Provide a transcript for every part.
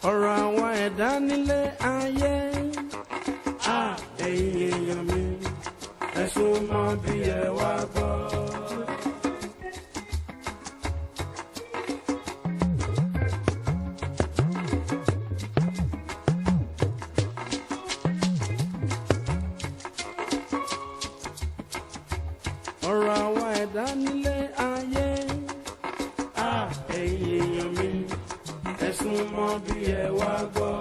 ọ̀rọ̀ àwọn ẹ̀dá nílé ayé. Ẹ̀yin èèyàn mi, ẹ súnmọ́ bí ẹ wá gbọ́. ọ̀rọ̀ àwọn ẹ̀dá nílé ayé. Ẹ̀yin èèyàn mi, ẹ súnmọ́ bí ẹ wá gbọ́.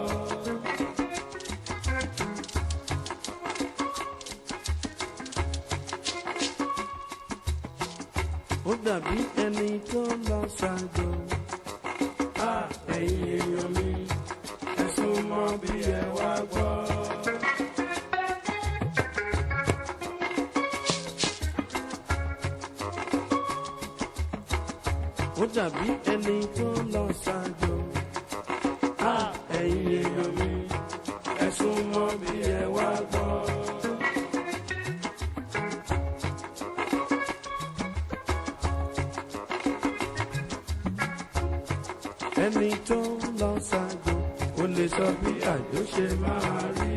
Ó dàbí ẹni tó lọ ṣàjò. Ẹ̀yin èèyàn mi, ẹ súnmọ́ bí ẹ wá gbọ́. Ó dàbí ẹni tó lọ ṣàjò. Ẹ̀yin èèyàn mi, ẹ súnmọ́ bí ẹ wá gbọ́. Ẹni tó lọ ṣàjò ó lè sọ bí àjò ṣe máa rí.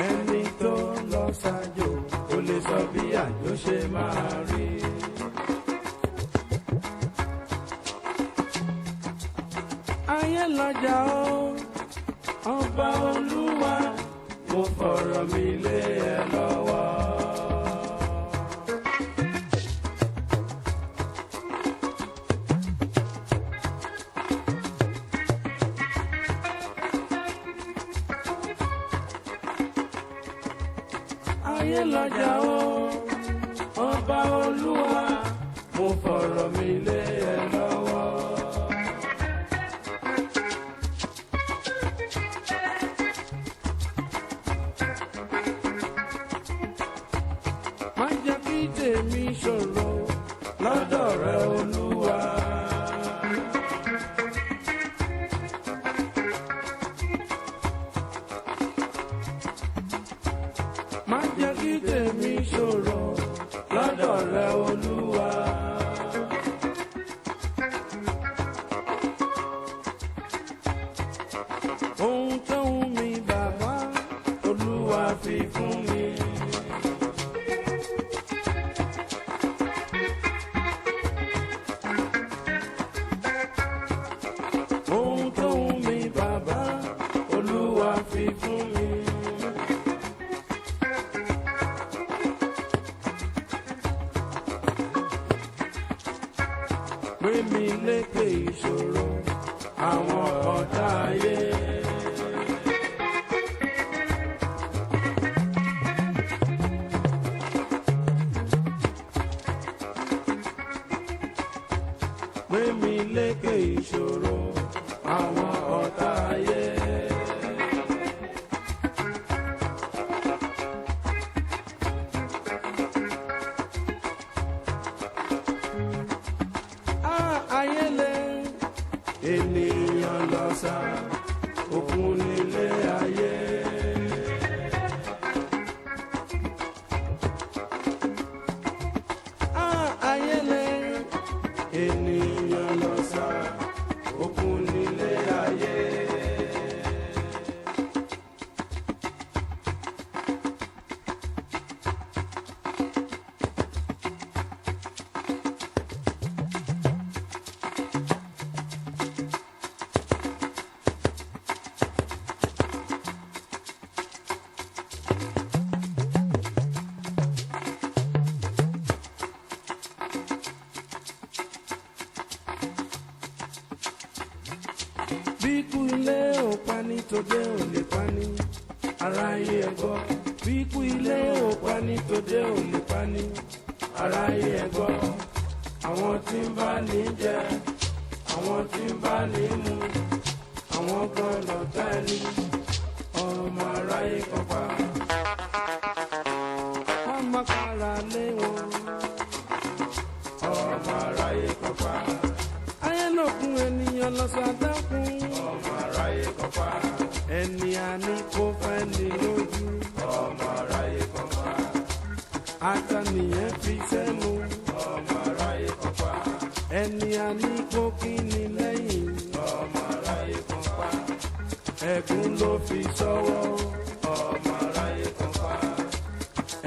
Ẹni tó lọ ṣàjò ó lè sọ bí àjò ṣe máa rí. Ayé lọ́jà ó, ọba Olúwa, mo fọ̀rọ̀ mi lé ẹ lọ́wọ́. Ayé lọ́jà ó, ọba Olúwa, mo fọ̀rọ̀ mi lé ẹ lọ́wọ́. Má jẹ́ kí tèmi ṣòro lọ́dọ̀ rẹ Olúwa. Má jẹ́ kí tèmi ṣòro lọ́dọ̀ rẹ Olúwa. Ohun tó wù mí bàbá Olúwa fi fún mi. Ohun tó wù mí bàbá Olúwa fi fún mi. Gbé mi lékè ìṣòro àwọn ọ̀tá ayé. Gbé mi lékè ìṣòro àwọn ọ̀tá ayé. Ayé lé ènìyàn lọ sá òkun nílé ayé. Ayé lé ènìyàn lọ sá òkun nílé ayé. Bí ikú ilé ò pani tòde ò lè pani, aráyé ẹ gbọ́. Bí ikú ilé ò pani tòde ò lè pani, aráyé ẹ gbọ́. Àwọn tí ń bá ní jẹ, àwọn tí ń bá ní mu, àwọn kan lọ̀tá ẹni, ọmọ aráyé kan pa. ẹni a ní kó fẹ́ ní lójú. ọmọ aráyé kan pa. ata nìyẹn fi sẹ́nu. ọmọ aráyé kan pa. ẹni a ní kó kí ni lẹ́yìn. ọmọ aráyé kan pa. ẹ̀gún ló fi sọ́wọ́. ọmọ aráyé kan pa.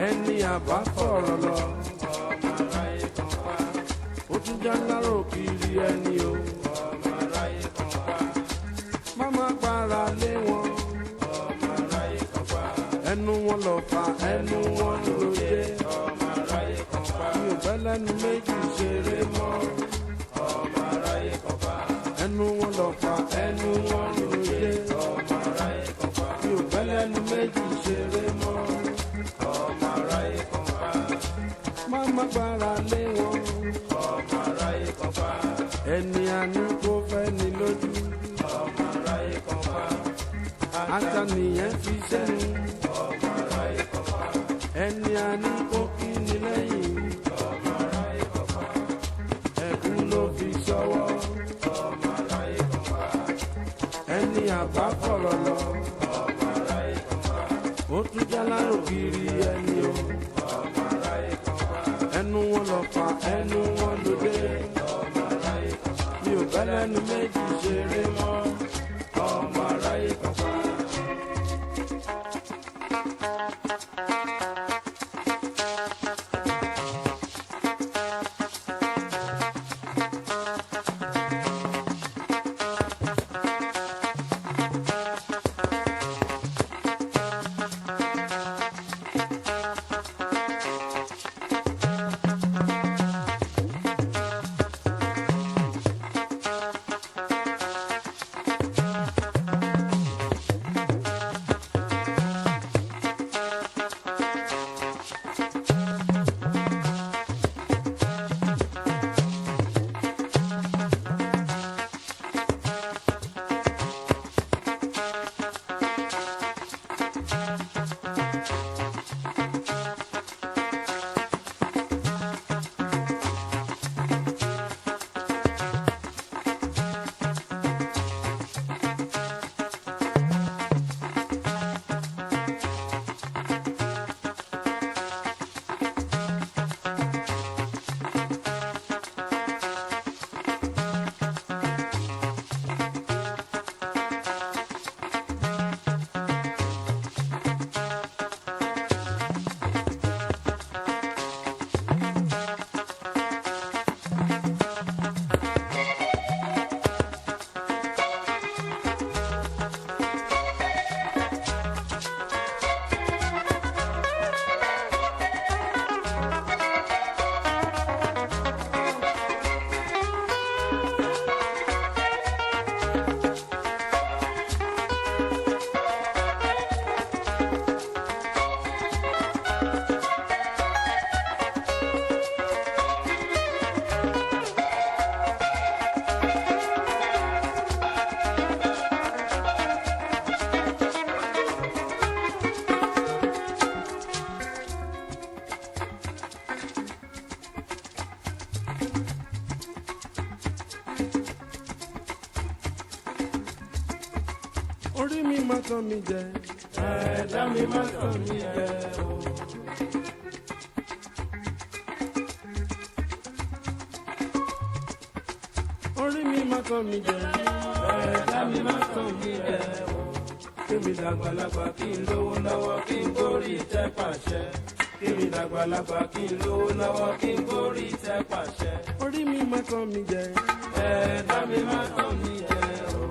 ẹni àbá fọ̀rọ̀ lọ. ọmọ aráyé kan pa. ó tún já lárò kiri ẹni o. ọmọ aráyé kan pa. máma para lé wọn. ọmọ aráyé kan pa. ẹnu wọn lọ fà ẹnu wọn ló dé. ọmọ aráyé kan pa. mi ò fẹ́ lẹ́nu méjì ṣeré mọ́. ọmọ aráyé kan pa. ẹnu wọn lọ fà ẹnu wọn ló dé. ọmọ aráyé kan pa. mi ò fẹ́ lẹ́nu méjì ṣeré mọ́. ọmọ aráyé kan pa. máma para lé wọn. ọmọ aráyé kan pa. ẹni àní kó fẹ́ ní lójú. ọmọ aráyé kan pa. ata nìyẹn fi sẹ́nu. ọmọ aráyé kan pa. ẹni àní kó kí ni lẹ́yìn. ọmọ aráyé kan pa. ẹ̀gún ló fi sọ́wọ́. ọmọ aráyé kan pa. ẹni àbá fọ̀rọ̀ lọ. ọmọ aráyé kan pa. ó tún já lárò kiri ẹni o. ọmọ aráyé kan pa. ẹnu wọn lọ fà ẹnu wọn ló dé. ọmọ aráyé kan pa. mi ò fẹ́ lẹ́nu méjì ṣeré mọ́. ọmọ aráyé kan pa. orí mi má tán mi jẹ. ẹ̀dá mi má tàn mí jẹ o. orí mi má tán mi jẹ. ẹ̀dá mi má tàn mí jẹ o. kémi dàgbàlagbà kí n lówó lọ́wọ́ kí n gorí ìtẹ́ pàṣẹ. kí mi dàgbàlagbà kí n lówó lọ́wọ́ kí n gorí ìtẹ́ pàṣẹ. orí mi má tán mi jẹ. ẹ̀dá mi má tàn mí jẹ o.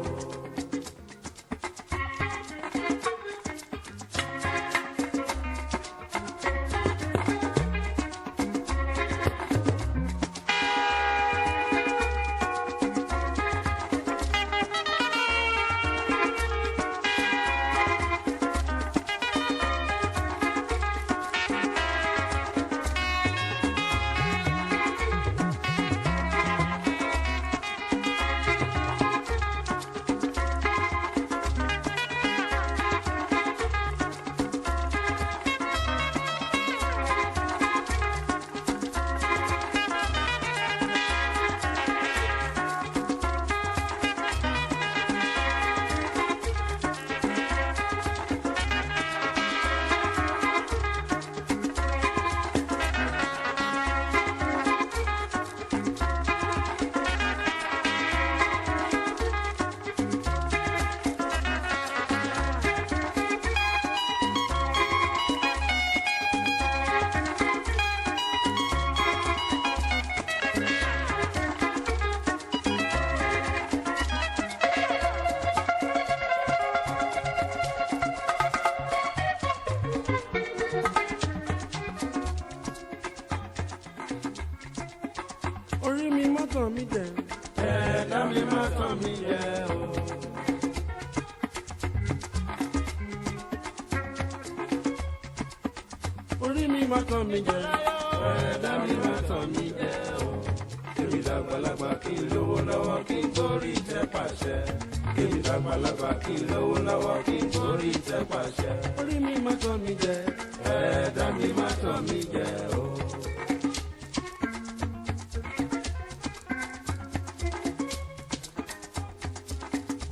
tàn mí jẹ. ẹ̀dá mi má tàn mí jẹ o. Orí mi má tàn mí jẹ. ẹ̀dá mi má tàn mí jẹ o. Kémi dàgbàlagbà kí n lówó lọ́wọ́ kí n gorí ìtẹ́ pàṣẹ. Kémi dàgbàlagbà kí n lówó lọ́wọ́ kí n gorí ìtẹ́ pàṣẹ. Orí mi má tàn mí jẹ. ẹ̀dá mi má tàn mí jẹ o.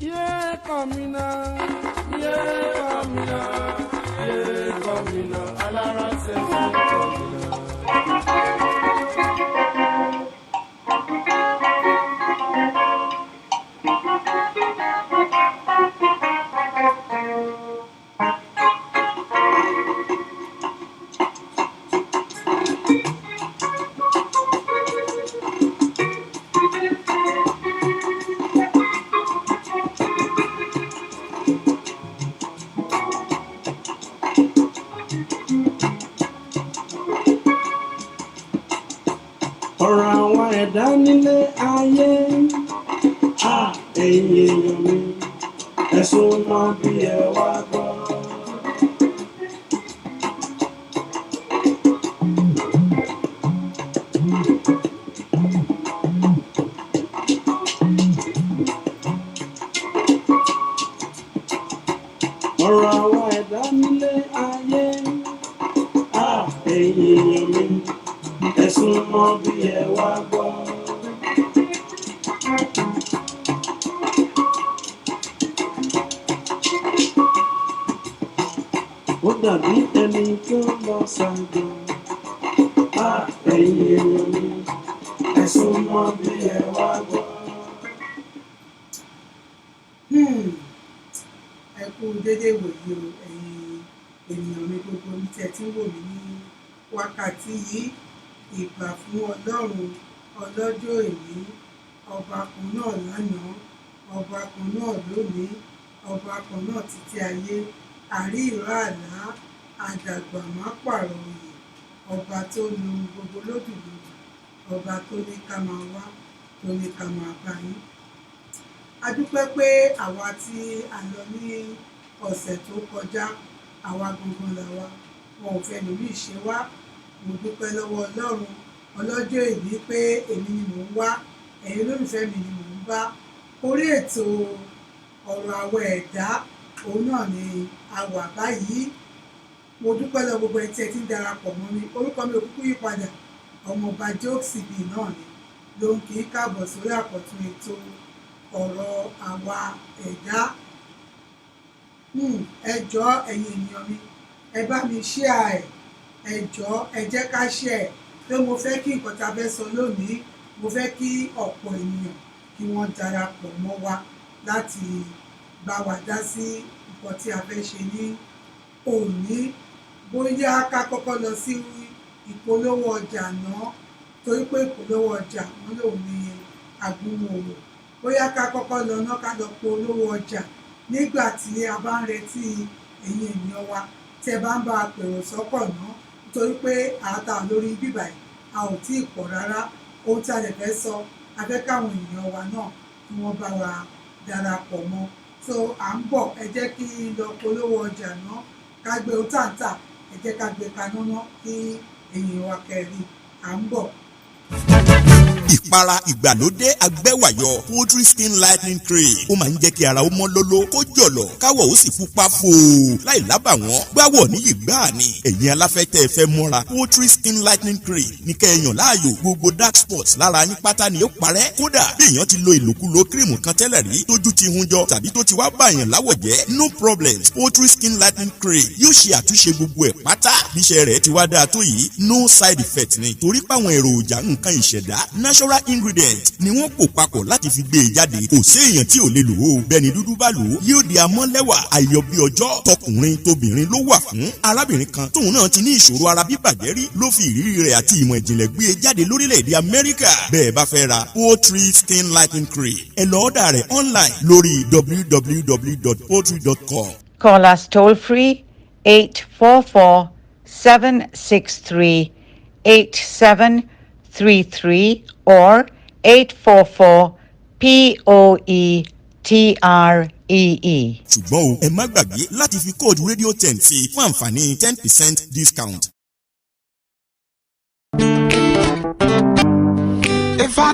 Yé kọ́mínà, Yé kọ́mínà, yé kọ́mínà, alára ṣẹ̀ṣẹ̀ kọ́mínà. ọ̀rọ̀ àwọn ẹ̀dá nílé ayé. Ẹ̀yin èèyàn mi, ẹ̀sùn mọ́ bí ẹ wá gbọ́. ọ̀rọ̀ àwọn ẹ̀dá nílé ayé. Ẹ̀yin èèyàn mi, ẹ̀sùn mọ́ bí ẹ wá gbọ́. Ó dàbí ẹni tó lọ ṣàjọ. Ẹ̀yin èèyàn mi, ẹ̀sùn mọ́ bí ẹ wá gbọ́. Ẹ kú dédé wòye o ẹ̀yin ènìyàn mi gbogbo ní tí ẹ ti ń wò mí ní wákàtí yìí. Ìgbà fún Ọlọ́run ọlọ́jọ́ èní, ọba kan náà lánàá, ọba kan náà lónìí, ọba kan náà títí ayé, àrí ìró àlá, àdàgbà má pààrọ̀ òye, ọba tó lu gbogbo lódùlódù, ọba tó ní ká máa wá, tó ní ká máa bá yín. A dúpẹ́ pé àwa tí a lọ ní ọ̀sẹ̀ tó kọjá, àwa gangan làwa, wọn ò fẹ́ lórí ìṣe wá. Mo dúpẹ́ lọ́wọ́ Ọlọ́run ọlọ́jọ́ èní pé èmi ni mò ń wá, ẹ̀yin olólùfẹ́ mi ni mò ń bá. Orí ètò ọ̀rọ̀ àwọn ẹ̀dá òun náà ni a wà báyìí. Mo dúpẹ́ lọ gbogbo ẹni tí ẹ ti ń darapọ̀ mọ́ mi. Orúkọ mi ò kúkú yí padà, ọmọọba Jokesibi náà ni ló ń kí káàbọ̀ sórí àkọ́tún ètò ọ̀rọ̀ àwa ẹ̀dá. Ẹ jọ̀ọ́ ẹ̀yin ènìyàn mi, ẹ bá mi share ẹ̀. Ẹ jọ̀ọ́ ẹ jẹ́ ká share pé mo fẹ́ kí nǹkan tá a fẹ́ sọ lónìí, mo fẹ́ kí ọ̀pọ̀ ènìyàn kí wọ́n darapọ̀ mọ́ wa láti bá wa dá sí nǹkan tí a fẹ́ ṣe ní òní. Bóyá ká kọ́kọ́ lọ sí ìpolówó ọjà náà, torí pé ìpolówó ọjà wọn lòun ní àgúnmòwò. Bóyá ká kọ́kọ́ lọ náà ká lọ polówó ọjà nígbà tí a bá ń retí ẹ̀yin ènìyàn wa tí ẹ bá ń bá a pèrò sọ́kọ̀ náà, nítorí pé àátà lórí bíbà yìí a ò tí ì pọ̀ rárá. Ohun tí a lè fẹ́ sọ, a fẹ́ káwọn ènìyàn wa náà kí wọ́n bá wa darapọ̀ mọ́. So à ń bọ̀, ẹ jẹ́ kí lọ polówó ọjà náà, ká gbé ohun tàǹtà, ẹ jẹ́ ká gbé kaná náà kí èèyàn wa kẹrin. À ń bọ̀. ìpara ìgbàlódé agbẹ́wàyọ poultry skin lightening cream ó máa ń jẹ́ kí ara ó mọ́ lóló kó jọ̀lọ̀ káwọ̀ ó sì pupa fòó láì lábàwọ́n gbáwọ̀ níyì gbáà ni ẹ̀yin aláfẹ́tẹ́ fẹ́ mọ́ra poultry skin lightening cream ní kẹ́ẹ̀yàn láàyò gbogbo dark spots lára yín pátá ni ó parẹ́ kódà bí èèyàn ti lo ìlòkulò kírìmù kan tẹ́lẹ̀ rí tójú ti hun jọ tàbí tó ti wá bàyàn láwọ̀ jẹ́ no problem poultry skin lightening cream yóò ṣe àtúnṣe gbogbo ẹ̀ pátá bíṣẹ́ rẹ̀ ti wá dáa tó yìí no side effect ni torí páwọn èròjà nǹkan ìṣẹ̀dá natural ingredient ni wọ́n pò papọ̀ láti fi gbé e jáde kò sí èèyàn tí ò lè lò ó bẹ́ẹ̀ ni dúdú bá lò ó yóò di amọ́lẹ́wà ayọ̀ bí ọjọ́ tọkùnrin tóbìnrin ló wà fún arábìnrin kan tóun náà ti ní ìṣòro ara bíbàjẹ́ rí ló fi ìrírí rẹ̀ àti ìmọ̀ ìjìnlẹ̀ gbé e jáde lórílẹ̀‐èdè Amẹ́ríkà bẹ́ẹ̀ bá fẹ́ ra poultry skin lightening cream ẹ lọ ọ́dà rẹ̀ online lórí www.poultry.com. Call us toll free 844-763-8733 or 844-POETREE. ṣùgbọ́n o ẹ má gbàgbé láti fi kóòdù rédíò 10 sí fún àǹfààní 10% discount. If I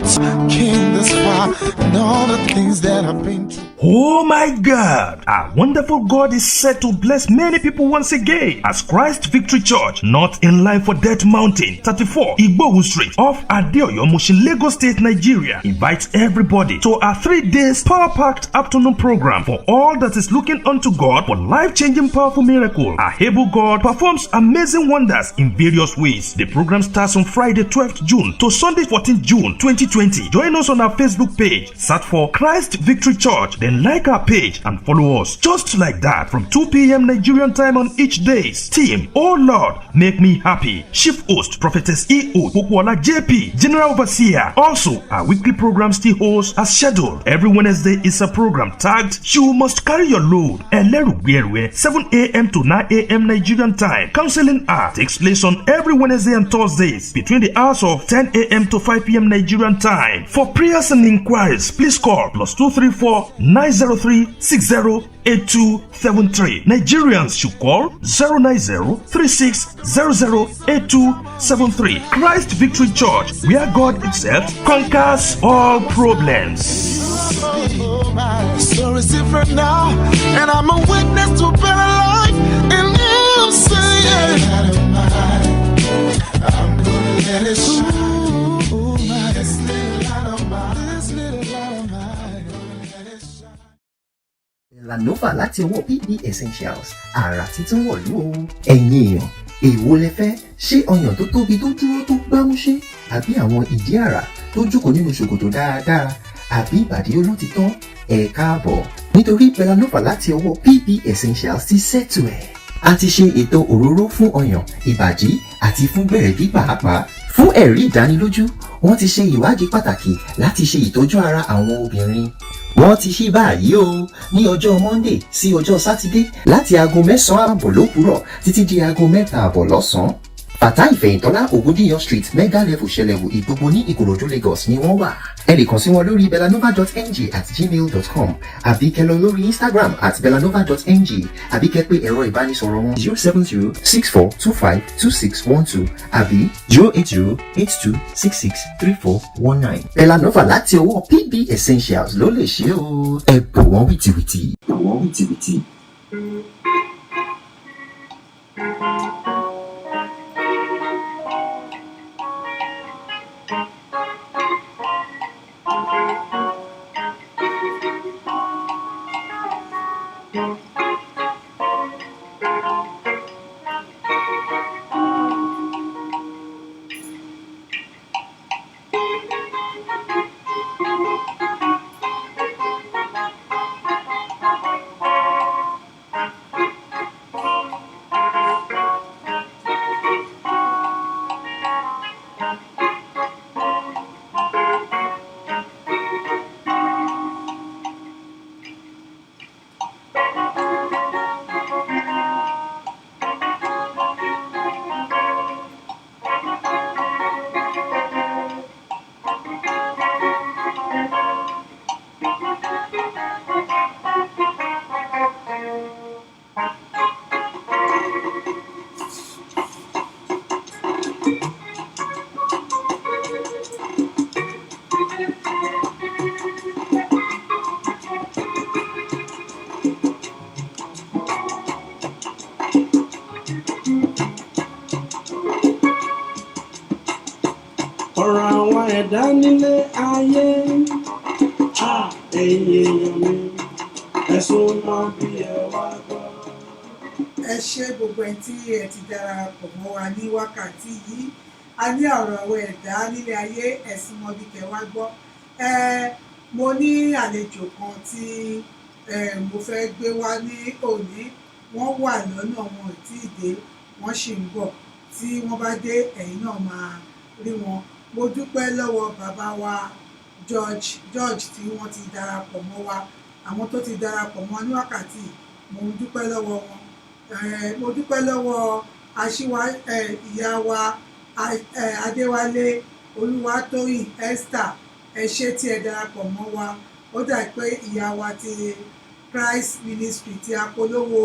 came this far and all the things that I've been through. Oh my God! Our wonderful God is set to bless many people once again as Christ Victory Church, not in line for Death Mountain, 34 Igbohu Street, off Adeoyo, Mushin, Lagos State, Nigeria, invites everybody to our 3 days power-packed afternoon program for all that is looking unto God for life-changing powerful miracle. Our able God performs amazing wonders in various ways. The program starts on Friday 12th June to Sunday 14th June 2020. Join us on our Facebook page. Search for Christ Victory Church. Then like our page and follow us just like that from 2 p.m. Nigerian time on each day. Team, oh Lord, make me happy. Chief host, Prophetess E.O. Pokwala JP, General Overseer. Also, our weekly program still holds as scheduled. Every Wednesday is a program tagged You Must Carry Your Load. 7 a.m. to 9 a.m. Nigerian time. Counseling hour takes place on every Wednesday and Thursdays between the hours of 10 a.m. to 5 p.m. Nigerian time. For prayers and inquiries, please call +234 903-608273. Nigerians should call 090-3600-8273. Christ Victory Church, where God Himself conquers all problems. Story's different now, and I'm a witness to a better life. And I'm saying, I'm gonna let it shine. This little light of mine, this little light of mine, let it shine. Belanova láti ọwọ́ PB Essentials, àrà títún wọ̀lú o. Ẹ̀yin èèyàn, èwo lẹ fẹ́? Ṣé ọyàn tó tóbi tó dúró tó gbámúṣé? Àbí àwọn ìdí àrà tó jókòó nínú ṣòkòtò dáadáa? Àbí ìbàdí olótìtọ́? Ẹ káàbọ̀. Nítorí Belanova láti ọwọ́ PB Essentials ti ṣètò ẹ̀. A ti ṣe ètò òróró fún ọyàn, ìbàdí àti fún gbẹ̀rẹ̀gí pàápàá. Fún ẹ̀rí ìdánilójú, wọ́n ti ṣe ìwádìí pàtàkì láti ṣe ìtọ́jú ara àwọn obìnrin. Wọ́n ti ṣí báyìí o ní ọjọ́ Monday sí ọjọ́ Saturday láti aago 9:30 lówùúrọ̀ títí di aago 3:00 lọ́sàn-án. Fatai Fẹ̀yìntọ́lá Ògúndíyàn Street Mega Level Ṣẹlẹ̀wò Ìgbogbo ní Ìkòròdú Lagos ni wọ́n wà. Ẹ lè kàn sí wọn lórí belanova.ng@gmail.com àbí kẹ́ lọ lórí Instagram @belanova.ng àbí kẹ́ pé ẹ̀rọ ìbánisọ̀rọ̀ wọn 07064252612 àbí 08082663419. Belanova láti ọwọ́ PB Essentials ló lè ṣe o. Ẹ bò wọ́n wìtìwìtì. ọ̀rọ̀ àwọn ẹ̀dá nílé ayé ẹ̀yin èèyàn mi ẹ̀sùn mọ́ bí ẹ wá gbọ́. Ẹ ṣé gbogbo ẹ̀ tí ẹ ti darapọ̀ mọ́ wa ní wákàtí yìí. A ní ọ̀rọ̀ àwọn ẹ̀dá nílé ayé ẹ̀sùn mọ́ bí kẹ́ wá gbọ́. Mo ní àlejò kan tí mo fẹ́ gbé wá ní òní. Wọ́n wà lọ́nà, wọn ò tíì dé, wọ́n sì ń bọ̀. Tí wọ́n bá dé, ẹ̀yin náà máa rí wọn. Mo dúpẹ́ lọ́wọ́ bàbá wa George tí wọ́n ti darapọ̀ mọ́ wa. Àwọn tó ti darapọ̀ mọ́ ní wákàtí, mo dúpẹ́ lọ́wọ́ wọn. Mo dúpẹ́ lọ́wọ́ ìyá wa Adéwálé Olúwatóyìn Esther ẹ ṣé tí ẹ darapọ̀ mọ́ wa ó dà pé ìyá wa ti Christ Ministry tí a polówó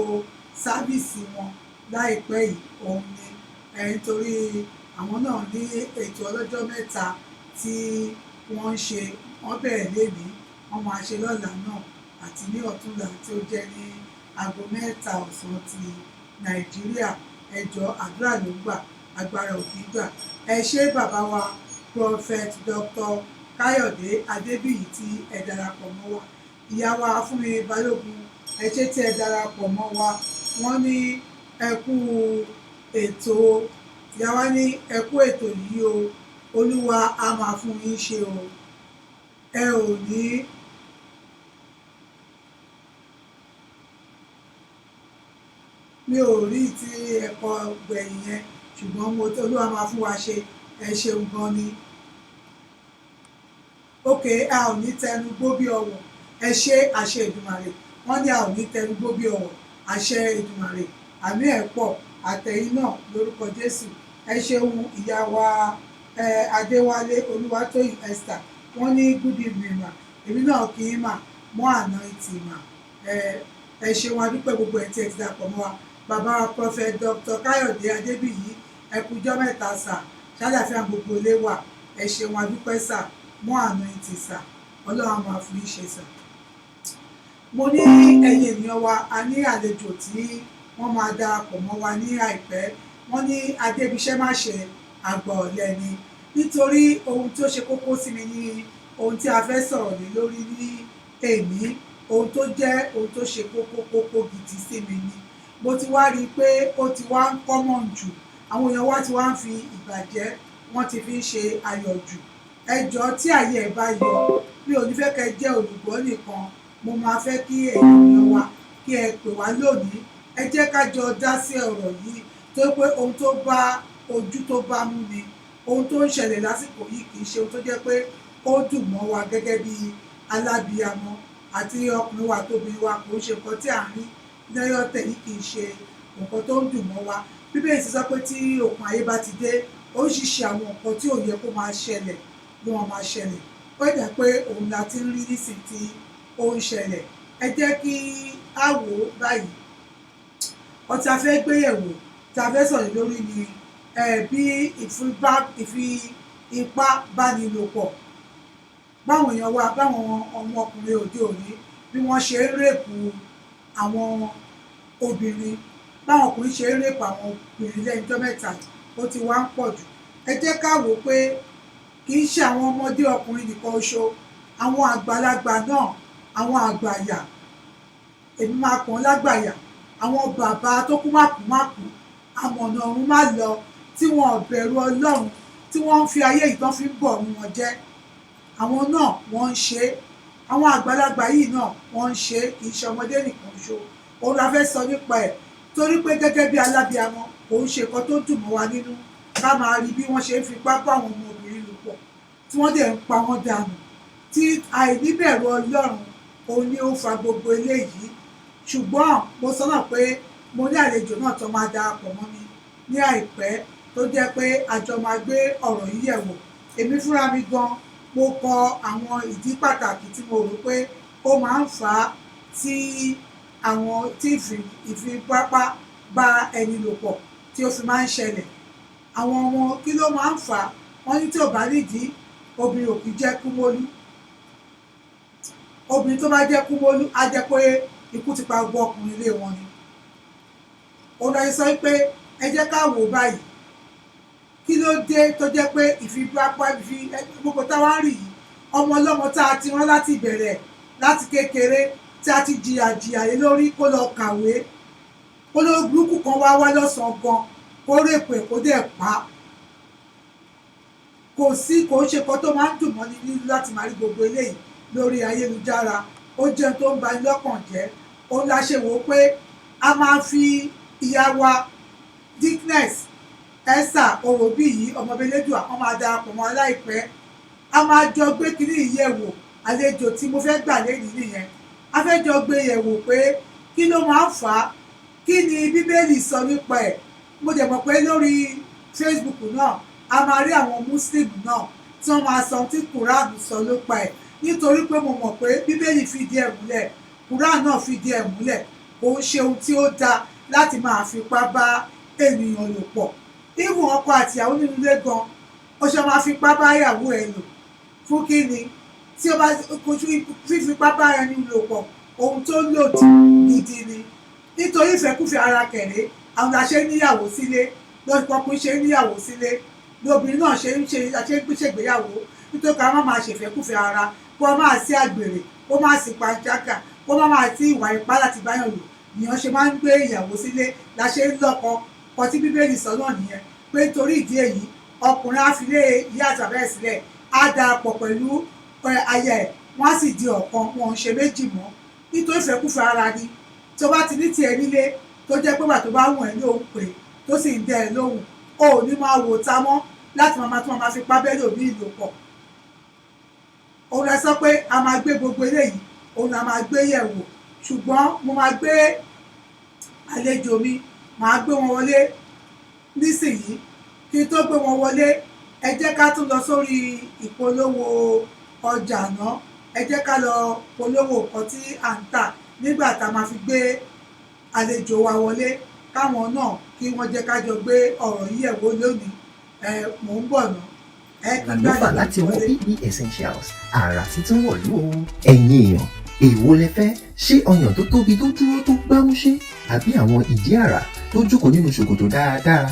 sábìsì wọn láìpẹ́ yìí òun ni nítorí àwọn náà ní ètò ọlọ́jọ́ mẹ́ta tí wọ́n ń ṣe wọ́n bẹ̀rẹ̀ lénìí wọ́n máa ṣe lọ́la náà àti ní ọ̀túnla tí ó jẹ́ ní aago 3 ọ̀sán ti Nàìjíríà ẹjọ́ àdúrà ló gbà agbára òkè gbà ẹ ṣé bàbá wa Prophet Dr. Káyọ̀dé Adébíyì tí ẹ darapọ̀ mọ́ wa ìyá wa Fúnmi Balógun ẹ ṣé tí ẹ darapọ̀ mọ́ wa wọ́n ní ẹ kú ètò ìyá wa ní ẹ kú ètò yìí o Olúwa á máa fún yín ṣe o ẹ ò ní mi ò rí tí ẹ̀kọ́ gbẹ̀yìn yẹn ṣùgbọ́n mo tó Olúwa máa fún wa ṣe ẹ ṣeun gan ni ókè a ò ní tẹnu gbó bí ọwọ̀ ẹ ṣé àṣẹ Èdùmàrè wọ́n ní a ò ní tẹnu gbó bí ọwọ̀ àṣẹ Èdùmàrè àmì ẹ̀ pọ̀ àtẹ̀yìn náà lórúkọ Jésù ẹ ṣeun ìyá wa Adéwálé Olúwatóyìn Esther wọ́n ní good evening ma èmi náà kì í mà mọ́ àná ìtì mà ẹ ṣeun adúpẹ́ gbogbo ẹ̀ tí ẹ ti dàpọ̀ mọ́ wa bàbá wa Prophet Dr. Káyọ̀dé Adébíyì ẹ kújọ́ mẹ́ta sà ṣáláfíà gbogbo ilé wà ẹ ṣeun adúpẹ́ sà mọ́ àná ìtì sà Ọlọ́run máa fún yín ṣe sà. mo ní ẹ̀yin ènìyàn wa a ní àlejò tí wọ́n máa darapọ̀ mọ́ wa ní àìpẹ́ wọ́n ní adébíṣẹ́ má ṣe àgbà ọ̀lẹ ni nítorí ohun tó ṣe kókó sí mi ní ohun tí a fẹ́ sọ̀rọ̀ lé lórí ní èmi ohun tó jẹ́ ohun tó ṣe kókó gidi sí mi ni mo ti wá rí i pé ó ti wá ń common jù àwọn èèyàn wa ti wá ń fi ìbàjẹ́ wọ́n ti fi ń ṣe ayọ̀ jù ẹjọ́ tí àyè ẹ̀ bá yọ mi ò ní fẹ́ kẹ́ jẹ́ olùgbọ́ nìkan mo máa fẹ́ kí èèyàn wa kí ẹ pè wá lónìí ẹ jẹ́ ká jọ dá sí ọ̀rọ̀ yìí tó pé ohun tó bá ojú tó bá mú ni ohun tó ń ṣẹlẹ̀ lásìkò yìí kì í ṣe ohun tó jẹ́ pé ó dùn mọ́ wa gẹ́gẹ́ bí alábìyamọ àti ọkùnrin wa tóbi wa kò ń ṣe nǹkan tí à ń rí lẹ́yọ̀tẹ̀ yìí kì í ṣe nǹkan tó ń dùn mọ́ wa bíbélì ti sọ pé tí òpin ayé bá ti dé oríṣiríṣi àwọn nǹkan tí ò yẹ kó máa ṣẹlẹ̀ ló wọn máa ṣẹlẹ̀ ó dà pé òun la ti ń rí nísìn tí ó ń ṣẹlẹ̀ ẹ jẹ́ kí á wò ó báyìí ọtí a fẹ́ gbéyẹ̀wò tí a fẹ́ sọ̀rọ̀ lórí ni bí ìfipá bánilòpọ̀ báwọn èèyàn wa báwọn ọmọkùnrin òde òní bí wọ́n ṣe ń rèpù àwọn obìnrin báwọn ọkùnrin ṣe ń rèpù àwọn obìnrin lẹ́jọ́ mẹ́ta ó ti wá ń pọ̀ jù ẹ jẹ́ ká wò ó pé kì í ṣe àwọn ọmọdé ọkùnrin nìkan ṣo àwọn àgbàlagbà náà àwọn àgbàyà èmi máa kàn lágbàyà àwọn bàbá tó kú mákùmákù àmọ̀nà ọ̀run má lọ tí wọn ò bẹ̀rù Ọlọ́run tí wọ́n ń fi ayé ìtàn fi ń bọ̀ ọ̀run wọn jẹ́ àwọn náà wọ́n ń ṣe àwọn àgbàlagbà yìí náà wọ́n ń ṣe kì í ṣe ọmọdé nìkan ṣo òun la fẹ́ sọ nípa ẹ̀ torí pé gẹ́gẹ́ bí alábìamọ kò ń ṣe nǹkan tó dùn mọ́ wa nínú ká máa rí bí wọ́n ṣe ń fipá bá àwọn ọmọbìnrin lò pọ̀ tí wọ́n dẹ̀ ń pa wọ́n dànù tí àìníbẹ̀rù Ọlọ́run òun ni ó fa gbogbo eléyìí ṣùgbọ́n mo sọ náà pé mo ní àlejò náà tó máa darapọ̀ mọ́ mi ní àìpẹ́ tó jẹ́ pé àjọ máa gbé ọ̀rọ̀ yìí yẹ̀wò èmi fúnra mi gan mo kọ àwọn ìdí pàtàkì tí mo rò pé ó máa ń fà á tí àwọn tí ìfipápá bá ẹni lò pọ̀ tí ó fi máa ń ṣẹlẹ̀ àwọn ọmọ kí ló máa ń fà á wọ́n ní tí ò bá nídìí obìnrin ò kì í jẹ́ kúmólú obìnrin tó bá jẹ́ kúmólú á jẹ́ pé ikú ti pa gbogbo ọkùnrin ilé wọn ni òun láti sọ pé ẹ jẹ́ ká wò báyìí kí ló dé tó jẹ́ pé ìfipápá gbogbo táwa ń rí yìí ọmọ ọlọ́mọ tá a ti rán láti ìbẹ̀rẹ̀ láti kékeré tí a ti jìyà lé lórí kó lọ kàwé kó ló burúkú kan wá lọ́sàn-án gan kó rèpè kó dẹ̀ pa kò ń ṣe kan tó máa ń dùn mọ́ nínú láti máa rí gbogbo eléyìí lórí ayélujára ó jẹ́ tó ń bani lọ́kàn jẹ́ òun la ṣe wò ó pé a máa fi ìyá wa Dickness Esther Orobiyi ọmọbìnrin àwọn máa darapọ̀ mọ́ aláìpẹ́ a máa jọ gbé kiri ìyẹ̀wò àlejò tí mo fẹ́ gbà lẹ́yìn nìyẹn a fẹ́ jọ gbé yẹ̀wò pé kí ló máa ń fà á kí ni Bíbélì sọ nípa ẹ̀ mo dẹ̀ mọ̀ pé lórí Facebook náà a máa rí àwọn Muslim náà tí wọ́n máa sọ tí kùránù sọ ló pa ẹ̀ nítorí pé mo mọ̀ pé bíbélì fìdí ẹ̀ múlẹ̀ kùránù náà fìdí ẹ̀ múlẹ̀ kò ń ṣe ohun tí ó dáa láti máa fipá bá ènìyàn lò pọ̀ ìwọ̀n ọkọ àtìyàwó nínú ilé gan ó ṣe máa fipá bá ìyàwó ẹ̀ lò fún kí ni tí ó bá kojú fífipá bá ẹni lò pọ̀ ohun tó lòdì gidi ni nítorí ìfẹ́kùfẹ́ ara kẹ̀rẹ́ àwọn àṣẹ níyàwó sílé lọ́pọ̀ ṣe níyàwó sílé lóbìnrin náà ṣe ń ṣègbéyàwó nítorí ká má máa ṣèfẹ́kùfẹ́ ara kó má sí àgbèrè kó má sí pàjágà kó má máa sí ìwà ipá láti báyàn lò nìyẹn ṣe máa ń gbé ìyàwó sílé la ṣe ń lọ́kọ kọ tí bíbélì sọ náà nìyẹn pé nítorí ìdí èyí ọkùnrin á fi lé ìyá àtàbẹ́ sílẹ̀ á darapọ̀ pẹ̀lú aya ẹ̀ wọ́n á sì di ọ̀kan wọn ò ṣe méjì mọ́ nítorí ìfẹ́kùfẹ́ ara ni tó bá ti ní tiẹ̀ nílé tó jẹ́ pé bàtó bá wùn ẹ́ lóhùn pé tó sì ń dẹ ẹ́ lóhùn o ò ní máa wò tá mọ́ láti máa fi pábẹ́lì òbí ìlò pọ̀ òun rẹ sọ pé a máa gbé gbogbo eléyìí òun la máa gbé yẹ̀wò ṣùgbọ́n mo máa gbé àlejò mi màá gbé wọn wọlé nísìnyí kí n tó gbé wọn wọlé ẹ jẹ́ ká tún lọ sórí ìpolówó ọjà náà ẹ jẹ́ ká lọ polówó nǹkan tí à ń tà nígbà tá a máa fi gbé àlejò wa wọlé káwọn náà kí wọ́n jẹ́ ká jọ gbé ọ̀rọ̀ yìí yẹ̀wò lónìí mò ń bọ̀ náà. Lànàfà láti ọwọ́ PB Essentials àrà títún wọ̀lú o. ẹ̀yin èèyàn èwo lẹ fẹ́ ṣé ọyàn tó tóbi tó dúró tó gbámúṣé àbí àwọn ìdí àrà tó jókòó nínú ṣòkòtò dáadáa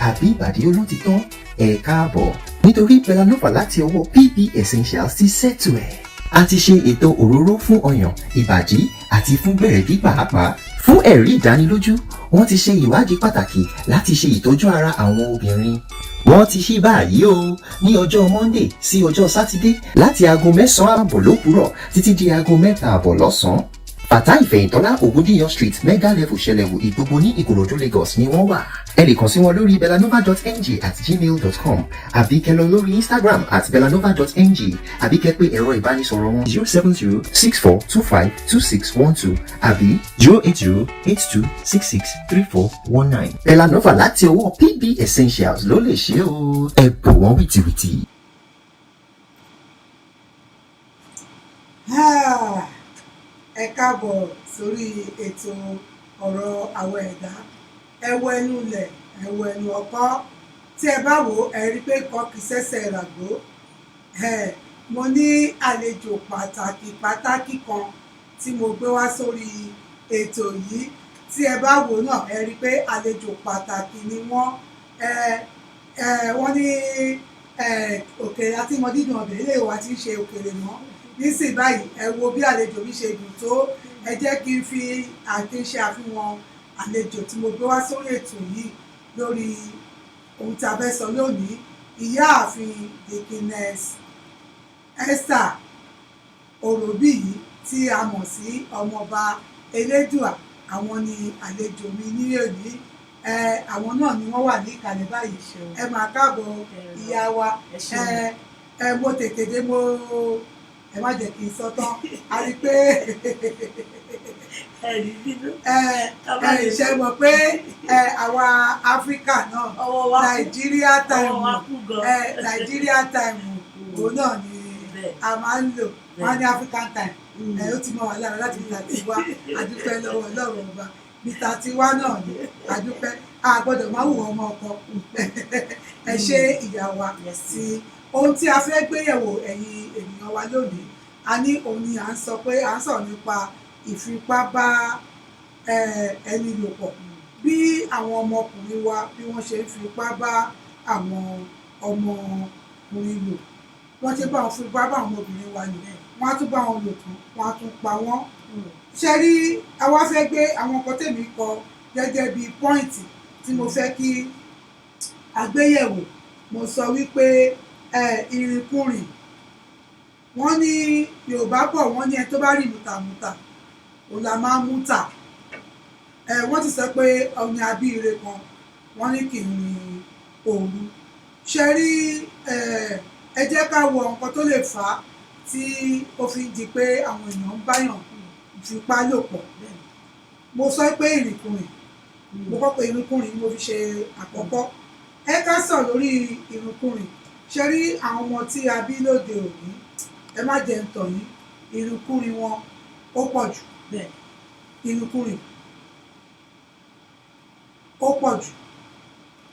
àbí ìbàdí olótìtọ́ ẹ káàbọ̀ nítorí Belanova láti ọwọ́ PB Essentials ti ṣètò ẹ̀. a ti ṣe ètò òróró fún ọyàn ìbàdí àti fún gbẹ̀rẹ̀gí pàápàá fún ẹ̀rí ìdánilójú wọ́n ti ṣe ìwádìí pàtàkì láti ṣe ìtọ́jú ara àwọn obìnrin. wọ́n ti ṣí báyìí o ní ọjọ́ Monday sí ọjọ́ Sátidé láti aago 9:00 àbọ̀ lówùúrọ̀ títí di aago 3:00 àbọ̀ lọ́sàn-án. Fatai Ìfẹ̀yìntọ́lá Ògúndíyàn Street Mega Level Ṣẹlẹ̀wò Ìgbogbo ní Ìkòròdú Lagos ni wọ́n wà. ẹ lè kàn sí wọn lórí belanova.ng@gmail.com àbí kẹ́ lọ lórí Instagram @belanova.ng àbí kẹ́ pé ẹ̀rọ ìbánisọ̀rọ̀ wọn 07064252612 àbí 08082663419. Belanova láti ọwọ́ PB Essentials ló lè ṣe o. ẹ bò wọ́n wìtìwìtì. Ẹ káàbọ̀ sórí ètò ọ̀rọ̀ àwọn ẹ̀dá ẹwọ ẹnu ilẹ̀ ẹwọ ẹnu ọkọ́ tí ẹ bá wò ẹ rí pé nǹkan kì í ṣẹ̀ṣẹ̀ ràgbó mo ní àlejò pàtàkì kan tí mo gbé wá sórí ètò yìí tí ẹ bá wò náà ẹ rí pé àlejò pàtàkì ni wọ́n ní òkèèrè àti mọdídùn ọbẹ̀ ilé ìwà tí ń ṣe òkèèrè mọ́ nísìnyí báyìí ẹ wo bí àlejò mi ṣe dùn tó ẹ jẹ́ kí n fi àkínṣe àfihàn àlejò tí mo gbé wá sórí ètò yìí lórí ohun tí a fẹ́ sọ lónìí ìyáàfin Dickiness Esther Oròbíyì tí a mọ̀ sí ọmọọba Elédùà àwọn ni àlejò mi ní òní àwọn náà ni wọ́n wà ní ìkàlẹ̀ báyìí ẹ máa káàbọ̀ ìyá wa mo tètè dé mo ẹ má jẹ́ kí n sọ tán a rí pé ṣe mọ̀ pé àwa Áfíríkà náà Nàìjíríà táìmù òun náà ni a máa ń lò wọ́n ní African time ó ti mọ̀ wá lára láti bí tàti wá adúpẹ́ lọ́wọ́ Ọlọ́run ọba bí tàti wá náà ni adúpẹ́ a gbọ́dọ̀ máa wù ọmọ ọkọ ẹ ṣe ìyá wa sí ohun tí a fẹ́ gbéyẹ̀wò ẹ̀yin ènìyàn wa lónìí a ní òun ni à ń sọ pé à ń sọ̀rọ̀ nípa ìfipá bá ẹni lò pọ̀ bí àwọn ọmọkùnrin wa bí wọ́n ṣe ń fipá bá àwọn ọmọkùnrin lò wọ́n ṣe bá wọn fipá bá àwọn ọmọbìnrin wa nìyẹn wọ́n á tún bá wọn lò tán wọ́n á tún pa wọ́n. ṣe rí àwa fẹ́ gbé àwọn nǹkan tèmi kọ gẹ́gẹ́ bíi pọ́ìntì tí mo fẹ́ kí àgbéyẹ̀wò mo sọ wípé ìrìnkúrìn wọ́n ní Yorùbá bọ̀ wọ́n ní ẹni tó bá rí mùtàmùtà òun la máa ń mú tà wọ́n ti sọ pé ọ̀nì abíire kan wọ́n ní kì í rìn òru ṣe rí ẹ jẹ́ ká wo nǹkan tó lè fà á tí ó fi ń di pé àwọn èèyàn ń báyàn fipá lò pọ̀ mo sọ pé ìrìnkúrìn mo kọ́ pé ìrìnkúrìn mo fi ṣe àkọ́kọ́ ẹ ká sọ lórí ìrìnkúrìn ṣe rí àwọn ọmọ tí a bí lóde òní ẹ má jẹ́ ń tàn yín ìrìnkúrin wọn ó pọ̀ jù ìrìnkúrin ó pọ̀ jù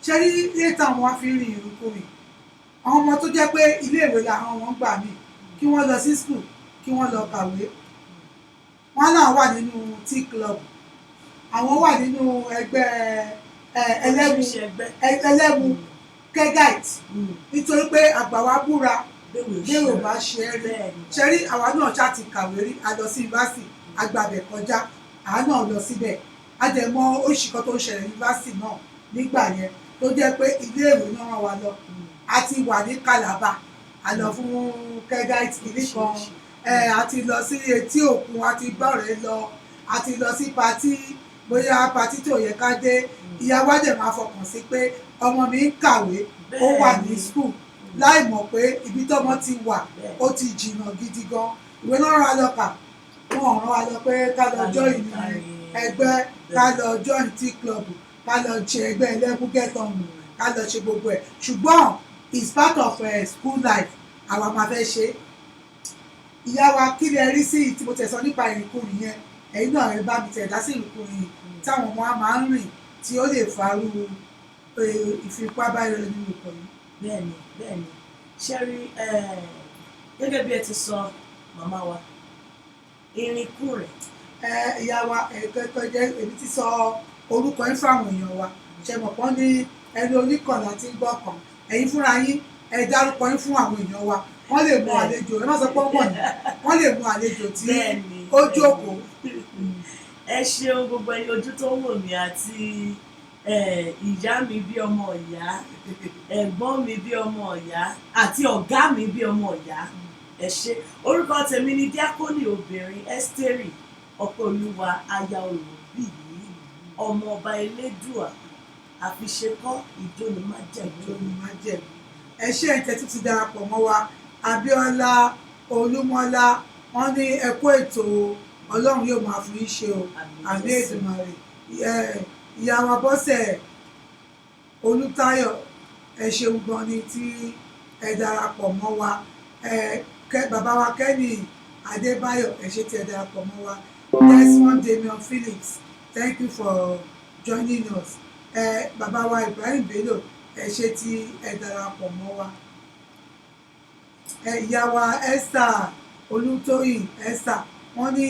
ṣe rí létà wọn wá fi ń rin ìrìnkúrin àwọn ọmọ tó jẹ́ pé iléèwé làwọn wọn gbà mí kí wọ́n lọ sí school kí wọ́n lọ kàwé wọ́n náà wà nínú tea club àwọn wà nínú ẹgbẹ́ ẹlẹ́mu kegite nítorí pé àgbà wa búra léèrò bá ṣe é rí ṣe rí àwa náà ṣáà ti kàwé rí a lọ sí yunifásitì agbàbẹ̀ kọjá àwa náà lọ síbẹ̀ a dẹ̀ mọ oṣù kan tó ń ṣẹlẹ̀ yunifásitì náà nígbà yẹn tó jẹ́ pé iléèwé náà ràn wá lọ a ti wà ní Calabar a lọ fún kegite kìíní kan a ti lọ sí etí òkun a ti bọ̀rẹ̀ lọ a ti lọ sí patí bóyá patí tó yẹ ká dé ìyá wa dẹ̀ máa fọkàn sí pé ọmọ mi ń kàwé ó wà ní school láì mọ̀ pé ibi tọ́mọ ti wà ó ti jìnnà gidi gan ìwé náà rán wa lọ kà wọ́n rán wa lọ pé ká lọ join ẹgbẹ́ ká lọ join tea club ká lọ ṣe ẹgbẹ́ ẹlẹ́múgẹ́tọ̀mù ká lọ ṣe gbogbo ẹ̀ ṣùgbọ́n it's part of school life àwa máa fẹ́ ṣe ìyá wa kí lẹ rí sí tí mo tẹ̀ sọ nípa ìrìnkúrìn yẹn ẹ̀yin náà ẹ bá mi tẹ̀ dá sí ìrìnkúrìn táwọn ọmọ wa máa ń rìn tí ó lè farú ìfipábánilòpọ̀ yìí. bẹ́ẹ̀ni ṣe rí gẹ́gẹ́ bí ẹ ti sọ màmá wa ìrìnkúrìn. ìyá wa ẹ̀ẹ́dẹ́gbẹ́ jẹ́ èmi ti sọ orúkọ yín fáwọn èèyàn wa ṣe mọ̀ pọ́n ní ẹni oníkànnà tí ń gbọ́ kan ẹ̀yin fúnra yín ẹ dárúkọ yín fún àwọn èèyàn wa wọ́n lè mú àlejò ẹ má sọ pé wọ́n ní wọ́n lè mú àlejò tí ó jókòó. ẹ ṣeun gbogbo ẹni ojú tó ń wò mí àti ìyá mi bí ọmọ ìyá ẹ̀gbọ́n mi bí ọmọ ìyá àti ọ̀gá mi bí ọmọ ìyá ẹ ṣé orúkọ tèmi ni díákónì obìnrin Ẹ́sítérì Ọpẹ́olúwa aya Olùbí ọmọ ọba Elédùà àfiṣekọ́ ìjóni májẹ̀mú. ẹ ṣé ìtẹ́tù ti darapọ̀ mọ́ wa Abíọ́lá Olúmọ́lá wọ́n ní ẹ kú ètò Ọlọ́run yóò máa fún yín ṣe o àmì Èdùmàrè ìyá wa Bọ́sẹ̀ Olútáyọ̀ ẹ ṣeun gan ni tí ẹ darapọ̀ mọ́ wa bàbá wa Kenny Adébáyọ̀ ẹ ṣé tí ẹ darapọ̀ mọ́ wa Desmond Damian Phillips thank you for joining us bàbá wa Ibrahim Bello ẹ ṣé tí ẹ darapọ̀ mọ́ wa ìyá wa Esther Olútóyìn Esther wọ́n ní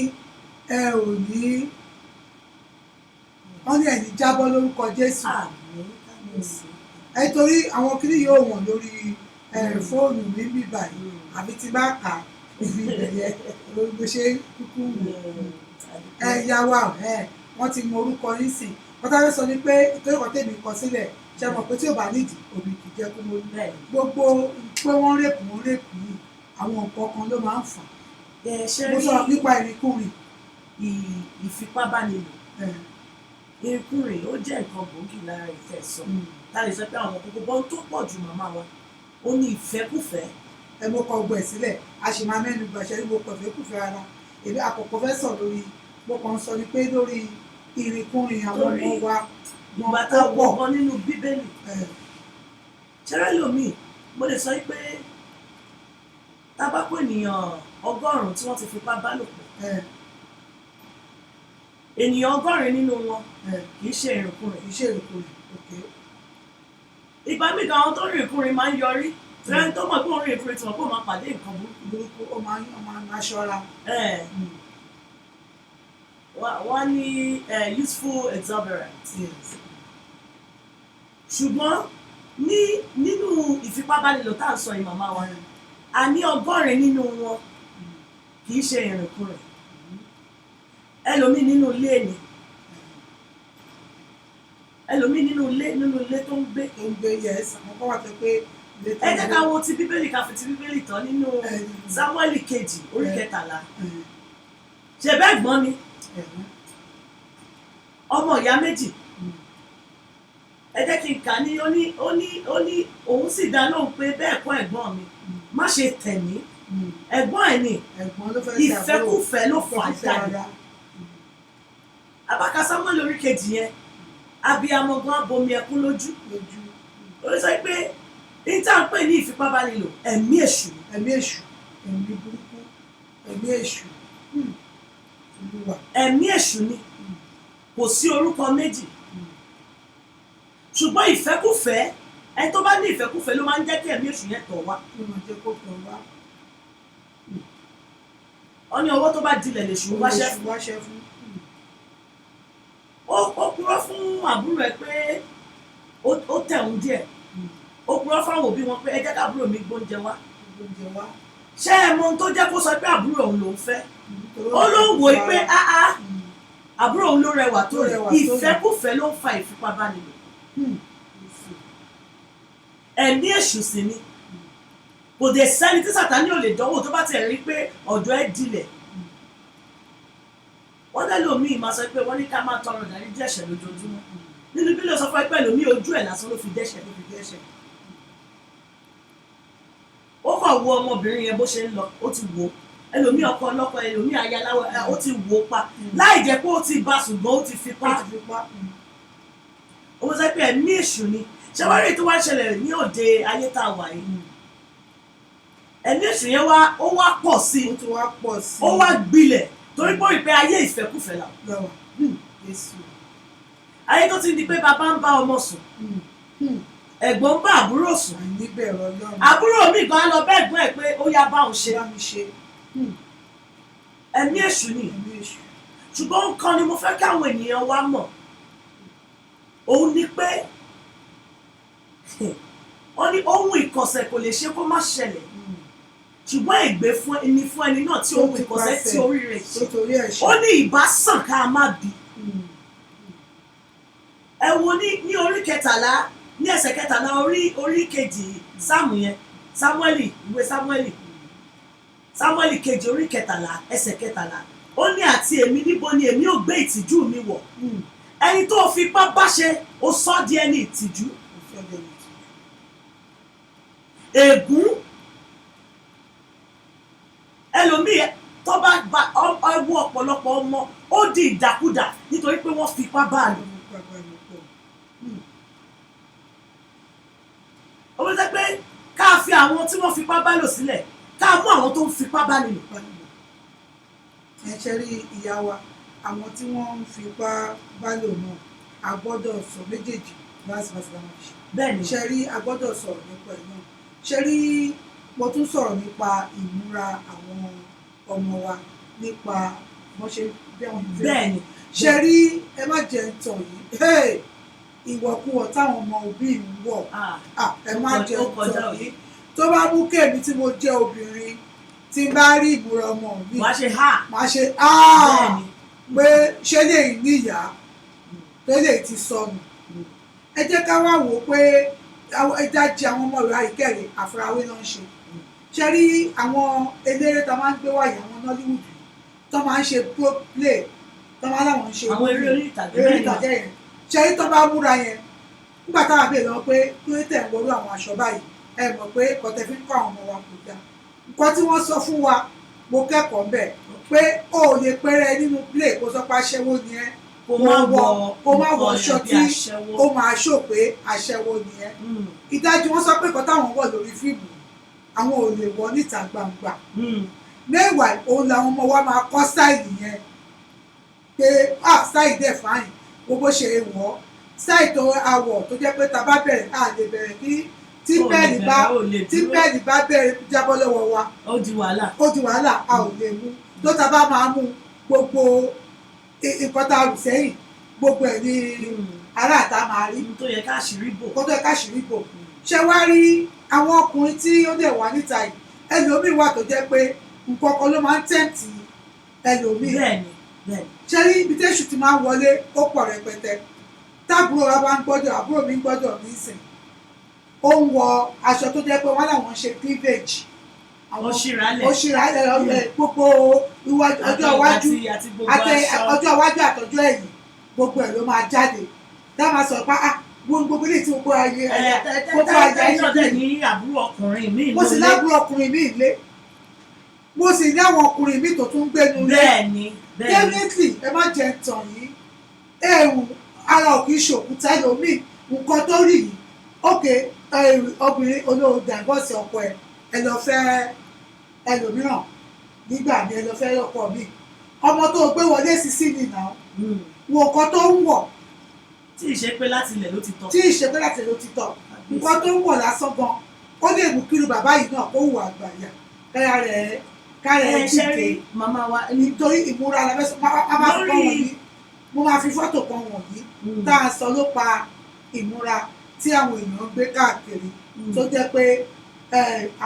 ẹ̀yin jábọ́ lórúkọ Jésù torí àwọn kiri yóò wọ̀n lórí fóònù mi bí báyìí àbí tí bá kà ibi ìbẹ̀yẹ ló ṣe kúkú wò ìyá wa wọ́n ti mọ orúkọ yín sí wọ́n táwọn sọ ni pé ìtòrí kan tèmi kọ sílẹ̀ ṣe mọ̀ pé tí ò bá nídìí òbí kì í jẹ́ kó mọ́ gbogbo pé wọ́n rèpù yìí àwọn nǹkan kan ló máa ń fà mo sọ nípa ìrìnkúrìn ìfipábánilò ìrìnkúrìn ó jẹ́ nǹkan gbòógì lára ìfẹ́ sọ ta lè sọ pé àwọn kókó bọ́n tó pọ̀ ju màmá wa ó ní ìfẹ́kùfẹ́. mo kọ ọgbọ ẹ sílẹ̀ a sì máa mẹ́nu gbàṣẹ ní mo kọ ìfẹ́kùfẹ́ ara èmi àkọ́kọ́ fẹ́ sọ lórí mo kàn sọ ni pé lórí ìrìnkúrìn àwọn ọmọ wa ìgbà tá a wọ̀ ọ́ nínú Bíbélì ṣẹlẹ̀ lómi mo lè sọ pé tábàkù ènìyàn 100 tí wọ́n ti fipá bá lò pọ̀ ènìyàn 100 nínú wọn kì í ṣe ìrìnkúrìn. ìgbà míì gan àwọn tó rìn ìkúrin máa ń yọrí tẹ́lẹ̀ tó mọ̀ pé òun rìn ìkúrin tí wọ́n pé ó máa pàdé nǹkan burúkú ó máa ṣọ́ra. wọ́n ní useful exuberance. ṣùgbọ́n nínú ìfipábánilò tá à ń sọ yìí màmá wa a ní 100 nínú wọn kì í ṣe ìrìnkúrìn ẹlòmíì nínú ilé ni ẹlòmíì nínú ilé tó ń gbé yes àwọn kan wà tó pé ẹ jẹ́ ká wo ti Bíbélì ká fi ti Bíbélì tán nínú Sámúẹ́lì kejì orí 13 ṣe bẹ́ẹ̀ gbọ́n ni ọmọ ìyá méjì ẹ jẹ́ kí n kà ní ó ní òun sì dá lóhùn pé bẹ́ẹ̀ kọ́ ẹ̀gbọ́n mi má ṣe tẹ̀ mí ẹ̀gbọ́n ẹ̀ ni ìfẹ́kùfẹ́ ló fà á jáde abáka Sámúẹ́lì orí kejì yẹn abiyamọ gan abomi ẹkún lójú ó sọ pé ní tá à ń pè ní ìfipábánilò ẹ̀mí èṣù ni. ẹ̀mí èṣù, ẹ̀mí burúkú, ẹ̀mí èṣù. Olúwa. ẹ̀mí èṣù ni kò sí orúkọ méjì ṣùgbọ́n ìfẹ́kùfẹ́ ẹni tó bá ní ìfẹ́kùfẹ́ ló máa ń jẹ́ kí ẹ̀mí èṣù yẹn tọ̀ wá. Ló máa jẹ́ kó tọ̀ wá. wọ́n ní ọwọ́ tó bá dilẹ̀ lè ṣùgbọ́n wáṣẹ́ fún. Wáṣẹ́ fún. ó purọ́ fún àbúrò ẹ̀ pé ó tẹ̀hún díẹ̀ ó purọ́ fáwọn òbí wọn pé ẹ jẹ́ káàbúrò mi gbóúnjẹ wá. Oúnjẹ wá. ṣé ẹ mọ ohun tó jẹ́ kó sọ pé àbúrò òun lòún fẹ́ ó ló ń wò ó pé àbúrò òun ló rẹwà tó rẹ̀ ìfẹ́kùfẹ́ ló ń fa ìfipábánilò. ẹ̀mí èṣù sì ni kò dé sẹ́ni tí Sátánì ò lè dánwò tó bá tiẹ̀ rí pé ọ̀dọ̀ ẹ̀ dilẹ̀. wọ́n lẹ́lòmíì máa sọ pé wọ́n ní ká máa tọrọ ìdáríjì ẹ̀ṣẹ̀ lójoojúmọ́ nínú bí ló sọ fún ẹ pé ẹlòmíì ojú ẹ̀ lásán ló fi dẹ́ṣẹ̀. ó kàn wo ọmọbìnrin yẹn bó ṣe ń lọ ó ti wò ó ẹlòmíì ọkọ ọlọ́kọ ẹlòmíì ayaláwọ ó ti wò ó pa láì jẹ́ pé ó ti bá ṣùgbọ́n ó ti fi pa. ó sọ pé ẹ̀mí èṣù ni ṣàwárí tó wá ṣẹlẹ̀ ní òde ayé tá a wà yìí ẹ̀mí èṣù yẹn ó wá pọ̀ sí i ó wá gbilẹ̀ torí pé ó rí pé ayé ìfẹ́kùfẹ́ là ayé tó ti di pé bàbá ń bá ọmọ sùn ẹ̀gbọ́n ń bá àbúrò sùn àbúrò mi gan lọ bẹ́ẹ̀ gbọ́n ẹ̀ pé ó yá bá òun ṣe ẹ̀mí èṣù ni ṣùgbọ́n nǹkan ni mo fẹ́ káwọn ènìyàn wá mọ̀ òun ni pé wọ́n ní ohun ìkọ̀sẹ̀ kò lè ṣe kó má ṣẹlẹ̀ ṣùgbọ́n ègbé fún ẹni náà tí ohun ìkọ̀sẹ̀ tí orí rẹ̀ ṣe ó ní ìbá sàn ká má bí. ẹ wo ní orí kẹtàlá ní ẹsẹ̀ kẹtàlá orí kejì sáàmù yẹn ìwé sámúẹ́lì kejì orí kẹtàlá ẹsẹ̀ kẹtàlá ó ní àti èmi níbo ni èmi ò gbé ìtìjú mi wọ̀ ẹni tó fipá bá ṣe ó sọ di ẹni ìtìjú. ègún ẹlòmíì tó bá ẹwú ọ̀pọ̀lọpọ̀ ọmọ ó di ìdàkudà nítorí pé wọ́n fipá bá a lò. ó wọ́n sẹ́ pé ká fi àwọn tí wọ́n fipá bá lò sílẹ̀ ká mú àwọn tó ń fipá bá lò. ẹ ṣe rí ìyá wa àwọn tí wọ́n ń fipá bá lò náà a gbọ́dọ̀ sọ méjèèjì láti máa fi ṣe. bẹ́ẹ̀ni ṣe rí a gbọ́dọ̀ sọ̀rọ̀ nípa ẹ̀ náà ṣe rí mo tún sọ̀rọ̀ nípa ìmúra àwọn ọmọ wa nípa wọ́n ṣe bí àwọn ìfẹ́. bẹ́ẹ̀ni ṣe rí ẹ má jẹ́ ń tàn yìí ìwọ̀kuwọ̀ táwọn ọmọ òbí ń wọ̀ ẹ má jẹ́ ń tàn yìí tó bá mú kéèmí tí mo jẹ́ obìnrin tí bá rí ìmúra ọmọ mi máa ṣe pé ṣé lè níyà tó lè ti sọnù ẹ jẹ́ ká wá wò ó pé ẹja jẹ àwọn ọmọ ìlú àìkẹ́rẹ́ àfarawé náà ń ṣe ṣe rí àwọn eléré tó máa ń gbé wáyé àwọn Nollywood tó máa ń ṣe pro play tó máa láwọn ń ṣe àwọn eré orí ìtàgé yẹn ṣe rí tó bá múra yẹn nígbà táwọn àbẹ̀ lọ pé kí ló tẹ̀ ń wọlé àwọn aṣọ báyìí ẹ mọ̀ pé kọ̀tẹ́ fi ń kọ́ àwọn ọmọ wa kò dáa nǹkan tí wọ́n sọ fún wa mo kẹ́kọ̀ọ́ mbẹ̀ pé o ò lè pẹ́rẹ́ nínú play kó sọ pé aṣẹ́wó ni ẹ́ kó má wọ aṣọ tí ó máa ṣò pé aṣẹ́wó ni ẹ́ ìdájú wọn sọ pé kọ́ táwọn wọ̀ lórí fíìmù àwọn ò lè wọ̀ níta gbangba mẹ́wàá òun làwọn ọmọ wa máa kọ́ sáìlì yẹn pé sáìlì dẹ̀ fáyìn gbogbo ṣe é wọ̀ sáìlì tó awọ̀ tó jẹ́ pé ta bá bẹ̀rẹ̀ á lè bẹ̀rẹ̀ kí tí bẹ́ẹ̀ni bá bẹ̀rẹ̀ jábọ́ lọ́wọ́ wa ó di wàhálà a ò lè mú tó ta bá máa mú gbogbo nǹkan tá a rù sẹ́yìn gbogbo ẹ̀ ní aráàta máa rí tó yẹ káṣírí bò ṣé wá rí àwọn ọkùnrin tí ó dẹ̀ wá níta yìí ẹlòmíì wà tó jẹ́ pé nǹkan kan ló máa ń tẹ̀ǹtì ẹlòmíì ṣé rí ibi tẹ́sù ti máa ń wọlé ó pọ̀ rẹpẹtẹ táàbúrò wa bá ń gbọ́dọ̀ àbúrò mi ń gbọ́dọ̀ ní ìsìn ó ń wọ aṣọ tó jẹ́ pé wọ́n làwọn ṣe cleavage ó ṣìrálẹ̀ ọ̀rẹ́ gbogbo ọjọ́ iwájú àtọjọ́ ẹ̀yìn gbogbo ẹ̀ ló máa jáde dáàmà sọ pé gbogbo ilé tí gbogbo ayé gbogbo ayé ṣe ní àbúrò ọkùnrin mi mo sì lábúrò ọkùnrin mi ilé mo sì ní àwọn ọkùnrin mi tó tún gbénu lé definitely ẹ má jẹ tàn yìí ẹ̀rù ara ò kì í ṣòkúta ẹlòmíì nǹkan tó rí yìí ok obìnrin olóò dàgbọ́sì ọkọ ẹ lọ fẹ́ ẹlòmíràn nígbà mi ẹ lọ fẹ́ ọkọ mi ọmọ tó gbé wọlé sí nìyà wo nǹkan tó ń wọ̀ tí ì ṣe pé láti ilẹ̀ ló ti tọ́. tí ì ṣe pé láti ilẹ̀ ló ti tọ́ nǹkan tó ń wọ̀ lásán gan ó lè mú kí irú bàbá yìí náà kó hùwà àgbàyà kára rẹ̀ ṣẹ́rí màmá wa nítorí ìmúra la fẹ́ sọ mo máa fi fọ́tò kan wọ̀nyí tá a sọ ló pa ìmúra tí àwọn èèyàn gbé káàkiri tó jẹ́ pé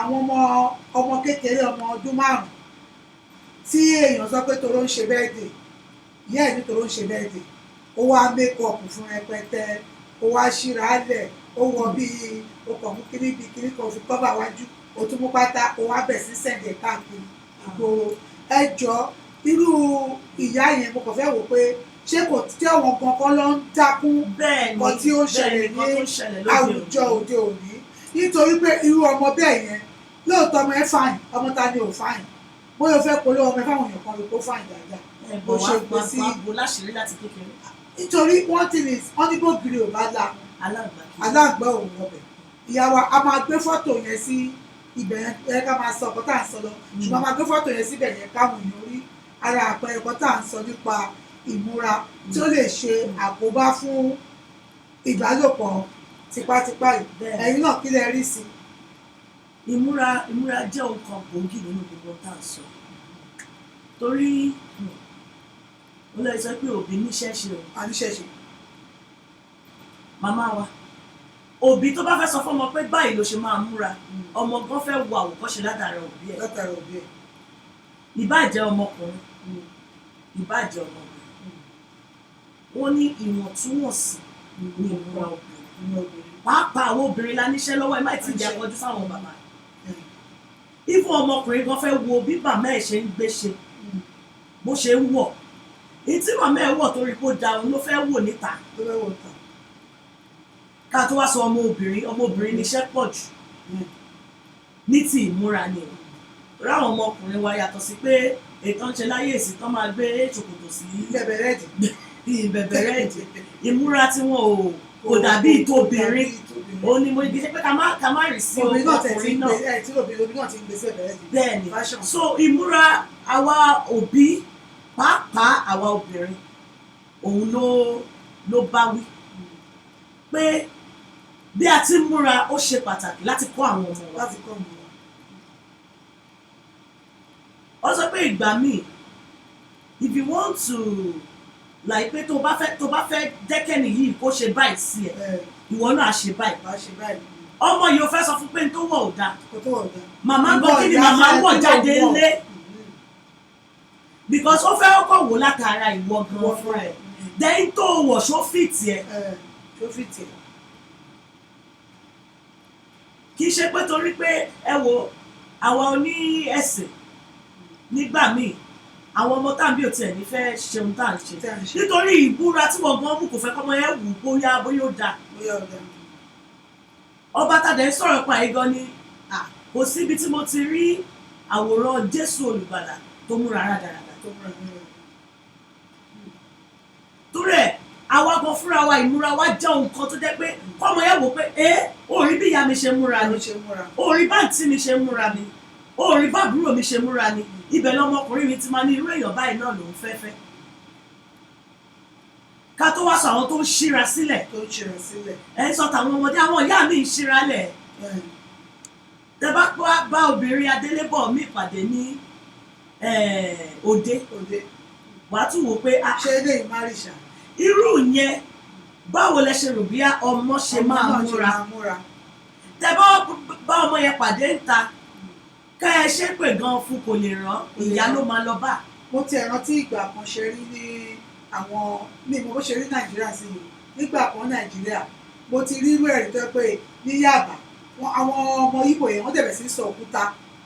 àwọn ọmọ kékeré ọmọ ọdún 5 tí èèyàn sọ pé toró ń ṣe bẹ́ẹ̀dẹ̀ ìyá ẹ̀ ní toró ń ṣe bẹ́ẹ̀dẹ̀ ó wá mékọ̀ọ̀pù fún rẹpẹtẹ ó wá ṣíra lẹ̀ ó wọ bíi ọkọ̀ mú kiri bíi kiri kan fi kọ́bà wájú ó tún mú pátá ó wá bẹ̀ sí sẹ̀ǹdẹ̀ káàkiri ìgboro ẹjọ́ irú ìyá yẹn mo kàn fẹ́ wò pé ṣé kò tí àwọn kankan ló ń dákún nǹkan tí ó ń ṣẹlẹ̀ ní àwùjọ òde òní nítorí pé irú ọmọ bẹ́ẹ̀ yẹn lóòótọ́ ọmọ ẹ fàyìn ọmọ ta ni ò fàyìn bóyá o fẹ́ polówó ọmọ ẹ fáwọn èèyàn kan lè kó fàyìn dáadáa bó ṣe gbé sí nítorí wọ́n ti lè wọ́n ní bógiri ò bá la aláǹgbá òun ọbẹ̀ ìyàwó a máa gbé fọ́tò yẹn sí ibẹ̀ yẹn ká máa sọ ọkọ tá à ń sọ lọ ṣùgbọ́n a máa gbé fọ́tò yẹn síbẹ̀ yẹn káwọn èèyàn rí ara àpẹẹrẹ ọkọ tá à ń sọ nípa ìmúra tí ó lè ṣe àkóbá fún ìbálòpọ̀ tipátipá yìí ẹ̀yin náà kí lẹ rí sí i. ìmúra jẹ́ ohun kan gbòógì nínú gbogbo tá à ń sọ torí ó lè sọ pé òbí níṣẹ́ ṣe o. àníṣẹ́ ṣe. màmá wa òbí tó bá fẹ́ sọ fọ́mọ pé báyìí ló ṣe máa múra ọmọ gan fẹ́ wo àwòkọ́ṣe látara òbí ẹ̀. látara òbí ẹ̀. ìbáàjẹ́ ọmọkùnrin ìbáàjẹ́ ọmọbìnrin wọ́n ní ìwọ̀ntúnwọ̀nsì ní ìmúra obìnrin pàápàá àwọn obìnrin la níṣẹ́ lọ́wọ́ ẹ má ti jẹ́ àkọjú sáwọn bàbá ìfún ọmọkùnrin gan fẹ́ wo bí màmá ẹ̀ ṣe ń gbé ṣe bó ṣe ń wọ̀ èyí tí màmá ẹ̀ wọ̀ torí kó da òun ló fẹ́ wò níta ká tó wá sọ ọmọbìnrin níṣẹ́ pọ̀ jù ní ti ìmúra ni torí àwọn ọmọkùnrin wa yàtọ̀ sí pé ètò ń ṣe láyé èsì tán máa gbé ṣòkòtò sí bẹ̀bẹ̀rẹ̀dì ìmúra tí wọn kò dàbí ìtòbìnrin òun ni mo ní pé ká má rí sí ọkùnrin náà bẹ́ẹ̀ ni so ìmúra àwa òbí pàápàá àwa obìnrin òun ló bá wí pé bí a ti ń múra ó ṣe pàtàkì láti kọ́ àwọn ọmọ wa. ó sọ pé ìgbà míì if you want to like pé tó bá fẹ́ dẹ́kẹ́ni yìí kó ṣe báyìí sí ẹ̀ ìwọ náà ṣe báyìí ọmọ yìí ó fẹ́ sọ fún pé tó wọ̀ ọ́ dáa màmá gbọ́ kí ni màmá wọ̀ jáde lé because ó fẹ́ kọ́ wò látara ìwọ gan fún ẹ̀ then tó wọ̀ ṣó fìtì ẹ̀ kì í ṣe pé torí pé ẹ wo àwa oní ẹ̀sìn nígbà míì àwọn ọmọ tàbí ò tiẹ̀ ní fẹ́ ṣeun tá à ń ṣe nítorí ìbúra tí wọ́n gan mú kò fẹ́ kọ́mọ yẹn wù bóyá ó dáa ọba tàdé ń sọ̀rọ̀ pa ẹ̀gán ni kò síbi tí mo ti rí àwòrán Jésù olùgbàlà tó múra rádaràdà torí ẹ̀ àwa gan fúnra wa ìmúra wa jẹ́ ohun kan tó jẹ́ pé kọ́mọ yẹn wò pé orí bí ìyá mi ṣe múra ni orí bá àǹtí mi ṣe múra ni orí bá àbúrò mi ṣe múra ni ibẹ̀ lọmọkùnrin mi ti máa ní irú èèyàn báyìí náà lòún fẹ́fẹ́ ká tó wá sọ àwọn tó ń ṣíra sílẹ̀ ẹ̀ ń sọ tàwọn ọmọdé àwọn ìyá mi ń ṣíra lẹ̀ tẹ bá obìnrin adélébọ̀ mi pàdé ní òde wàá tún wò pé ṣé ilé ìmárìṣà irú yẹn báwo lẹ ṣe rò bí ọmọ ṣe máa múra tẹ bá ọmọ yẹn pàdé ń ta ká ẹ ṣe pé gan fún kò lè rán ìyá ló máa lọ bá. mo ti rántí ìgbà kan ṣe rí ní àwọn ní mo bó ṣe rí Nàìjíríà sí i nígbà kan Nàìjíríà mo ti rí irú ẹ̀rí tó pé ní Yaba àwọn ọmọ Ìgbò yẹn wọ́n dẹ̀bẹ̀ sí sọ òkúta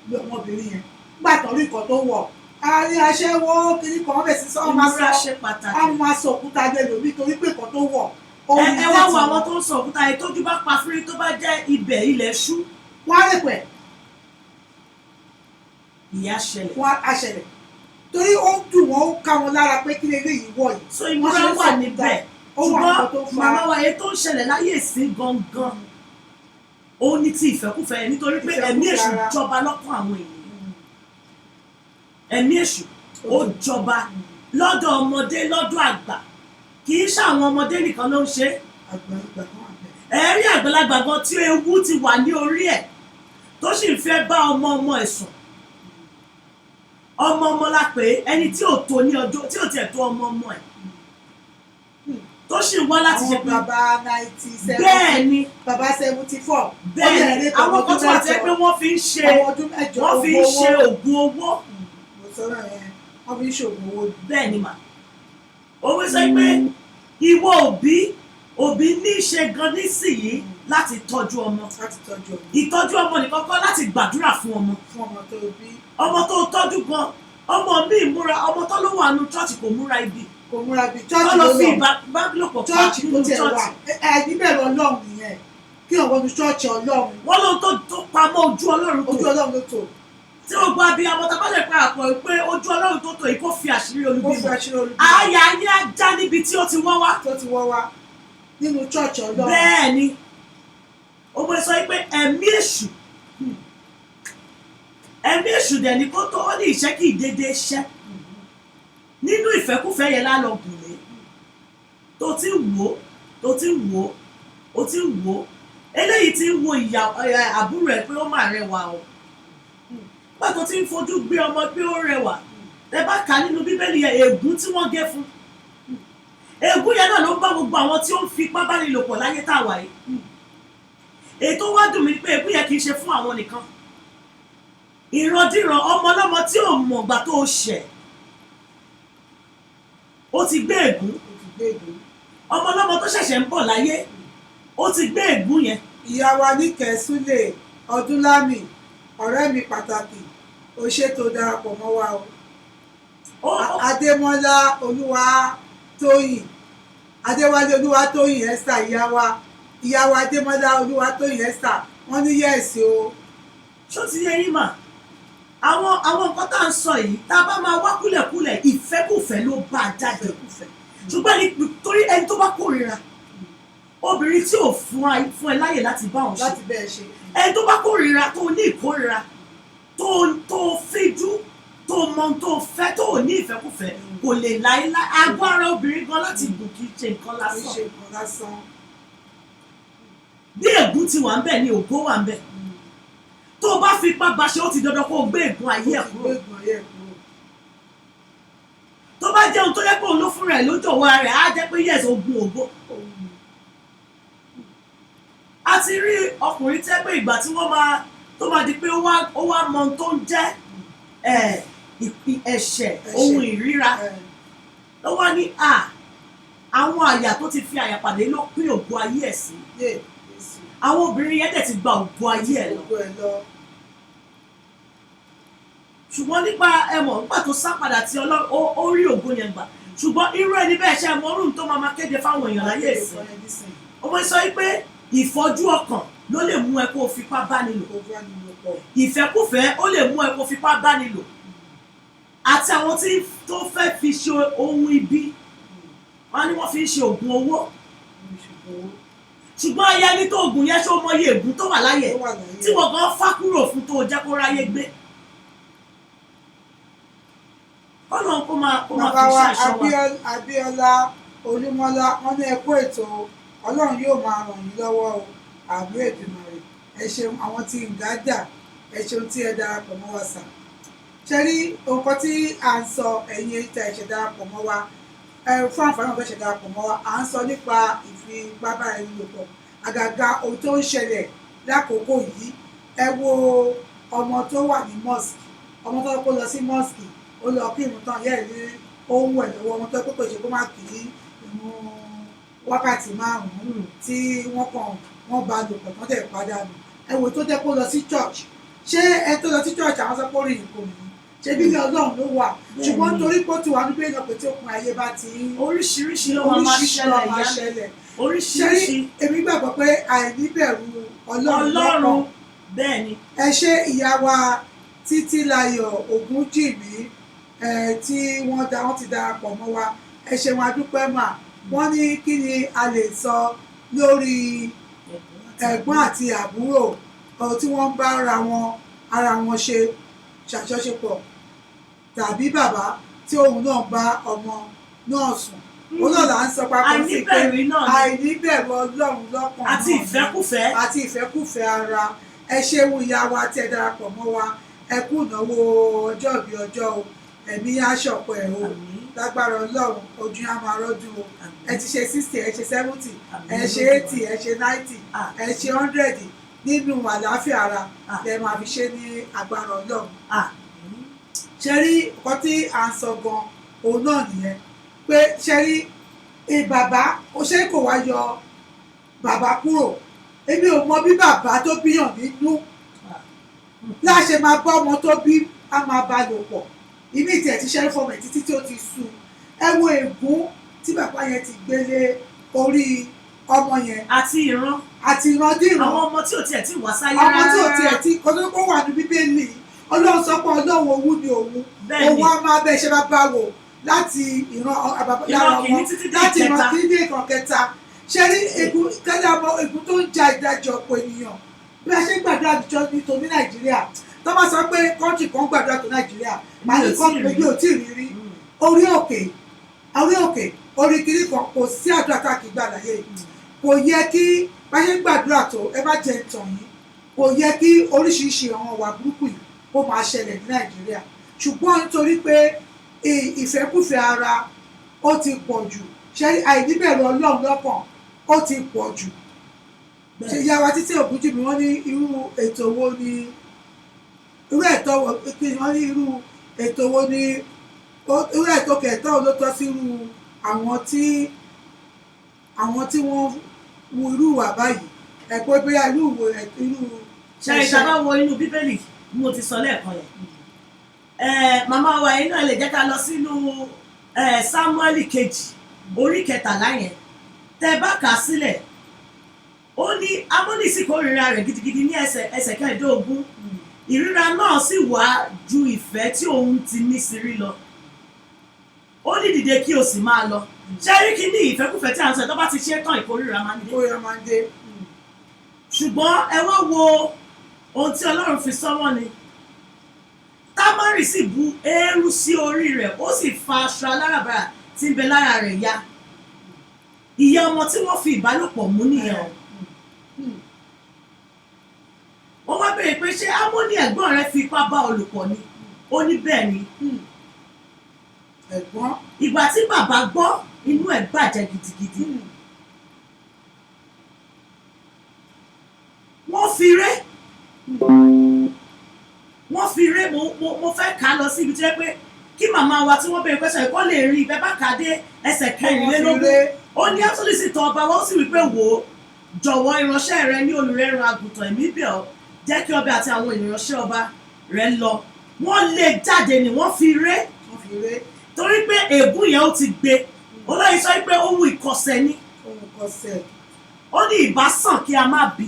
bí ọmọbìnrin yẹn nígbà tán rí nǹkan tó wọ̀ àárí aṣẹ́wó kiri kan wọ́n bẹ̀ sí sọ wọ́n máa sọ òkúta gbé lómi torí pé nǹkan tó wọ̀. ẹ wá wo àwọn tó ń sọ òkúta yẹn tójú bá pa fúrí tó bá jẹ́ ibẹ̀ ilẹ̀ ṣú. wọ́n á rè pẹ̀. ìyá ṣẹlẹ̀. wọ́n á ṣẹlẹ̀ torí ó dùn wọ́n ó ká wọn lára pé kí eléyìí wọ̀ yìí. so ìmúra wà níbẹ̀ ṣùgbọ́n màmá wa yẹn tó ń ṣẹlẹ̀ láyé sí gangan òun ni ti ìfẹ́kúfẹ́ nítorí pé ẹ̀mí èṣù jọba lọ́kàn àwọn èèyàn ẹ̀mí èṣù ó jọba lọ́dọ̀ ọmọdé lọ́dọ̀ àgbà kì í ṣàwọn ọmọdé nìkan ló ń ṣe ẹ̀rí àgbàlagbà gan tí ewu ti wà ní orí ẹ̀ tó sì ń fẹ́ bá ọmọ ẹ̀ sùn ọmọ la pé ẹni tí ò tó ní ọjọ́ tí ò tiẹ̀ tó ọmọ ẹ̀ tó sì wá láti ṣe pé bàbá 97 bẹ́ẹ̀ ni bàbá 74 bẹ́ẹ̀ ni àwọn kan tó wà tẹ́ pé wọ́n fi ń ṣe oògùn owó mo sọ̀rọ̀ yẹn wọ́n fi ń ṣe oògùn owó bẹ́ẹ̀ ni mà òwe sọ pé ìwọ òbí ní í ṣe gan nísìnyí láti tọ́jú ọmọ ìtọ́jú ọmọ nìkan kọ́ láti gbàdúrà fún ọmọ tó bí ọmọ tó tọ́jú gan ọmọ míì múra ọmọ tó ló wà nù chọ́ọ̀chì kò múra ibi chọ́ọ̀chì ló fi ìbálòpọ̀ pa nínú chọ́ọ̀chì níbẹ̀rù ọlọ́run nìyẹn kí ọ̀wọ́ ní chọ́ọ̀chì ọlọ́run wọ́n ló tó pamọ́ ojú ọlọ́run ló tó tí ó gba bí àwọn tàbá lè pa àpọ̀ pé ojú ọlọ́run tó tó yìí kó fi àṣírí olúbímọ àyà ayé ajá níbi tí ó ti wọ́n wá nínú chọ́ọ̀chì ọlọ́run bẹ́ẹ̀ ni ó mọ̀ sọ pé ẹ̀mí èṣù dẹ̀ ni kó tó ó ní ìṣẹ́ kì í dédé ṣẹ́ nínú ìfẹ́kúfẹ́ yẹn lálọ́gùn lé tó ti wò ó eléyìí ti ń wo ìyá àbúrò ẹ̀ pé ó mà rẹwà o pàtó tí ń fojú gbé ọmọ pé ó rẹwà ẹ bá kà nínú bíbélì yẹn ègún tí wọ́n gé fún ègún yẹn náà ló ń bá gbogbo àwọn tí ó ń fipá bá nílò pọ̀ láyé tá a wà yìí ètò wá dùn mí pé ègún yẹn kì í ṣe fún àwọn nìkan ìrandíran ọmọ ọlọ́mọ tí ò mọ̀gbà tó ṣẹ̀ ó ti gbé ègún ọmọ ọlọ́mọ tó ṣẹ̀ṣẹ̀ ń bọ̀ láyé ó ti gbé ègún yẹn. ìyá wa ní kẹ̀súlẹ̀ ọdúnlámì ọ̀rẹ́ mi pàtàkì ó ṣètò darapọ̀ mọ́ wa o adémọ́lá olúwatóyìn adéwálé olúwatóyìn Esther ìyá wa adémọ́lá olúwatóyìn Esther wọ́n ní yẹ́ẹ̀sì o. ṣó ti yẹ yín mà àwọn nǹkan tá à ń sọ yìí tá a bá máa wá kúlẹ̀kúlẹ̀ ìfẹ́kùfẹ́ ló bá a jáde ṣùgbọ́n nítorí ẹni tó bá kórìíra obìnrin tí ò fún ẹ láyè láti bá òun ṣe ẹni tó bá kórìíra tó ní ìkórìíra tó fíjú tó mọ tó fẹ́ tó ní ìfẹ́kùfẹ́ kò lè láíláí agbára obìnrin gan láti gùn kì í ṣe nǹkan lásán bí ègún ti wà ń bẹ̀ ni ògo wà ń bẹ̀ tó o bá fipá bá ṣe ó ti dandan kó o gbé ègún ayé ẹ̀ kúrò tó bá jẹun tó yẹ pé òun ló fúnra ẹ̀ lójó wa rẹ̀ á jẹ́ pé yẹ̀sì ogun ògo a ti rí ọkùnrin tẹ́ pé ìgbà tí wọ́n tó máa di pé ó wá mọ tó ń jẹ́ ẹ̀ṣẹ̀ ohun ìríra ló wá ní àwọn àyà tó ti fi àyà pàdé ló pín ògo ayé ẹ̀ sí àwọn obìnrin yẹn dẹ̀ ti gba ògo ayé ẹ̀ lọ ṣùgbọ́n nípa nígbà tó sá padà tí Ọlọ́run ó rí ògo yẹn gbà ṣùgbọ́n irú ẹni bẹ́ẹ̀ ṣe mọ́rùn tó máa kéde fáwọn èèyàn láyé ìsìn ọmọ sọ pé ìfọ́jú ọkàn ló lè mú ẹ kó fipá bá nílò ìfẹ́kùfẹ́ ó lè mú ẹ kó fipá bá nílò àti àwọn tí tó fẹ́ fi ṣe ohun ibi wọn ni wọ́n fi ń ṣe oògùn owó ṣùgbọ́n ayé ní tó oògùn yẹn ṣó mọ iye ègún tó wà láyé tí wọ́n gan fá kúrò fún tó jẹ́ kó ráyé gbé Ọlọ́run kó máa fi ṣàṣọ wa. Abíọ́lá Olúmọ́lá wọ́n ní ẹkú ètò Ọlọ́run yóò máa ràn yín lọ́wọ́ o àbí Èdùmàrè ẹ ṣeun àwọn tí ń dájà ẹ ṣeun tí ẹ darapọ̀ mọ́ wa sà ṣe rí nǹkan tí à ń sọ ẹ̀yin ìta ẹ̀ṣẹ̀ darapọ̀ mọ́ wa fún àǹfààní ọ̀fẹ́ ẹ̀ṣẹ̀ darapọ̀ mọ́ wa à ń sọ nípa ìfipábánilòpọ̀ àgàgà ohun tó ń ṣẹlẹ̀ lákòókò yìí ẹ wo ọmọ tó wà ní mosque ọmọ tó kó lọ sí mosque ó lọ kí ìmú tán yẹ́ ìrí ohun ẹ̀ lọ́wọ́ ọmọ tó kó ṣe kó má kì í ìmú wákàtí 5 tí wọ́n bá lò pọ̀ tán tẹ̀ padà nù ẹ wò tó jẹ́ kó lọ sí church ṣé ẹ tó lọ sí church àwọn sọ pé ó rí nǹkan mi ṣé bí Ọlọ́run ló wà ṣùgbọ́n torí pé ó ti wà nígbà èèyàn pé tí òkun ayé bá ti oríṣiríṣi ló máa ṣẹlẹ̀ oríṣiríṣi èmi gbàgbọ́ pé àìníbẹ̀rù Ọlọ́run bẹ́ẹ̀ ni ẹ ṣe ìyá wa Títílayọ̀ Ògúnjìmí tí wọ́n ti darapọ̀ mọ́ wa ẹ ṣeun adúpẹ́ mà wọ́n ní kí ni a lè sọ lórí ẹ̀gbọ́n àti àbúrò tí wọ́n ń bá ara wọn ṣe ṣàjọṣepọ̀ tàbí bàbá tí òun náà bá ọmọ náà sùn òun náà là ń sọ papọ̀ sí pé àìníbẹ̀rù Ọlọ́run lọ́kàn àti ìfẹ́kùfẹ́ ara ẹ ṣeun ìyá wa tí ẹ darapọ̀ mọ́ wa ẹ kú ìnáwó ọjọ́ ìbí ọjọ́ o ẹ̀mí aṣọ̀pọ̀ ẹ̀ o lágbára Ọlọ́run ojú á máa rọ́jú o ẹ ti ṣe 60 ẹ ṣe 70 ẹ ṣe 80 ẹ ṣe 90 ẹ ṣe 100 nínú àlàáfíà ara lẹ máa fi ṣe ní agbára Ọlọ́run ṣe rí nǹkan tí à ń sọ gan òun náà nìyẹn pé ṣe rí bàbá ó ṣe kò wá yọ bàbá kúrò èmi ò mọ bí bàbá tó bíyàn nínú láṣẹ máa bá ọmọ tó bí á máa bá lò pọ̀ ìmí ìtẹ̀ ti ṣẹ́rí fọmọ ẹ̀ títí tí ó ti sú ẹ wo ègún tí bàbá yẹn ti gbélé orí ọmọ yẹn àti ìran dìran àwọn ọmọ tí ò tiẹ̀ tí wà sáyé rárá ọmọ tí ò tiẹ̀ tí kọ́tọ́ kó wà ní bíbélì Ọlọ́run sọ pé Ọlọ́run owú ni òun á máa bẹ́ẹ̀ ṣe bá bá wò láti ìran lára wọn láti ìran kìíní ìkan kẹta ṣe rí ègún kẹ́lẹ́ ọmọ ègún tó ń ja ìdájọ́ ọ̀pọ̀ ènìyàn bí a ṣe ń gbàdúrà àjọ nítorí Nàìjíríà tó bá sọ pé kọ́ńtì kan gbàdúrà tó Nàìjíríà máa ní kọ́ńtì méjì ò tí ì rí orí òkè orí kiri kan kò sí àdúrà tá a kì í gbà láyé kò yẹ kí bá ṣe ń gbàdúrà tó ẹ má jẹ ìtàn yìí kò yẹ kí oríṣiríṣi àwọn ọ̀wà burúkú yìí kó máa ṣẹlẹ̀ ní Nàìjíríà ṣùgbọ́n nítorí pé ìfẹ́kùfẹ́ ara ó ti pọ̀ jù ṣe àìníbẹ̀rù Ọlọ́run lọ́kàn ó ti pọ̀ jù ṣe ìyá wa Títí Ògúnjìmí wọ́n ní irú ètò wo ni irú ẹ̀tọ́ wọ́n ní irú ètò wo ni irú ẹ̀tọ́ kẹ̀tọ́ ló tọ́ sí irú àwọn tí wọ́n wu irú wà báyìí ẹ̀pọ̀ bóyá irú ṣe ìṣàbá wo inú Bíbélì mo ti sọ lẹ́ẹ̀kan yẹn màmá wa yìí náà lè jẹ́ ká lọ sínú Sámúẹ́lì kejì orí 13 yẹn tẹ́ bá kà á sílẹ̀ ó ní Ámónì sì kórìíra rẹ̀ gidigidi ní ẹsẹ̀ 15 ìríra náà sì wá ju ìfẹ́ tí òun ti ní sí rí lọ ó ní dìde kí o sì máa lọ ṣé rí kí ní ìfẹ́kùfẹ́ tí à ń sọ tó bá ti ṣe tán ìkórìíra máa ń dé ṣùgbọ́n ẹ wá wo ohun tí Ọlọ́run fi sọ́wọ́ ni Támárì sì bu eérú sí orí rẹ̀ ó sì fa aṣọ aláràbarà tí ń bẹ lára rẹ̀ ya ìyá ọmọ tí wọ́n fi ìbálòpọ̀ mú nìyẹn o wọ́n wá béèrè pé ṣé Ámónì ẹ̀gbọ́n rẹ̀ fi ipá bá ọ lò pọ̀ ni ó ní bẹ́ẹ̀ ni ẹ̀gbọ́n ìgbà tí bàbá gbọ́ inú ẹ̀ bàjẹ́ gidigidi wọ́n fi ré mo fẹ́ kà á lọ síbi tí wọ́n pé kí màmá wa tí wọ́n béèrè pẹ́sẹ̀ kọ́ lè rí ibẹ̀ bá kà á dé ẹsẹ̀ 24 ó ní ẹ́sọ́lì sì tọ ọba wọ́n sì wí pé wò ó jọ̀wọ́ ìránṣẹ́ rẹ ní olùrẹ́rùn àgùntàn èmi bẹ̀ ọ́ jẹ́ kí ọba àti àwọn ìránṣẹ́ ọba rẹ lọ wọ́n lè jáde ni wọ́n fi ré torí pé ègún yẹn ó ti gbé ó lọ́yìn sọ pé ohun ìkọ̀sẹ̀ ni ó ní ìbásàn kí a má bí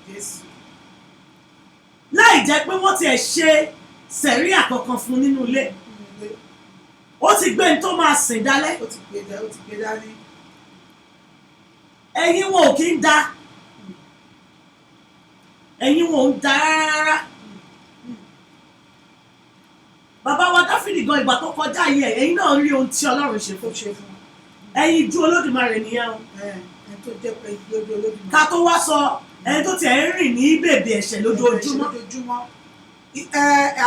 Jésù láì jẹ́ pé wọ́n ti ẹ̀ ṣe sẹ̀ríà kankan fún nínú ilé ó ti gbé ní tó máa sìn dálẹ́ ó ti gbé dání ẹ̀yin wọn ò kí ń da ẹ̀yin wọn ò ń da rárá bàbá wa Dáfídì gan ìgbà tó kọjá yìí ẹ̀yin náà rí ohun tí Ọlọ́run ṣe fún ẹ̀yin ju Olódùmarè nìyẹn o tó jẹ́ pé ìgbójú Olódùmarè ká tó wá sọ ẹni tó tiẹ̀ ń rìn ní bèbè ẹ̀ṣẹ̀ lójoojúmọ́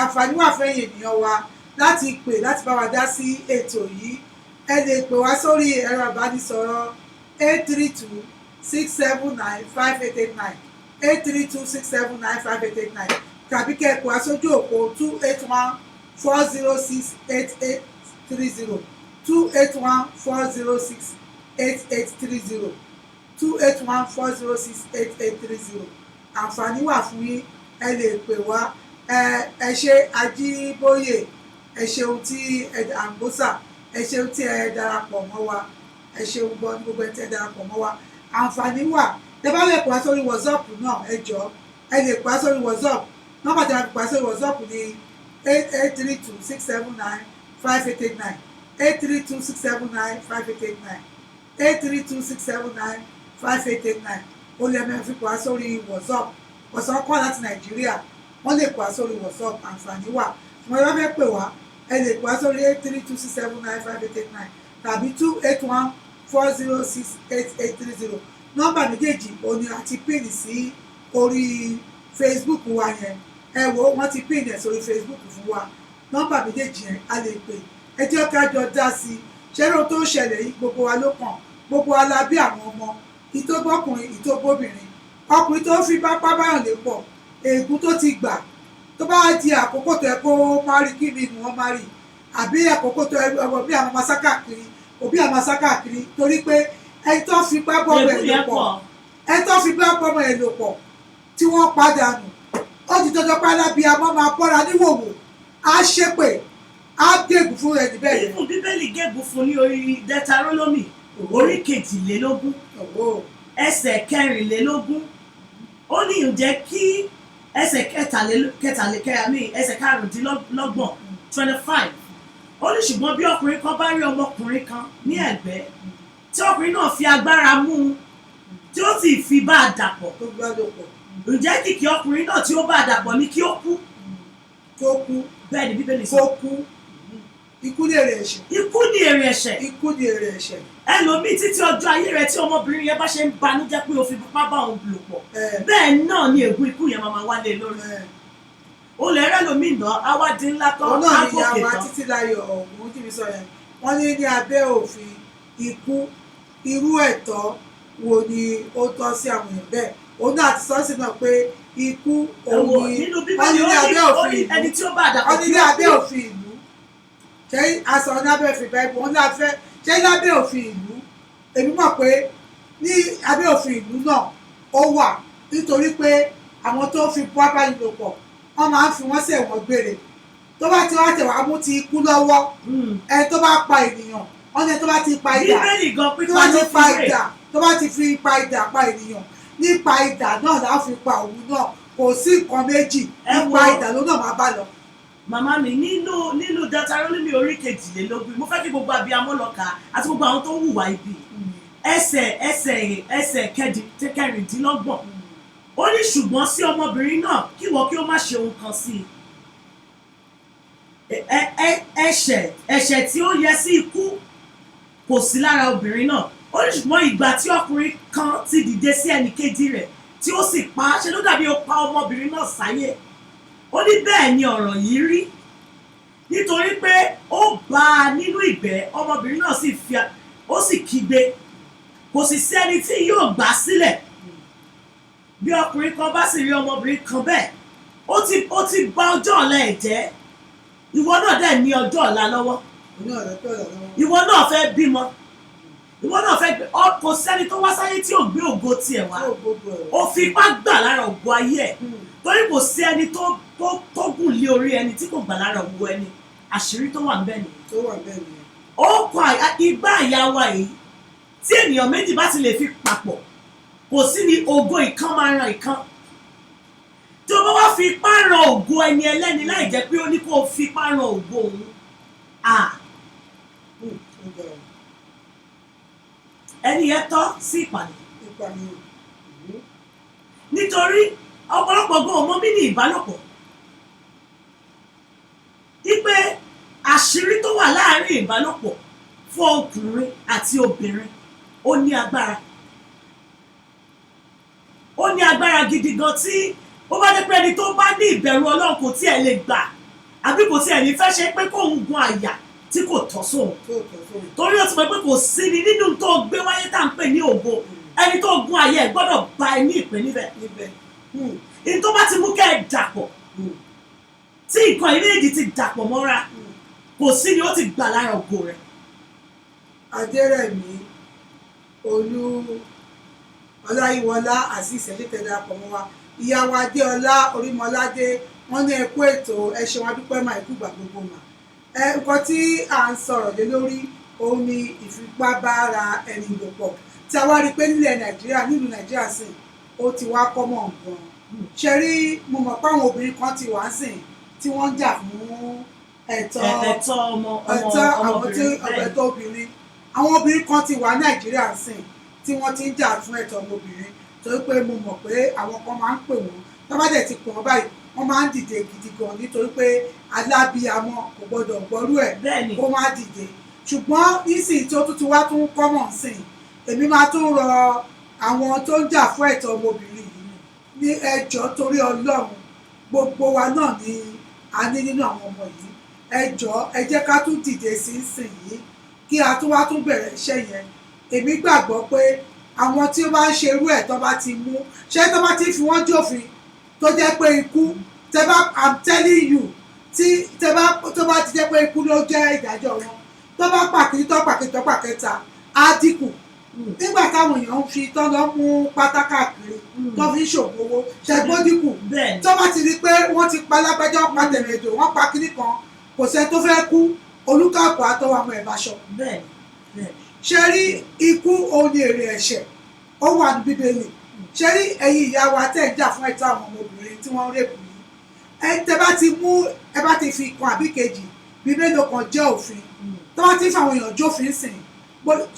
àǹfààní wà fẹ́yìn ènìyàn wa láti pè láti bá wa dá sí ètò yìí ẹ lè pè wá sórí ẹ̀rọ ìbánisọ̀rọ̀ 832-679-5889 832-679-5889 tàbí kẹ́ ẹ pè wá sójú òpó 281-406-8830 281-406-8830 281-406-8830 àǹfààní wà fún yín ẹ lè pè wá ẹ ṣe Ajíbóyè ẹ ṣeun tí ẹ àǹgbóṣà ẹ ṣeun tí ẹ darapọ̀ mọ́ wa ẹ ṣeun gbọ́ ní gbogbo ẹ tí ẹ darapọ̀ mọ́ wa àǹfààní wà tẹ bá lè pè wá sórí WhatsApp náà ẹ jọ ẹ lè pè wá sórí WhatsApp nọ́mbà tí a fi pè wá sórí WhatsApp ní 832-679-5889 832-679-5889 832-679-5889 ó lè máa fi pọ̀ á sórí WhatsApp WhatsApp kọ́ láti Nàìjíríà wọ́n lè pọ̀ á sórí WhatsApp àǹfààní wà wọ́n bá fẹ́ pè wá ẹ lè pọ̀ á sórí 8326795889 tàbí 28140688830 nọ́mbà méjèèjì òní àti píìnì sí orí Facebook wa yẹn ẹ wo wọ́n ti píìnì ẹ̀ sórí Facebook fún wa nọ́mbà méjèèjì yẹn a lè pè ẹ jẹ́ ká jọ dá sí i ṣẹ́rọ tó ń ṣẹlẹ̀ yìí gbogbo wa ló kàn gbogbo wa la bí àwọn ọmọ ìtóbọ́kùnrin ìtóbóbìnrin ọkùnrin tó fi pápá báyọ̀ lè pọ̀ ègún tó ti gbà tó bá di àkókò tó yẹ kó má rí kí mi nù wọ́n má rí àbí àkókò tó yẹ bí àwọn masákàkiri òbí àwọn masákàkiri torí pé ẹni tó fi pá bọ́ọ̀mù ẹ̀ lò pọ̀ ẹni tó fi pá bọ́ọ̀mù ẹ̀ lò pọ̀ tí wọ́n padà nù ó ti tọ́jọ́ pé alábíàmọ́ máa bọ́ra níwòwò á ṣépè á gégùn fún ẹni bẹ́ẹ̀ yẹn. ìfún bíbélì gégùn fún ní orí Dẹ́tarónómì orí kejìlélógún ẹsẹ̀ kẹrìnlélógún ó ní ǹjẹ́ kí ẹsẹ̀ ẹsẹ̀ karùndínlọ́gbọ̀n 25 ó ní ṣùgbọ́n bí ọkùnrin kan bá rí ọmọkùnrin kan ní ẹ̀gbẹ́ tí ọkùnrin náà fi agbára mú un tí ó sì fi bá a dàpọ̀ ǹjẹ́ kìkì ọkùnrin náà tí ó bá a dàpọ̀ ní kí ó kú bẹ́ẹ̀ ni bíbélì sọ ikú ni èrè ẹ̀ṣẹ̀ ikú ni èrè ẹ̀ṣẹ̀ ikú ni èrè ẹ̀ṣẹ̀ ẹlòmíì títí ọjọ́ ayé rẹ̀ tí ọmọbìnrin yẹn bá ṣe ń banújẹ́ pé ó fi fipá bá òun lò pọ̀ bẹ́ẹ̀ náà ni ègún ikú yẹn máa wálé lórí o lè rẹ́ lómi ìná awádìí ńlá tán ọ̀nà ìyá wa títí láyọ̀ ọ̀hún tí mi sọ yẹn wọ́n ní ní abẹ́ òfin ikú irú ẹ̀tọ́ wo ni ó tọ́ sí àwọn èèyàn bẹ́ẹ̀ òun náà ti sọ sí náà pé ikú òun ni wọ́n ní ní abẹ́ òfin ìlú wọ́n ní ní abẹ́ òfin ìlú ṣé aṣọ ní abẹ́ òfin báyìí wọ́n ní abẹ́ ṣé ní abẹ́ òfin ìlú èmi mọ̀ pé ní abẹ́ òfin ìlú náà ó wà nítorí pé àwọn tó fi bọ́ abánilòpọ̀ wọ́n máa ń fi wọ́n ṣẹ̀wọ̀n gbére tó bá ti wá tẹ̀wá mú ti ikú lọ́wọ́ ẹ tó bá pa ènìyàn wọ́n ní tó bá ti pa idà tó bá ti fi pa idà pa ènìyàn nípa idà náà láà fi pa òun náà kò sí nǹkan méjì nípa idà ló náà máa bá lọ. màmá mi nínú Dẹ́tarónómì orí kejìlélógún mo fẹ́ kí gbogbo abiyamọ lọ kà àti gbogbo àwọn tó ń hùwà ibi ẹsẹ̀ kẹrìndínlọ́gbọ̀n ó ní ṣùgbọ́n sí ọmọbìnrin náà kí wọ́n kí ó má ṣe ohun kan sí i ẹ̀ṣẹ̀ tí ó yẹ sí ikú kò sí lára obìnrin náà ó ní ṣùgbọ́n ìgbà tí ọkùnrin kan ti dìde sí ẹnì kejì rẹ̀ tí ó sì pa á ṣe ló dàbí ó pa ọmọbìnrin náà sáyé ó ní bẹ́ẹ̀ ni ọ̀rọ̀ yìí rí nítorí pé ó bá a nínú ìgbẹ́ ọmọbìnrin náà sì kígbe kò sì sí ẹni tí yóò gbà sílẹ̀ bí ọkùnrin kan bá sì rí ọmọbìnrin kan bẹ́ẹ̀ ó ti bà ọjọ́ ọ̀la ẹ̀ jẹ́ ìwọ náà dẹ̀ ní ọjọ́ ọ̀la lọ́wọ́ ìwọ náà fẹ́ bímọ ìwọ náà fẹ́ kò sẹ́ni tó wá sáyé tí ò gbé ògo tiẹ̀ wá ó fi ipá gbà lára ògo ayé ẹ̀ torí kò sí ẹni tó gùn lé orí ẹni tí kò gbà lára ògo ẹni àṣírí tó wà ń bẹ nìyẹn ó kọ igbá àyà wa yìí tí ènìyàn méjì bá ti lè fi papọ̀ kò sí ní ògo ìkan máa ran ìkan tí o bá wá fi ipá ran ògo ẹni ẹlẹ́ni láì jẹ́ pé ó ní kó o fi ipá ran ògo òun ẹni yẹn tọ́ sí ìpànìyàn nítorí ọ̀pọ̀lọpọ̀ gan ọmọ mi ní ìbálòpọ̀ wípé àṣírí tó wà láàárín ìbálòpọ̀ fún ọkùnrin àti obìnrin ó ní agbára gidi gan tí ó bá dé pé ẹni tó bá ní ìbẹ̀rù Ọlọ́run kò tiẹ̀ lè gbà àbí kò tiẹ̀ ní fẹ́ ṣe pé kóun gun àyà tí kò tọ́ sóun torí ó ti mọ̀ pé kò sí ni nínú tó gbé wáyé tá à ń pè ní ògo ẹni tó gun àyà ẹ̀ gbọ́dọ̀ bá ẹ ní ìpín níbẹ̀ ní tó bá ti mú kẹ́ ẹ dàpọ̀ tí nǹkan ìlédìí ti dàpọ̀ mọ́ra kò sí ni ó ti gbà lára ògo rẹ̀. Adérẹ̀mí Ọláyíwọlá àti ìṣẹ̀lẹ̀ darapọ̀ mọ́ wa ìyàwó Adéọlá Orímọládé wọ́n ní ẹkú ètò ẹṣẹ wọn dúpẹ́ máa ikú gbà gbogbo mà nǹkan tí à ń sọ̀rọ̀ lé lórí òun ni ìfipábára ẹni lò pọ̀ tí a wá rí i pé nílẹ̀ Nàìjíríà nílùú Nàìjíríà sìn ó ti wá kọ́mọ̀ gan ṣe rí mo mọ̀ pé àwọn obìnrin kan ti wá sìn tí wọ́n ń jà fún ẹ̀tọ́ obìnrin àwọn obìnrin kan ti wà Nàìjíríà sìn tí wọ́n ti ń jà fún ẹ̀tọ́ ọmọbìnrin torí pé mo mọ̀ pé àwọn kan máa ń pè wọ́n tó bá dẹ̀ ti pè wọ́n báyìí wọ́n máa ń dìde gidi gan nítorí pé alábíamọ kò gbọdọ̀ gbọ́rú ẹ̀ kó má dìde ṣùgbọ́n nísìnyí tó tún ti wá tún kọ́mọ̀ sìn èmi máa tún rọ àwọn tó ń jà fún ẹ̀tọ́ ọmọbìnrin yìí ní ẹjọ́ torí Ọlọ́run gbogbo wa náà ni a ní nínú àwọn ọmọ yìí ẹjọ́ ẹ jẹ́ ká tún dìde sí sìn yìí kí a tún wá tún bẹ̀rẹ̀ iṣẹ́ yẹn èmi gbàgbọ́ pé àwọn tí ó bá ń ṣe irú ẹ̀ tó bá ti mú ṣé tó bá ti fi wọ́n jófin tó jẹ́ pé ikú tẹ́ bá I'm telling you tí tẹ́ bá tó bá ti jẹ́ pé ikú ló jẹ́ ìdájọ́ wọn tó bá pàkìtì tó pàkìtì tó pàkẹta á dínkù nígbà táwọn èèyàn ń fi tán lọ mú pátákàkiri tó fi ń ṣòwò owó ṣẹgbọ́n dínkù tó bá ti di pé wọ́n ti pa lágbájá pa tẹ̀mẹ̀dò wọ́n pa kíní kan kò sẹ́ni tó fẹ́ kú olúkàkọ́ àtọwọ́ àwọn ẹ̀báṣọ. ṣe rí ikú òun ni èrè ẹ̀ṣẹ̀ ó wà ní bíbélì ṣe rí ẹ̀yin ìyá wa tẹ̀ ń jà fún ẹ̀tọ́ àwọn ọmọbìnrin tí wọ́n ń rèpù yìí tẹ́ bá ti mú ẹ bá ti fi kan àbí kejì bíbélì kan jẹ́ òfin tó bá ti fi àwọn èèyàn jófin sìn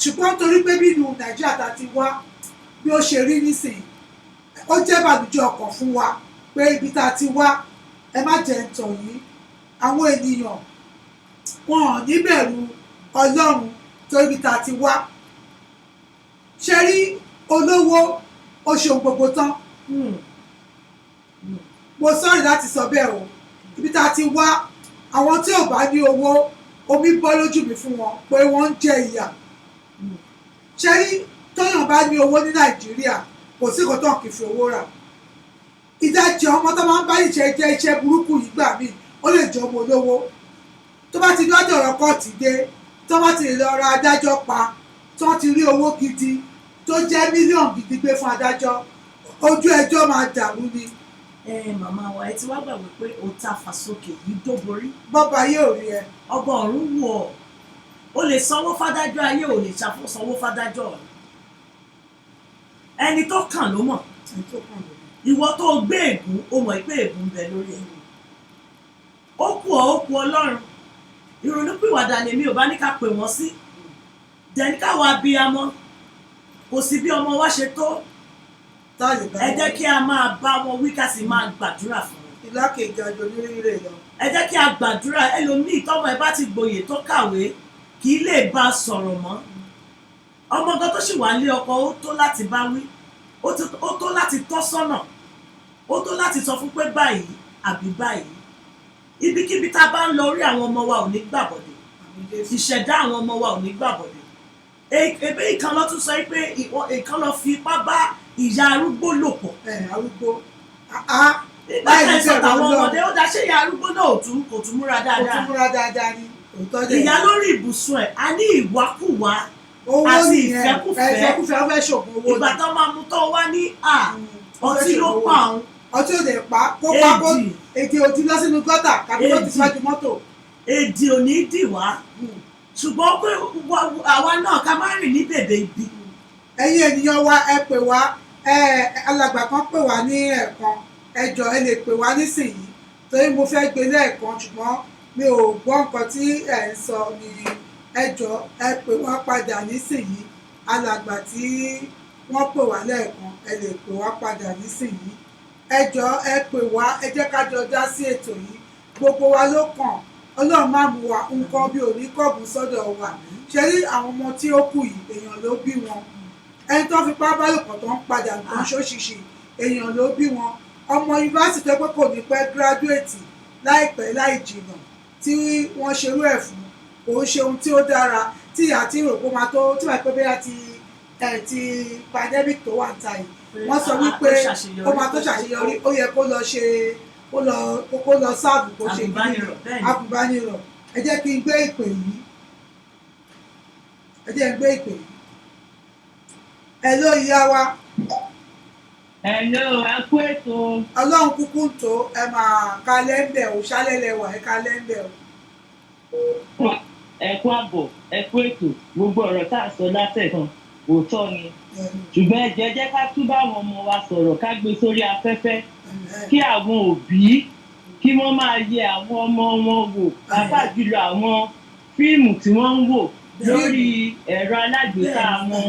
ṣùgbọ́n torí pé bí ìlú Nàìjíríà ta ti wá bí ó ṣe rí nísìn ó jẹ́ bàlújẹ́ ọkàn fún wa pé ibi tá a ti wá ẹ má jẹ́ ń tàn yín àwọn ènìyàn wọn ò ní bẹ̀rù Ọlọ́run tó ibi tá a ti wá ṣe rí olówó ó ṣe ohun gbogbo tán mo sọ̀rọ̀ láti sọ bẹ́ẹ̀ o ibi tá a ti wá àwọn tí ò bá ní owó omi bọ́ lójú mi fún wọn pé wọ́n ń jẹ ìyà ṣe rí tóyàn bá ní owó ní Nàìjíríà kò sí nǹkan tó kì í fi owó rà ìdajì ọmọ tó máa ń bá ìṣẹ́ jẹ́ iṣẹ́ burúkú yìí gbà míì ó lè jọ ọmọ olówó tó bá ti lọ́jọ́ ọ̀rọ̀ kọ́ọ̀tì dé tó bá ti lọ ra adájọ́ pa tó ti rí owó gidi tó jẹ́ mílíọ̀nù gidi gbé fún adájọ́ ojú ẹjọ́ máa dàrú ni. Màmá wa ẹ ti wá gbàgbé pé ó ta fàsókè yìí dóborí. bọ́ba yóò rí ẹ. ọba ọ̀run wù ọ́ o lè sanwó fádájọ́ ayé ò lè sanwó fádájọ́ ọ̀run ẹni tó kàn ló mọ̀ ìwọ tó gbé ègún o mọ̀ pé ègún ń bẹ lórí ẹni ó kù Ọlọ́run ìrònúpìwàdà lèmi ò bá ní ká pè wọ́n sí dẹ̀ní káwa abiyamọ kò sí bí ọmọ wa ṣe tó ẹ jẹ́ kí a máa bá wọn wí ká sì máa gbàdúrà fún wọn. ìlàkejì àjò onírúurú lọ. ẹ jẹ́ kí a gbàdúrà ẹlòmíì tọ́mọ ẹ bá ti gboyè tó kàwé kì í lè bá a sọ̀rọ̀ mọ́ ọmọ gan tó sì wà lé ọkọ ó tó láti bá wí ó tó láti tọ́ sọ́nà ó tó láti sọ fún pé báyìí àbí báyìí ibikíbi tá a bá ń lọ orí àwọn ọmọ wa ò ní gbàbọ̀dé ìṣẹ̀dá àwọn ọmọ wa ò ní gbàbọ̀dé ebe ìkan lọ tún sọ pé ìkan lọ fi ipá bá ìyá arúgbó lò pọ̀. Arúgbó nígbà tí ẹ sọ tàwọn ọmọdé ó dáṣẹ́ ìyá arúgbó náà kò tún múra dáadáa. kò tún múra dáadáa ni òótọ́ dẹ̀. ìyá lórí ibùsùn ẹ̀ a ní ìwákùwà àti ìfẹ́kùfẹ́ ó fẹ́ ṣògùn owó. ìgbà tó máa mú tó wá ní ọtí ló pa òun. ọtí ò lè pa kó pa kó èdè òdì lọ sínú gọ́tà tàbí ló ti síwájú mọ́tò. èdè ò ní dì wá ṣùgbọ́n pé àwa náà ká má rìn ní bèbè ibi. ẹ̀yin ènìyàn wa ẹ pè wá alàgbà kan pè wá ní ẹ̀ẹ̀kan ẹ jọ̀ọ́ ẹ lè pè wá nísìnyí torí mo fẹ́ gbé lẹ́ẹ̀kan ṣùgbọ́n mi ò gbọ́ nǹkan tí ẹ̀ ń sọ ní ẹ jọ̀ọ́ ẹ pè wá padà nísìnyí alàgbà tí wọ́n pè wá lẹ́ẹ̀kan ẹ lè pè wá padà nísìnyí ẹ jọ̀ọ́ ẹ pè wá ẹ jẹ́ ká jọ dá sí ètò yìí gbogbo wa ló kàn Ọlọ́run má mú wa nǹkan bí òní kọ́ọ̀bù sọ́dọ̀ wa ṣe rí àwọn ọmọ tí ó kù yìí èèyàn ló bí wọn ẹni tó fipá bálòpọ̀ tó ń padà nǹkan ṣóṣìṣì èèyàn ló bí wọn ọmọ yunifásitì pé kò ní pẹ́ gíráduétì láìpẹ́ láì jìnnà tí wọ́n ṣerú ẹ̀ fún òun ṣe ohun tí ó dára tí ìyá tí ìròpó máa tó tí wàá pẹ́ bẹ́yà ti pandemic tó wà ń ta yìí wọ́n sọ wípé ó máa tó ṣàṣeyọrí ó yẹ kó lọ ṣe kó lọ sáàbù kó ṣe agùnbánirọ̀ ẹ jẹ́ kí n gbé ìpè yìí ẹ ló ìyá wa. Hello, ẹ kú ètò. Ọlọ́run kúkú ń tó ẹ máa ka lẹ́ńbẹ̀ ò ṣálẹ́lẹ̀ wà ẹ ka lẹ́ńbẹ̀ ò. Ẹ kú àbọ̀ ẹ kú ètò gbogbo ọ̀rọ̀ tá a sọ látẹ̀kan òótọ́ ni ṣùgbọ́n ẹ jẹ́ ká tún bá àwọn ọmọ wa sọ̀rọ̀ ká gbé sórí afẹ́fẹ́ kí àwọn òbí kí wọ́n máa yẹ àwọn ọmọ wọn wò pàápàá jùlọ àwọn fíìmù tí wọ́n ń wò lórí ẹ̀rọ alágbèéká wọn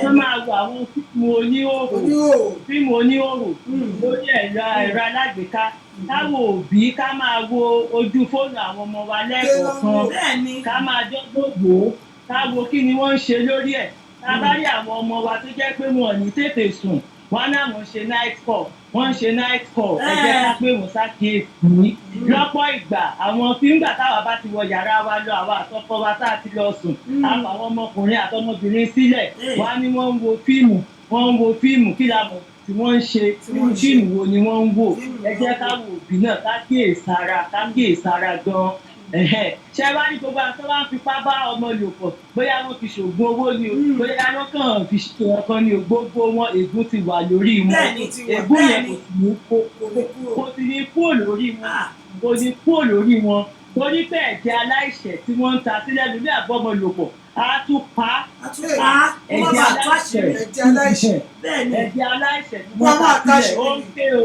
wọ́n máa wo àwọn fíìmù oníhòòhò lórí ẹ̀rọ alágbèéká káwọn òbí ká máa wo ojú fóònù àwọn ọmọ wa lẹ́ẹ̀kọ̀ọ̀kan ká máa dọ́gbọ́n wò ó ká wo kí ni wọ́n ń ṣe lórí ẹ̀ ká bá rí àwọn ọmọ wa tó jẹ́ pé wọn ò ní tètè sùn wọn náà wọ́n ṣe night call ẹ jẹ́ ká pé wọ́n ṣàkíyèsí lọ́pọ̀ ìgbà àwọn fíńgbà táwa bá ti wọ yàrá wa lọ àwa àtọkọ wa tá a ti lọ sùn àwọn ọmọkùnrin àtọmọbìnrin sílẹ̀ wọ́n á ní wọ́n ń wo fíìmù kí la mọ̀ tí wọ́n ń ṣe fíìmù wo ni wọ́n ń wò ẹ jẹ́ káwọn òbí náà ká kíyèsára gan-an ṣé wá ní gbogbo àwọn tó bá ń fipá bá ọmọ lò pọ̀ bóyá wọ́n fi ṣògùn owó ni o bóyá wọ́n kàn fi ṣe ọkàn ni o gbogbo wọn ègún ti wà lórí wọn ègún yẹn kò sì ní kúrò lórí wọn torí pé ẹ̀jẹ̀ aláìṣẹ̀ tí wọ́n ń ta sílẹ̀ lórí àbọ̀mọ̀ lò pọ̀ a tún pa ẹ̀jẹ̀ aláìṣẹ̀ tí wọ́n ta sílẹ̀ ó ń ké o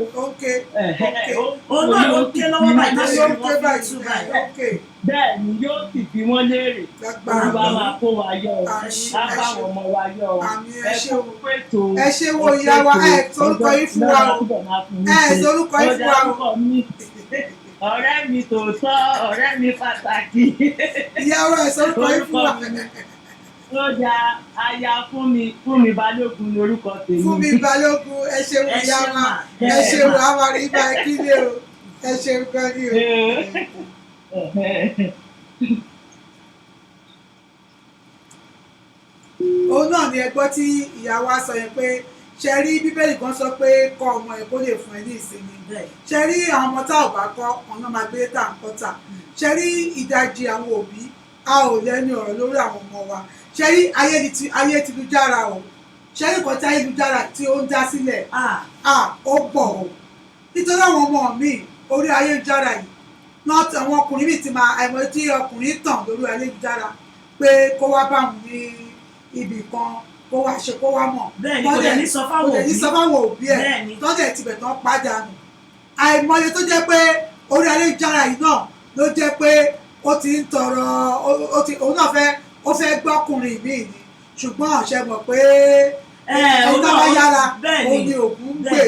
ló ń ké lọ́wọ́ báyìí bẹ́ẹ̀ ni yóò sì bí wọ́n léèrè olúwa máa kó wa yọ ọ lábàwọn ọmọ wa yọ ọ ẹ kó pètò ẹ ṣe wo ìyá wa ẹ torúkọ yín fún wa ẹ torúkọ yín fún wa ọ̀rẹ́ mi tòótọ́ ọ̀rẹ́ mi pàtàkì. ìyàwó ẹ̀ sọ́kọ̀ yìí fún wa. lọ́jà aya fún mi balógun lórúkọ tèmi. fún mi balógun ẹ ṣeun ìyá wa ẹ ṣeun àwọn àríwá kílé o ẹ ṣeun gan ni o. òun náà ni ẹ gbọ́ tí ìyá wa sọ yẹn pé ṣe rí bíbélì kan sọ pé kọ́ ọmọ ẹ̀ kó lè fún ẹ ní ìsinmi ṣe rí àwọn ọmọ tá ò bá kọ́ ọ̀nà máa gbé tá à ń kọ́ tà ṣe rí ìdajì àwọn òbí a ò lẹ́nu ọ̀rọ̀ lórí àwọn ọmọ wa ṣe rí ayé tìlújára o ṣe rí nǹkan tí ayélujára tí ó ń dá sílẹ̀ ó pọ̀ o nítorí àwọn ọmọ mi orí ayélujára yìí náà àwọn ọkùnrin mi ti máa àìmọ̀ tí ọkùnrin tàn lórí ayélujára pé kó wá bá wọn ní ibì kan kó wá ṣe kó wá mọ̀ bẹ́ẹ̀ni kò lè ní sọ fáwọn òbí ẹ̀ tọ́jà tibẹ̀ tán pàdánù àìmọye tó jẹ́ pé orí ayélujára yìí náà ló jẹ́ pé ó ti ń tọrọ òun náà fẹ́ gbọ́kùnrin míì ni ṣùgbọ́n ṣe mọ̀ pé ẹni tó bá yára òun ni ògùn ń gbè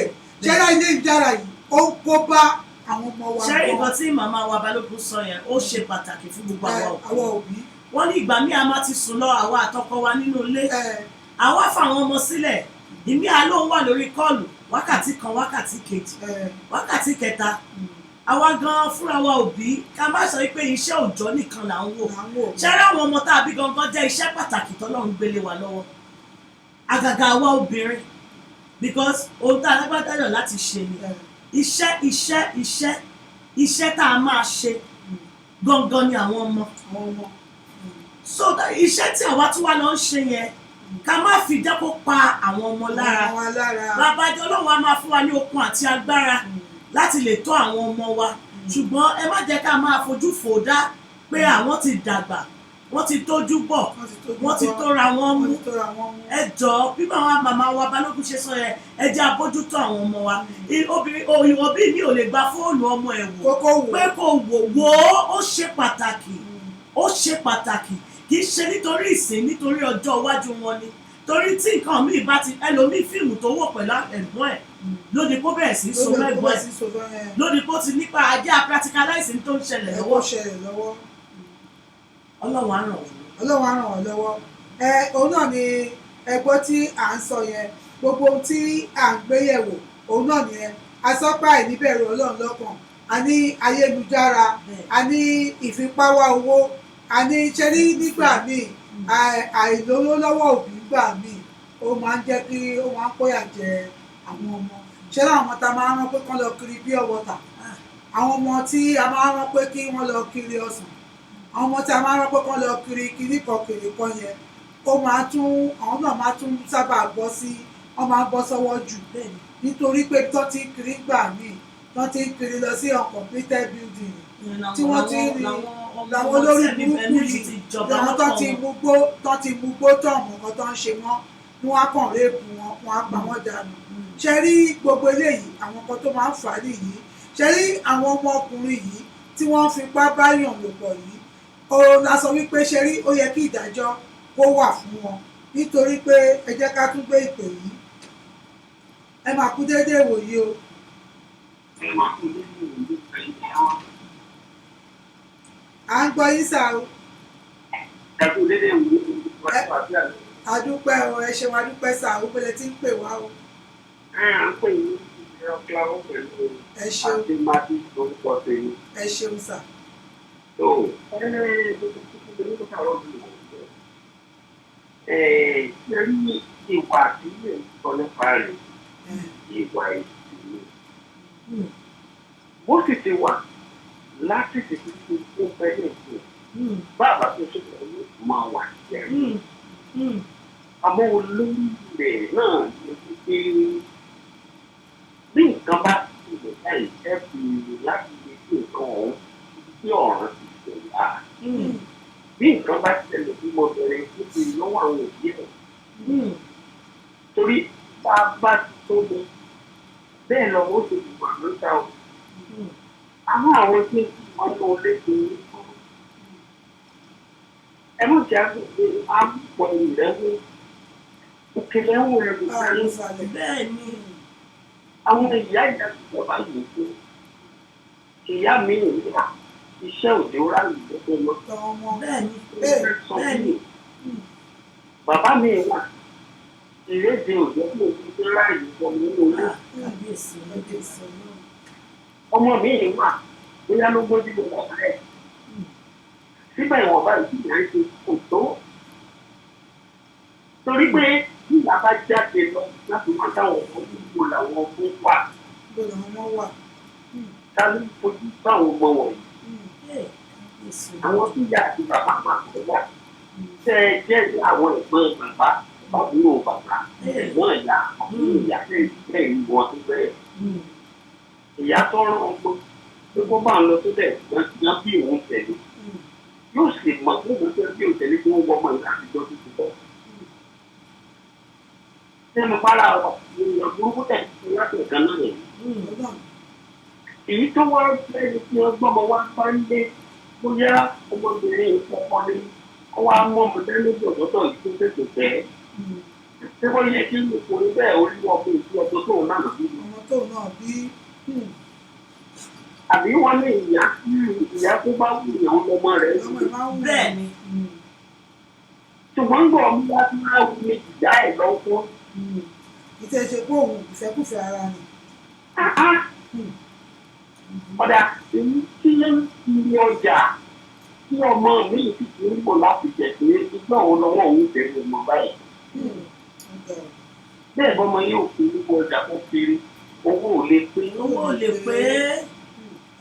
ṣẹ́ra ayélujára yìí ó ń kó bá àwọn ọmọ wa. ṣẹ́rí nǹkan tí màmá wa Balógun sọ yẹn ó ṣe pàtàkì fún gbogbo àwọn òbí. wọ́n ní ìgbà míì a máa ti sùn lọ àwa àtọkọ wa nínú ilé àwa fáwọn ọmọ sílẹ̀ ìmí àlọ́ wà lórí kọ́ọ̀lù wákàtí kan wákàtí kejì wákàtí kẹta àwa gan fúnra wa òbí ká má sọ pé iṣẹ́ òòjọ́ nìkan là ń wò ṣẹ́rí àwọn ọmọ tá a bí gangan jẹ́ iṣẹ́ pàtàkì tọ́lọ́run gbélé wa lọ́wọ́ àgàgà àwa obìnrin because ohun tá a lágbàdáyọ̀ láti ṣe ni iṣẹ́ tá a máa ṣe gangan ni àwọn ọmọ so iṣẹ́ tí àwa tún wá lọ ń ṣe yẹn ká má fi jẹ́ kó pa àwọn ọmọ lára bàbá ìjọ Ọlọ́run á máa fún wa ní okun àti agbára láti lè tọ́ àwọn ọmọ wa ṣùgbọ́n ẹ má jẹ́ ká máa fojú fò dá pé àwọn ti dàgbà wọ́n ti tójú bọ̀ wọ́n ti tóra wọn mú ẹ jọ̀ọ́ bí màmá wa Balógun ṣe sọ yẹn ẹ jẹ́ abójútó àwọn ọmọ wa òbí mi ò lè gba fóònù ọmọ ẹ̀ wò pé kò wò ó ṣe pàtàkì kì í ṣe nítorí ìsìn nítorí ọjọ́ iwájú wọn ni torí tí nǹkan míì bá ti ẹlòmíì fíìmù tó wò pẹ̀lú ẹ̀gbọ́n ẹ̀ lóde kó bẹ̀rẹ̀ sí so mẹ́gbọ́n ẹ̀ lóde kó ti nípa ajé practicalize tó ń ṣẹlẹ̀ lọ́wọ́ Ọlọ́run á ràn wọ́n lọ́wọ́ òun náà ni ẹgbọ́n tí à ń sọ yẹn gbogbo ohun tí à ń gbé yẹ̀wò òun náà nìyẹn asọ́pá ìníbẹ̀rù Ọlọ́run lọ́kàn a ní ayélujára a ní ìfipáwá owó a ní ṣẹ́rí nígbà míì àìlówó lọ́wọ́ òbí gbà míì ó máa ń jẹ́ kí ó máa ń kóyà jẹ àwọn ọmọ ṣẹ́rí àwọn ọmọ tá a máa ń rán pé kán lọ kiri pure water àwọn ọmọ tí a máa ń rán pé kí wọ́n lọ kiri ọsàn àwọn ọmọ tí a máa ń rán pé kán lọ kiri kan yẹn ó máa tún àwọn náà máa tún sábà bọ́ sí wọ́n máa ń bọ́ sọ́wọ́ jù nítorí pé tó ti ń kiri gbà míì tó ti ń kiri lọ sí uncompleted building tí wọ́n ti rí làwọn olórí burúkú yìí làwọn tó ti mú gbó tó ọmọ kan tó ń ṣe wọ́n ní wọ́n á kàn réèpù wọn wọ́n á pa wọ́n dànù ṣe rí gbogbo eléyìí àwọn kan tó máa ń fà á nìyí ṣe rí àwọn ọmọkùnrin yìí tí wọ́n fipá báyàn lò pọ̀ yìí ó la sọ wípé ṣe rí ó yẹ kí ìdájọ́ kó wà fún wọn nítorí pé ẹ jẹ́ ká tún gbé ìpè yìí ẹ máa kú déédéé wòye o. à ń gbọ́ yín sá o. ẹ kú déédéé wòye o. adúpẹ́ o ẹ ṣeun adúpẹ́ sá o pé lẹ ti ń pè wá o. à ń pè yín ìrọ̀kìláwọ́ pẹ̀lú àti mati lórúkọ tèmi. ẹ ṣeun sá. tó lórí ìwà tí yẹn sọ nípa rẹ̀ ìwà ìsìn bó sì ti wà láti tètè tó bẹ́ẹ̀ fún bàbá tó ṣe pẹ̀lú máa wà jẹ́ àmọ́ olórí rẹ̀ náà ló ti pé bí nǹkan bá ti lè láì jẹ́ fi láti lè fi nǹkan ọ̀hún tí ọ̀ràn ti ṣẹlẹ̀ á. Bí nǹkan bá ti ṣẹlẹ̀ bí mo bẹ̀rẹ̀ níbi lọ́wọ́ àwọn òbí ẹ̀. Torí bá a bá ti tó mi bẹ́ẹ̀ lọ́wọ́ ó ti wà lóta o. Àmọ́ àwọn tí wọ́n lọ léde ní fún. Ẹ mọ̀ jẹ́ àgbègbè àpò ìrẹ́wò òkèlè ẹ̀wọ̀n rẹ̀ kò sáré. Bẹ́ẹ̀ ni àwọn ìyá ìyá tó bá yìí fún ìyá mi ìyá iṣẹ́ òde ó ráyè lọ́pọ̀ lọ. bẹ́ẹ̀ni bàbá mi wà ìrédè òde tó ti dé ráyè lọ nínú ilé. ọmọ mi wà bóyá ló gbójú ló wà rẹ̀ síbẹ̀ ìwọ̀nba ìdíyà ṣe kò tó torí pé bí ìyá bá jáde lọ láti máa dáwọn ọmọ gbogbo làwọn ọmọ wà. ta ló ń fojú báwọn ọmọ wọ̀nyí. àwọn tí ìyá àti bàbá máa ń wà. tẹ́ ẹ jẹ́ àwọn ẹ̀gbọ́n bàbá àbúrò bàbá ẹ̀gbọ́n ìyá àbúrò ìyá bẹ́ẹ̀ ni wọ́n ti bẹ̀rẹ̀. ìyá tó rán ọmọ pé kó bá ń lọ síbẹ̀ gbọ́n bí òun tẹ̀lé. yóò sì mọ gbogbo pé bí òun tẹ̀lé kí wọ́n wọ́n mọ̀ nígbà àtijọ́ tó ti bọ̀. Sẹ́nu bára ọ̀ ènìyàn burúkú tẹ̀ sí láti ìkan náà yẹn. Èyí tó wá lẹ́yìn tí wọ́n gbọ́mọ wá bá ń lé bóyá ọmọbìnrin ìfọ̀kọ́ ni wọ́n wá mú ọmọdé lójú ọ̀dọ́tọ̀ yìí tó tètè fẹ́. Ṣé wọ́n yẹ kí ipò ní bẹ́ẹ̀ orí ọkọ̀ ìlú ọkọ̀ tóun náà bí? ọmọ tóun náà bí. Àbí wọ́n ní ìyá tó bá wù ìyàwó ọmọ rẹ̀ bẹ́ẹ̀ ni. Ṣùgbọ́n gbọ́ ọmọ wá tí wọ́n á wù ní ìyá ẹ̀ lọ́wọ́. ìtẹ̀sẹ̀ pé òun ìfẹ́kùfẹ́ ara ni. ọ̀dà èyí tí ilé ọjà tí ọmọ mi sì ti ń bọ̀ láti jẹ̀sí ìgbà òun lọ́wọ́ òun tẹ̀lé ọmọ báyìí. bẹ́ẹ̀ bọ́mọ yóò fi nípa ọjà kó kiri owó ò lè pé. owó ò lè pé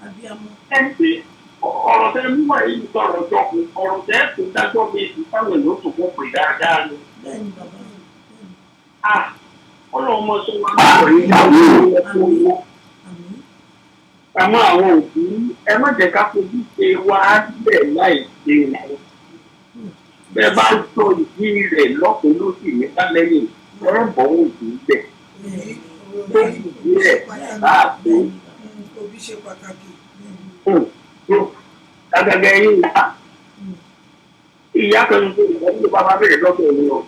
abiyamọ. ẹni pé ọ̀rọ̀ tẹ mú wà yìí sọ̀rọ̀ jọkùn ọ̀rọ̀ tẹ kò dájọ́ mi èsì táwọn èèyàn tó kó pè dáadáa ni. bẹ́ẹ̀ni bàbá mi. ọlọ́mọ sọ wá láàárọ̀ yìí àwọn èèyàn tó wọ́. àmọ́ àwọn òbí ẹ má jẹ́ ká fojú ṣe wá bẹ̀ láì ṣe ìwọ̀n. bẹ́ẹ̀ bá ń sọ ìdí rẹ̀ lọ́kùnrin ló sì ní kálẹ́yìn ọ̀rọ̀ bọ̀ wọ́n kì í bẹ̀. tó ìdí rẹ̀ láàbò. òbí ṣe pàtàkì. Gàgàgà yín ìyá. Ìyá kan tó ìwọ́n tó bàbá bẹ̀rẹ̀ lọ́dọ̀ mi o.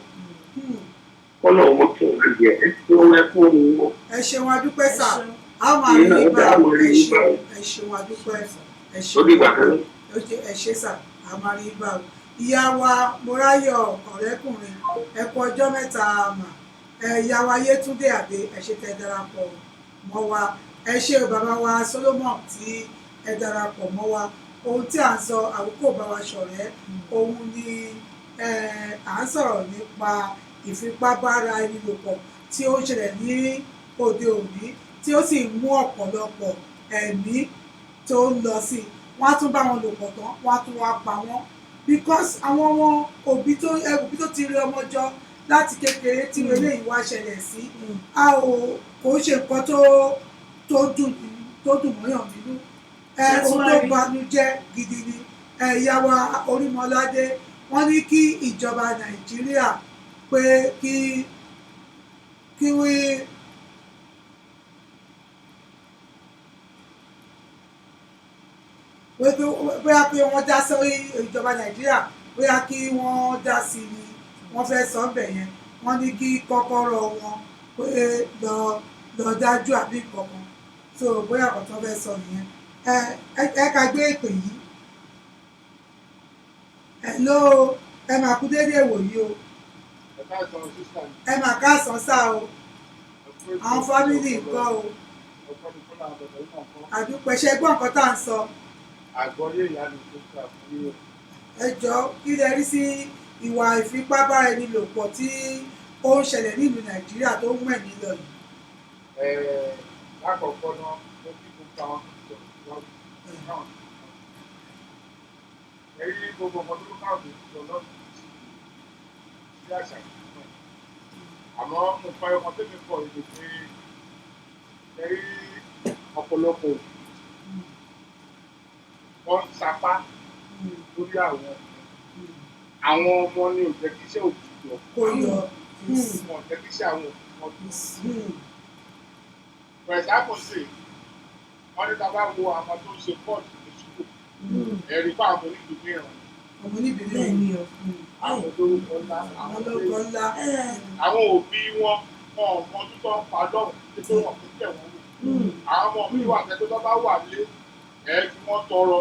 Kọ́nà ọmọ tó ń jẹ ẹ tí ó rẹ fún mi o. ẹ ṣeun adúpẹ́ sà á máa rí ibà ẹ ṣeun adúpẹ́ ẹ ṣeun ẹ ṣe sà á máa rí ibà o. ìyá wa Mọ́ráyọ̀ ọ̀rẹ́kùnrin ẹ kú ọjọ́ mẹ́ta mà ìyá wa Yétúndé àbí ẹ ṣe tẹ darapọ̀ mọ́ wa ẹ ṣe bàbá wa Solomon tí ẹ darapọ̀ mọ́ wa ohun tí à ń sọ àkókò bá wa ṣọ̀rẹ́ ohun ni à ń sọ̀rọ̀ nípa ìfipábára ẹni lò pọ̀ tí ó ṣẹlẹ̀ ní òde òní tí ó sì mú ọ̀pọ̀lọpọ̀ ẹ̀mí tó ń lọ sí i wọ́n á tún bá wọn lò pọ̀ tán wọ́n á tún wá pa wọ́n because àwọn òbí tó ti rí ọmọ jọ láti kékeré tí eléyìí wá ṣẹlẹ̀ sí kò ṣe nǹkan tó dùn mọ́yàn nínú ohun tó banújẹ́ gidi ni ìyá wa Orímọládé wọ́n ní kí ìjọba Nàìjíríà pé kí wí bóyá pé wọ́n dá sórí ìjọba Nàìjíríà bóyá kí wọ́n dá sí i ni wọ́n fẹ́ sọ bẹ̀ yẹn wọ́n ní kí kọ́kọ́rọ́ wọn pé lọ dájú àbí kankan so bóyá ọ̀kan tó fẹ́ sọ nìyẹn ẹ ká gbé èpè yìí hello ẹ máa kú déédéé wòyí o ẹ máa káàsán sá o àwọn fámìlì nǹkan o àdúpẹ́ ṣe gbọ́ nǹkan tá à ń sọ. àgbọ̀yé ìyá mi tó kà fún yín. ẹ jọ kí lẹ rí sí ìwà ìfipábáraẹnilòpọ̀ tí ó ń ṣẹlẹ̀ nílùú Nàìjíríà tó ń mẹ̀mí lọ yìí. lákọ̀ọ́kọ́ náà mo kí gbogbo àwọn tó sọ̀rọ̀ náà. ẹ̀rí gbogbo ọmọ tó káàbọ̀ sọ lọ́dún sí àṣà ìlú náà. àmọ́ mo fa ọmọ tó mi pọ̀ ìlú pé ẹ̀rí ọ̀pọ̀lọpọ̀ wọ́n ń sapá lórí àwọn ọmọ ní òjẹ́kíṣẹ́ òjò wọn òjẹ́kíṣẹ́ àwọn ọdún. for example say wọ́n ní tábà wo àwọn tó ń ṣe pọ́ọ̀tù ní ṣùkú ẹ̀rí pa àwọn oníbìbìrán àwọn olórúkọ ńlá àwọn òbí wọn ọmọ tó tọ́ ń pa lọ́rùn tó wọ́n fi tẹ̀ wọ́n wò àwọn ọmọ mi wà tẹ́tọ́ tó bá wà lé ẹ̀ tí wọ́n tọrọ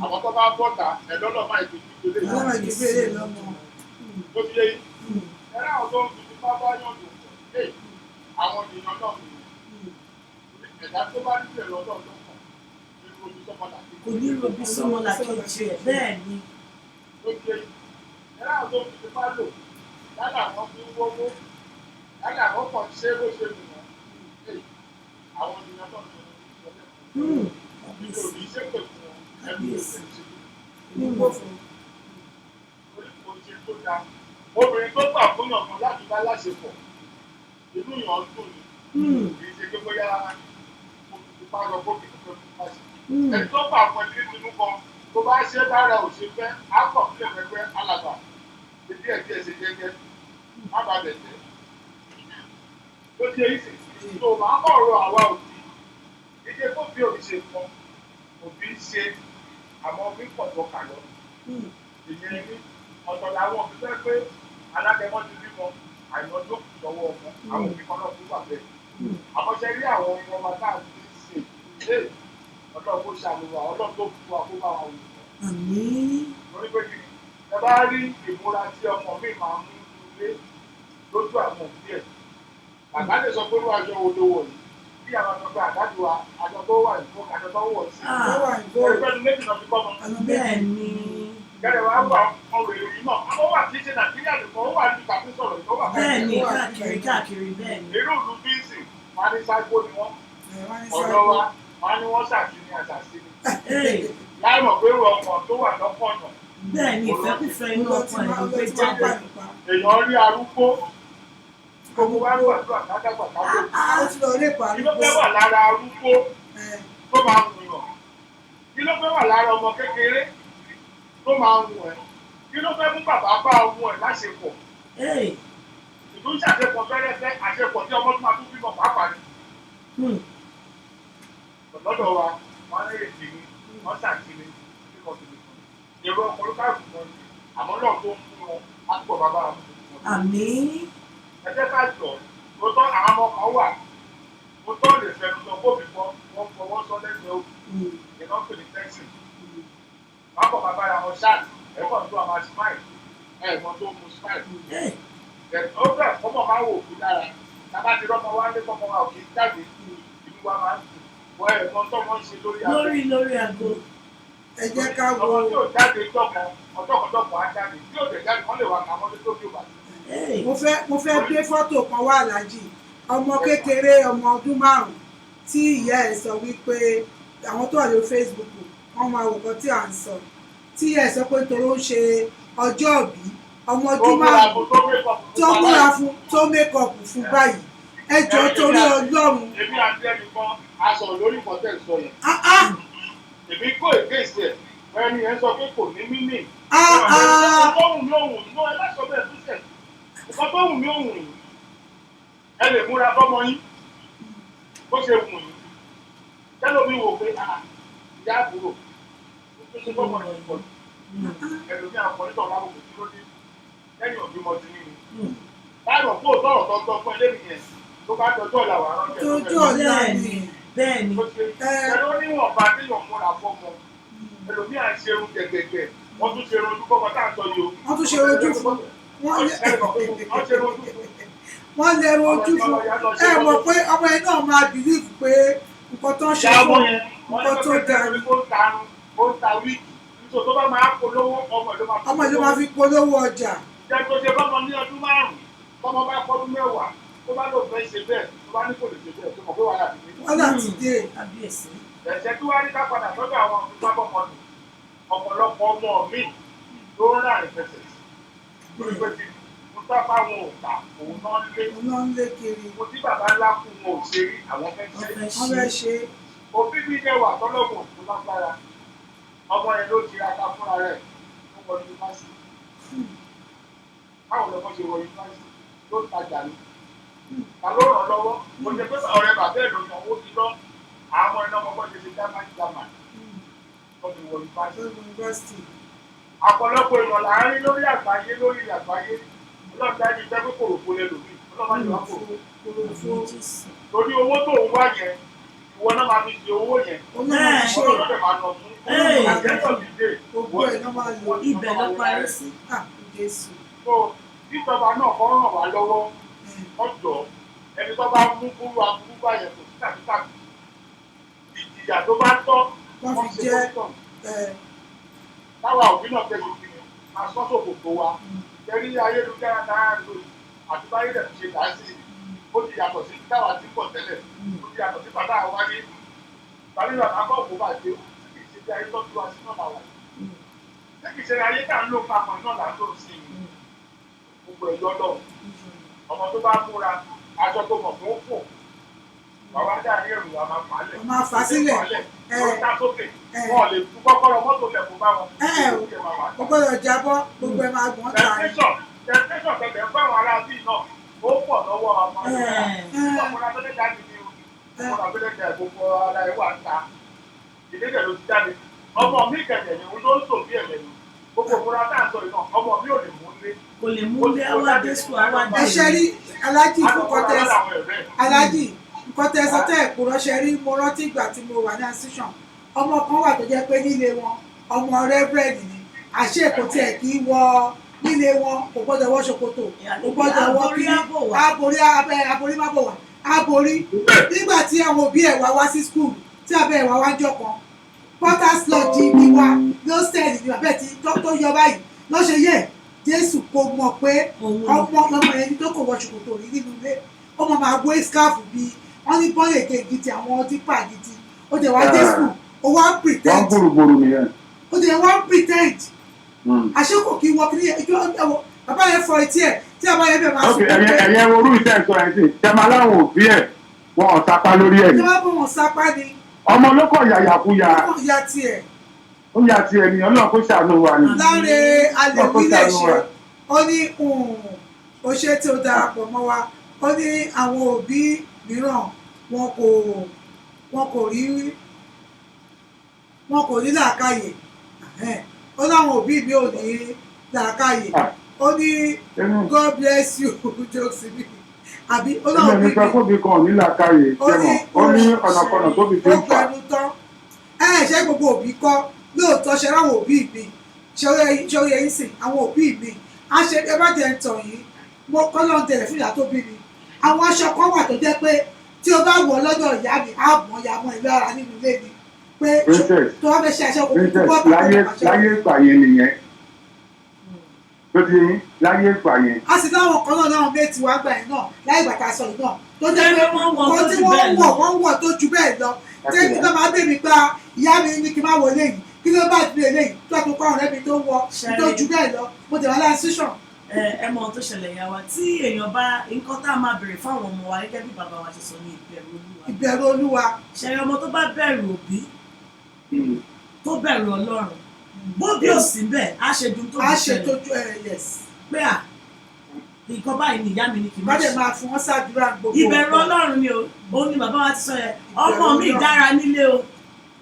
àwọn tó bá bọ́ta ẹ̀dọ́lọ́ máa ti fi gbélé lọ́mọ tó ti yé ẹ̀rọ àwọn tó ń fi fipá bá yàn lò pọ̀ àwọn ènìyàn náà ni ẹ̀dá tó bá nílẹ̀ lọ́dọ̀ lọ́kàn kò ní robi sọ́mọlà kejì ẹ̀ bẹ́ẹ̀ ni. tó ti yé ẹ̀rọ àwọn tó ń fi fipá lò yálà àwọn fi ń wọ́wọ́ yálà àwọn kan ṣe é bó ṣe wù wọ́n àwọn ènìyàn náà ni ìjọba ìṣèpè fún wọn ẹbí ìṣèpè nígbò fún oríṣiríṣi tó dáa obìnrin tó gbà fún yàn kan láti bá láṣepọ̀ inú yàn ń dùn ní kì í ṣe pé bóyá mo ti pa lọ bó kì í fẹ́ fún pàṣẹ ẹni tó gbà fún ẹni nínú kan tó bá ṣe dára ò ṣe fẹ́ á kọ̀ fílẹ̀ pẹ́pẹ́ alàgbà ebi ẹ̀ díẹ̀ ṣe jẹ́jẹ́ má bàa bẹ̀ tẹ́ tó ṣe ìsìn tó máa ń kọ̀ rọ àwa òbí ìdí kó bí òbí ṣe fún òbí ṣe àmọ́ òbí pọ̀ tó kà lọ. ìyẹn ní ọ̀tọ̀ làwọn òbí fẹ́ pé alágẹmọ́ ti bímọ àìmọ́ tó kù lọ́wọ́ ọmọ àwọn òbí kan náà tó wà bẹ́ẹ̀. àmọ́ ṣe rí àwọn ọmọ wa náà ti ṣe ṣe ọlọ́run kó ṣàlùwà ọlọ́run tó fún wa kó bá wa wù. torí pé kí ẹ bá rí ìmúra tí ọmọ mi máa mú ilé lójú àwọn òbí ẹ̀ bàbá lè sọ pé wọ́n aṣọ wo ló wọ̀ yìí bí àwọn ọmọ ọgbà àdájọ wa àjọ tó wà ní fún àjọ tó wọ̀ sí ẹgbẹ́ ní méjì náà fi kọ́ mọ́. bẹ́ẹ̀ ni. kẹ́lẹ́ wa wà ọmọ rẹ̀ yìí náà àwọn wà kí ṣe Nàìjíríà nìkan ó wà ní ìtàkì sọ̀rọ̀ ìtọ́ wà bẹ́ẹ̀ ni káàkiri bẹ́ẹ̀ ni. irú ìlú bíìsì wọn ní ságbó ni wọn ọ̀dọ́ wa wọn ní wọ́n ṣàkíní àṣàṣíní láì mọ̀ pé ọmọ tó wà lọ́pọ̀ ọ̀nà. bẹ́ẹ̀ ni ìfẹ́kùfẹ́ inú ọkàn ẹ̀ ló gbé jáde. èèyàn rí arúgbó gbogbo wa gbàdúrà kájàgbà kájọ kí ló fẹ́ wà lára arúgbó tó máa ń wù yàn kí ló fẹ́ wà lára ọmọ kékeré tó máa ń wù ẹ́ kí ló fẹ́ mú bàbá bá ọmọ ẹ̀ láṣepọ̀ ìlú ìṣàṣepọ̀ fẹ́rẹ́fẹ́ àṣepọ̀ tí ọmọ tó máa tún bímọ pàápàá ni. lọ́dọ̀ wa wọ́n lè dì ní wọ́n ṣàkíní kíkọ́ tó lè fún un èrò ọkọ̀ ló káàkiri wọn àmọ́ náà tó ń fún wọn á pọ̀ bàbá wọn. àmín. ẹ jẹ́ ká jọ tó tọ́ àwọn ọmọ kan wà tó tọ́ lè fẹnu sọ bóbi kọ́ wọ́n fọwọ́ sọ lẹ́gbẹ̀ẹ́ òkú ìná pè ní tẹ́sí. wọ́n kọ̀ bàbá ra wọn ṣáàtì ẹ̀kọ́ tó àwọn smile ẹ̀gbọ́n tó mú smile. ó bẹ̀ fọmọ máa wò kú dára tábà ti rọ́mọ wá lé fọmọ wa òkè jáde ìlú wa máa ń dùn wọ́n ẹ̀gbọ́n tó wọ́n ṣe lórí àgbo. ẹ jẹ́ ká wo ọmọ tí ò jáde jọ̀kan ọ̀dọ́kọ̀dọ́kọ̀ á jáde tí ò tẹ̀ jáde wọ́n lè wà kà mọ́lé tó bí ó bá ti. mo fẹ́ gbé fọ́tò kan wá Àlájì ọmọ kékeré ọmọ ọdún 5 tí ìyá ẹ̀ sọ wípé àwọn tó wà lórí Facebook wọ́n máa wò kan tí à ń sọ tí ìyá ẹ̀ sọ pé nítorí ó ń ṣe ọjọ́ ìbí ọmọ ọdún 5 tó múra fún tó mékọ̀pù fún báyìí ẹ jọ̀ọ́ torí Ọlọ́run. èmi àti ẹnìkan aṣọ lórí ìfọ̀tẹ́ sọ yẹn èmi kó èké ìsẹ̀ ẹni ẹ sọ pé kò ní mímì ọ̀hún mi òhun ní ẹ lásọ bẹ́ẹ̀ tó sẹ̀ ọ̀kan tó hùn mí òhun yìí ẹ lè múra fọ́mọ yín bó ṣe wù yín tẹ́lómi wò pé ìyá àbúrò tó ṣe fọ́mọ ní ìpọ̀ ẹlòmí àwọn onítọ̀ lábò kò tí ló dé lẹ́yìn òbí mọ ti nínú. báyọ̀ kó tọ̀rọ̀ tọ́tọ́ fún ẹlẹ́mi yẹn tó bá dọjọ́ ọ̀la wà ránṣẹ́ bẹ́ẹ̀ni. ẹ̀rọ níwọ̀nba téèyàn múra fọ́mọ ẹlòmí à ń ṣerun gẹ̀gẹ̀gẹ̀ wọ́n tún ṣe rojú fọ́mọ tá à ń sọ yìí o. wọ́n tún ṣe rojú fún wọ́n lè rojú fún ẹ mọ̀ pé ọmọ yẹn náà máa bìlíìfù pé nǹkan tó ń ṣe fún nǹkan tó dáa ni. ó ń ta wíìkì nítorí tó bá máa polówó ọmọ ló máa fi polówó ọjà. jẹ́ tó ṣe bọ́mọ ní ọdún márùn-ún bọ́mọ bá pọ́dún mẹ́wàá tó bá lò fẹ́ ṣe bẹ́ẹ̀ tó bá ní kò lè ṣe bẹ́ẹ̀ tó mọ̀ pé wàhálà ti dé. wàhálà ti dé. ẹ̀ṣẹ̀ tí wàá rí ká padà sọ́dọ̀ àwọn ìpábọ̀mọ́nù ọ̀pọ̀lọpọ̀ ọmọ mi ló ń rà ìfẹsẹ̀ lórí pé kí mo tá fáwọn òǹkà òun náà ń lé kiri. mo tí bàbá ńlá kú wọn ò ṣe rí àwọn fẹ́ ṣe. òbí mi jẹ́ wà tọ́lọ́gùn òkú lágbára ọmọ yẹn ló ti ata fúnra rẹ̀ ló wọ yunifásitì. báwo lọ́mọ ṣe wọ yunifásitì ló tajà ní. ta ló ràn lọ́wọ́ mo jẹ pé ọ̀rẹ́ bàbá ẹ̀ ló yan owó ti lọ àwọn ẹ̀nà ọmọ ṣe ṣe german wọ́n ti wọ yunifásitì. ọ̀pọ̀lọpọ̀ èèyàn là ń rí lórí àgbáyé ọlọ́ọ̀dá ẹni jẹ́ pé kòròfo lẹ lòmí ọlọ́ọ̀dá yóò wá kòròfo. torí owó tó ń wá yẹn ìwọ náà máa fi ṣe owó yẹn ọlọ́ọ̀dẹ máa nọ fún àjẹsọ̀ dídé ibẹ̀ ló parí sí. ìjọba náà kọ́ ràn wá lọ́wọ́ ọjọ́ ẹni tó bá mú kúrú aburú báyẹn kò sí tàbí ìjìyà tó bá tọ́ wọ́n fi jẹ́ táwa òbí náà tẹ̀sí kí ni máa sọ́sọ́ kò tó wa tẹ̀rí ayélujára náà lò àti báyé rẹ̀ ṣe dá sí ó ti yàtọ̀ sí táwa tí pọ̀ tẹ́lẹ̀ ó ti yàtọ̀ sí bàbá àwáyé tàbí bàbá bá òkú bàjẹ́ kì í ṣe bí ayé tọ́jú wa sí náà bá wà ní kì í ṣe ayé tá à ń lò papọ̀ náà là ń lò sí i gbogbo ẹ̀yọ́ lọ ọmọ tó bá múra aṣọ tó mọ̀ fún fò bàbá dá ní ẹrù wa máa fàálẹ̀ máa fà sílẹ̀ wọ́n tá sókè wọ́n lè tú kọ́kọ́rọ́ mọ́tò lẹ̀kùn bá wọn. ó gbọ́dọ̀ jábọ́ gbogbo ẹ̀ máa gbọ́n ta ni. tẹ̀síṣọ̀ tẹ̀lẹ̀ fún àwọn ará bíi náà ó pọ̀ lọ́wọ́ ọmọ ọmọdé abẹ́lẹ́ jáde ní ọmọdé abẹ́lẹ́ jáde gbogbo ara ẹ̀ wà ń ta ìdílé ló ti jáde ọmọ mi kẹ̀kẹ́ ni ló ń sò bí ẹ̀mẹ́ ni gbogbo ìmúra tá à ń sọ yìí náà ọmọ mi ò lè mú lé. kò lè mú lé awádé sùn awádé. ẹ ṣe rí alájì fún kọ́tẹ́sì alájì nǹkan tẹ sọ tẹ ẹ̀kú ránṣẹ́ rí mo rántí ìgbà tí mo wà ní asíṣàn ọmọ kan wà tó jẹ́ pé nílé wọn ọmọ rẹ́bírẹ́dì ni àṣé èkó tiẹ̀ kì í wọ nílé wọn kò gbọ́dọ̀ wọ ṣòkòtò kò gbọ́dọ̀ wọ kí aborí má bọ̀ wá aborí nígbà tí àwọn òbí ẹ̀ wá wá sí skul tí abẹ́ ẹ̀ wá wá jọ kan porters lodge ní wa lọ́sẹ̀lì ní abẹ́ tí tó yọ báyìí lọ́ṣẹ̀ yẹ Jésù kò mọ̀ pé ọmọ ẹni tó kò wọ ṣòkòtò rí nínú ilé ọmọ máa gbé scarf bíi wọ́n ní bọ́ọ̀lù èké gidi àwọn ọtí pa gidi ó dẹ̀ wá dé school ó wá pretend ó dẹ̀ wá pretend àṣekò kí wọ́n kiri ẹjọ́ ẹ̀wọ̀ bàbá yẹn fọ etí ẹ̀ tí bàbá yẹn bẹ̀ máa sọ pé ẹ̀yẹ orú iṣẹ́ ìsọ ẹ̀ sí ṣe máa láwọn òbí ẹ̀ wọn ò sápá lórí ẹ̀ ni wọ́n bọ̀ wọ́n sápá ni ọmọ olókọ̀ yàyàkúyà ó yà tiẹ̀ ó yà tiẹ̀ ènìyàn náà kó ṣàánú wa ni láre alẹ́wí lè ṣe ó ní ó ṣe tí ó darapọ̀ mọ́ wa ó ní àwọn òbí mìíràn wọn kò rí làákàyè ó láwọn òbí mi ò ní làákàyè ó ní God bless you joseph àbí ó láwọn òbí mi kan ní làákàyè jẹmọ ó ní ọ̀nàkọ̀nà tó fi dé fà. ṣé gbogbo òbí kọ́ lóòótọ́ ṣe ráwọn òbí mi ṣe ó yẹ yín sìn àwọn òbí mi á ṣe ẹ bá jẹ ń tàn yín mo kọ́ lọ́n tẹ̀lé fún ìyá tó bí mi àwọn aṣọ kan wà tó jẹ́ pé tí o bá wọ̀ lọ́dọ̀ ìyá mi á mọ̀ ya mọ́ ìlú ara nínú ilé mi pé tó wá fẹ́ ṣe aṣọ kò tó bọ́ bàbá láyé ìgbà yẹn nìyẹn tó ti yín láyé ìgbà yẹn. a sì láwọn kan náà náà méjì wá gbà yẹn náà láì gbàtà sọ yìí náà tó jẹ́ pé wọ́n tí wọ́n wọ̀ tó ju bẹ́ẹ̀ lọ tẹ́lifí tó máa bèèrè gba ìyá mi ní kí n má wọ eléyìí kí ló bá ti eléyìí tó àtúnkọ́ kọ́ ọ̀rẹ́ mi tó wọ tó ju bẹ́ẹ̀ lọ mo tẹ̀ wá láì sísàn. ẹ mọ ohun tó ṣẹlẹ̀ yà wá tí èèyàn bá nǹkan tá a máa béèrè fáwọn ọmọ wa gẹ́gẹ́ bí bàbá wa ṣe sọ ní ìbẹ̀rù olúwa. ìbẹ̀rù olúwa. ṣẹ̀rí ọmọ tó bá bẹ̀rù òbí tó bẹ̀rù ọlọ́run bó bí ò sí bẹ́ẹ̀ á ṣe dun tó bí ṣẹlẹ̀ pé à nǹkan báyìí ni ìyá mi ní kí n má ṣe. bá dẹ̀ máa fún wọn ṣàdúrà gbogbo. ìbẹ̀rù ọlọ́run ni o òun ni bàbá wa ti sọ yẹn ọmọ mi dára nílé o